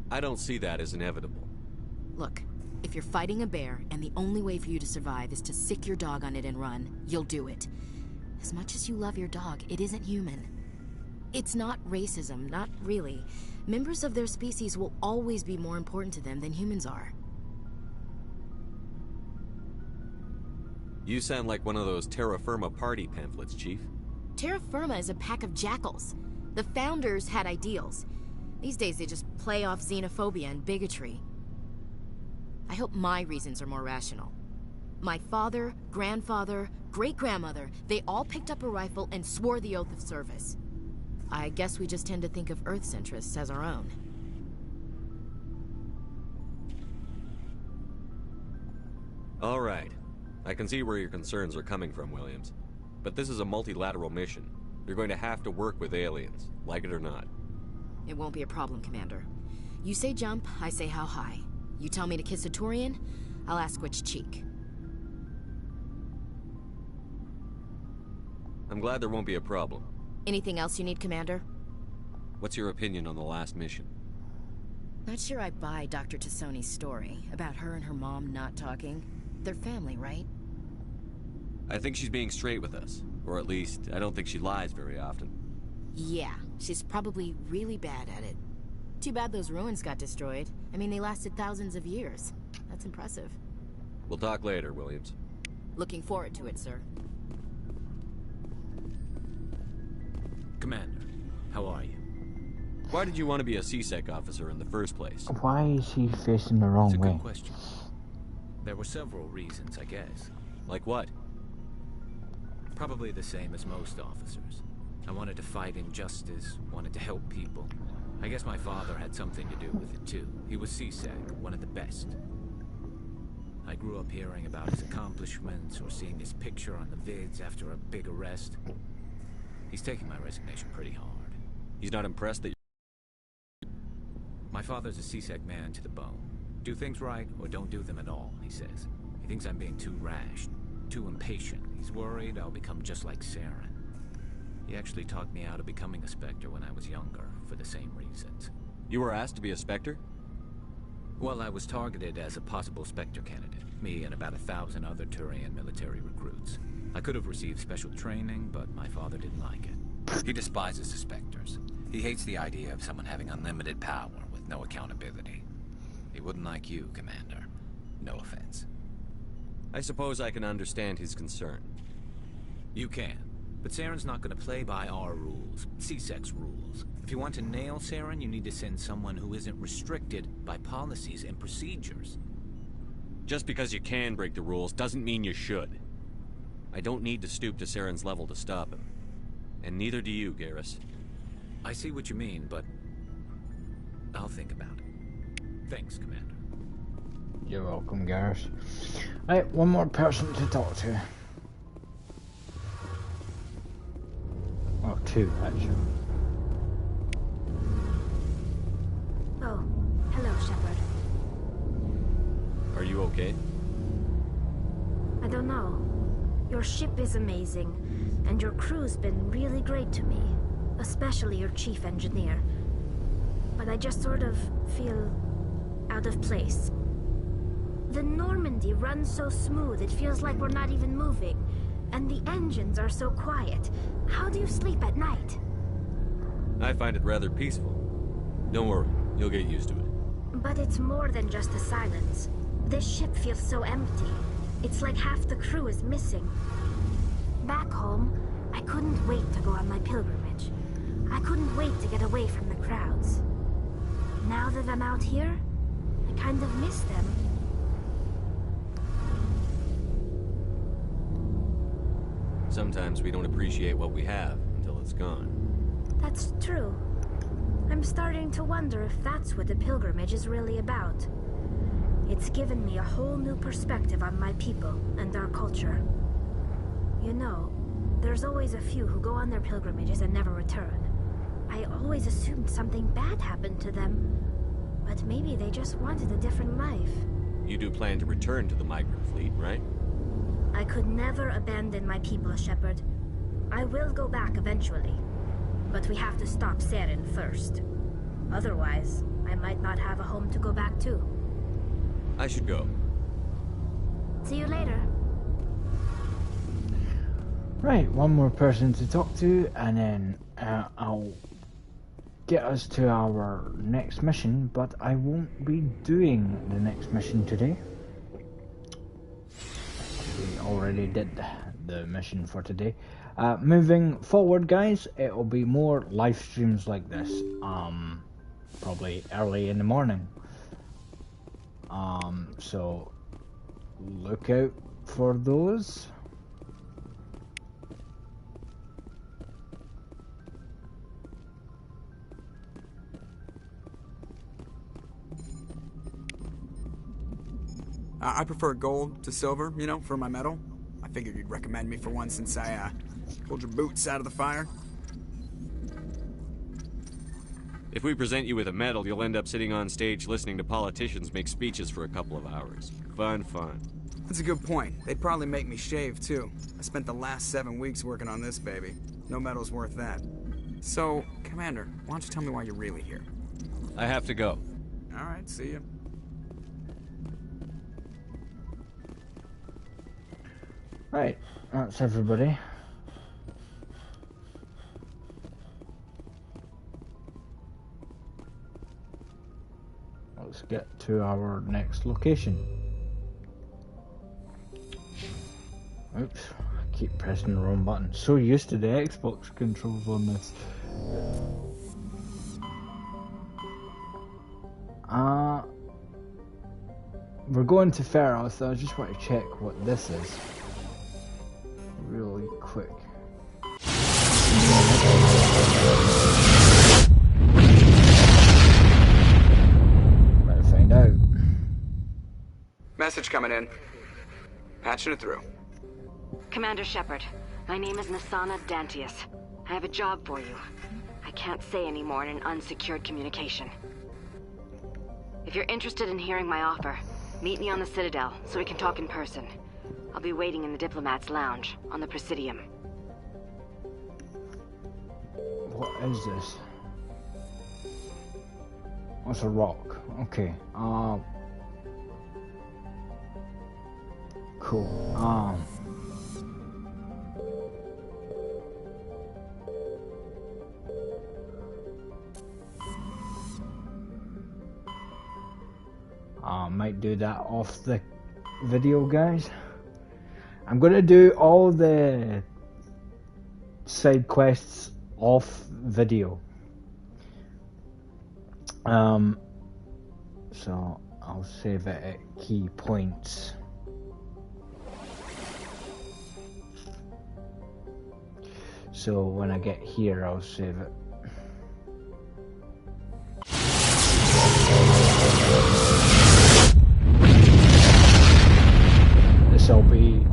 I don't see that as inevitable. Look, if you're fighting a bear and the only way for you to survive is to sick your dog on it and run, you'll do it. As much as you love your dog, it isn't human. It's not racism, not really. Members of their species will always be more important to them than humans are. You sound like one of those Terra Firma party pamphlets, Chief. Terra Firma is a pack of jackals. The founders had ideals. These days they just play off xenophobia and bigotry. I hope my reasons are more rational. My father, grandfather, great-grandmother, they all picked up a rifle and swore the oath of service. I guess we just tend to think of Earth's interests as our own. All right. I can see where your concerns are coming from, Williams. But this is a multilateral mission. You're going to have to work with aliens, like it or not. It won't be a problem, Commander. You say jump, I say how high. You tell me to kiss a Turian, I'll ask which cheek. I'm glad there won't be a problem. Anything else you need, Commander? What's your opinion on the last mission? Not sure I buy Dr. Tassoni's story about her and her mom not talking. They're family, right? I think she's being straight with us. Or at least, I don't think she lies very often. Yeah, she's probably really bad at it. Too bad those ruins got destroyed. I mean, they lasted thousands of years. That's impressive. We'll talk later, Williams. Looking forward to it, sir. Commander, how are you? Why did you want to be a CSEC officer in the first place? Why is he facing the wrong That's a way? good question. There were several reasons, I guess. Like what? Probably the same as most officers. I wanted to fight injustice, wanted to help people. I guess my father had something to do with it too. He was CSEC, one of the best. I grew up hearing about his accomplishments or seeing his picture on the vids after a big arrest. He's taking my resignation pretty hard. He's not impressed that My father's a CSEC man to the bone. Do things right or don't do them at all, he says. He thinks I'm being too rash, too impatient. He's worried I'll become just like Saren. He actually talked me out of becoming a Spectre when I was younger, for the same reasons. You were asked to be a Spectre? Well, I was targeted as a possible Spectre candidate. Me and about 1,000 other Turian military recruits. I could have received special training, but my father didn't like it. He despises the Spectres. He hates the idea of someone having unlimited power with no accountability. He wouldn't like you, Commander. No offense. I suppose I can understand his concern. You can. But Saren's not going to play by our rules, CSEC's rules. If you want to nail Saren, you need to send someone who isn't restricted by policies and procedures. Just because you can break the rules doesn't mean you should. I don't need to stoop to Saren's level to stop him. And neither do you, Garrus. I see what you mean, but I'll think about it. Thanks, Commander. You're welcome, Garrus. Right, one more person to talk to. Oh, two, actually. Oh, hello, Shepard. Are you okay? I don't know. Your ship is amazing, and your crew's been really great to me, especially your chief engineer. But I just sort of feel out of place. The Normandy runs so smooth, it feels like we're not even moving. And the engines are so quiet. How do you sleep at night? I find it rather peaceful. Don't worry, you'll get used to it. But it's more than just the silence. This ship feels so empty. It's like half the crew is missing. Back home, I couldn't wait to go on my pilgrimage. I couldn't wait to get away from the crowds. Now that I'm out here, I kind of miss them. Sometimes we don't appreciate what we have until it's gone. That's true. I'm starting to wonder if that's what the pilgrimage is really about. It's given me a whole new perspective on my people and our culture. You know, there's always a few who go on their pilgrimages and never return. I always assumed something bad happened to them. But maybe they just wanted a different life. You do plan to return to the migrant fleet, right? I could never abandon my people, Shepard. I will go back eventually. But we have to stop Saren first. Otherwise, I might not have a home to go back to. I should go. See you later. Right, one more person to talk to, and then I'll get us to our next mission, but I won't be doing the next mission today. We already did the mission for today. Moving forward, guys, it'll be more live streams like this, probably early in the morning. So look out for those. I prefer gold to silver, you know, for my medal. I figured you'd recommend me for one since I, pulled your boots out of the fire. If we present you with a medal, you'll end up sitting on stage listening to politicians make speeches for a couple of hours. Fun. That's a good point. They'd probably make me shave, too. I spent the last 7 weeks working on this baby. No medal's worth that. So, Commander, why don't you tell me why you're really here? I have to go. Alright, see ya. Right, that's everybody. Let's get to our next location. Oops, I keep pressing the wrong button. So used to the Xbox controls on this. We're going to Ferro, so I just want to check what this is. Really quick. Better find out. Message coming in. Patching it through. Commander Shepard, my name is Nasana Dantius. I have a job for you. I can't say anymore in an unsecured communication. If you're interested in hearing my offer, meet me on the Citadel so we can talk in person. I'll be waiting in the Diplomat's Lounge on the Presidium. What is this? What's a rock? Okay. Cool. Might do that off the video, guys. I'm gonna do all the side quests off video. So I'll save it at key points. So when I get here, I'll save it. This'll be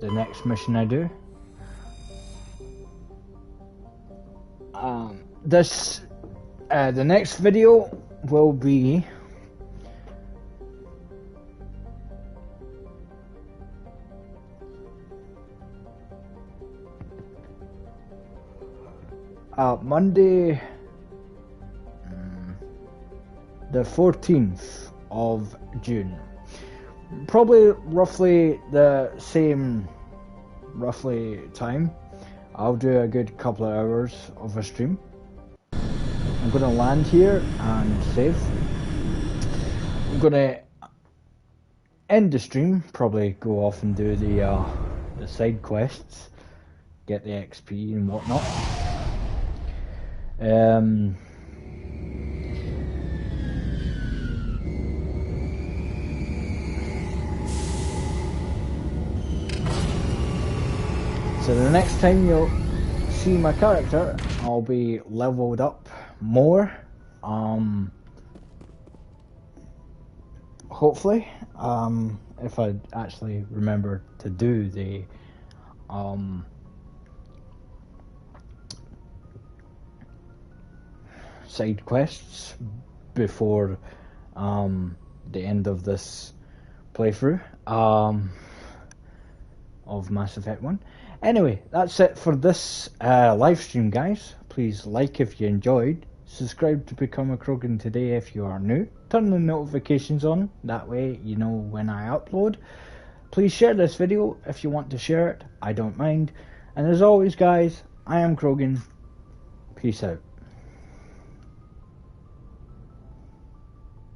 the next mission I do. The next video will be Monday, the 14th of June. Probably roughly the same time. I'll do a good couple of hours of a stream. I'm gonna land here and save. I'm gonna end the stream, probably go off and do the side quests, get the XP and whatnot. So the next time you'll see my character, I'll be leveled up more. Hopefully, if I actually remember to do the side quests before the end of this playthrough of Mass Effect 1. Anyway, that's it for this live stream, guys. Please like if you enjoyed. Subscribe to become a Krogan today if you are new. Turn the notifications on, that way you know when I upload. Please share this video if you want to share it. I don't mind. And as always, guys, I am Krogan. Peace out.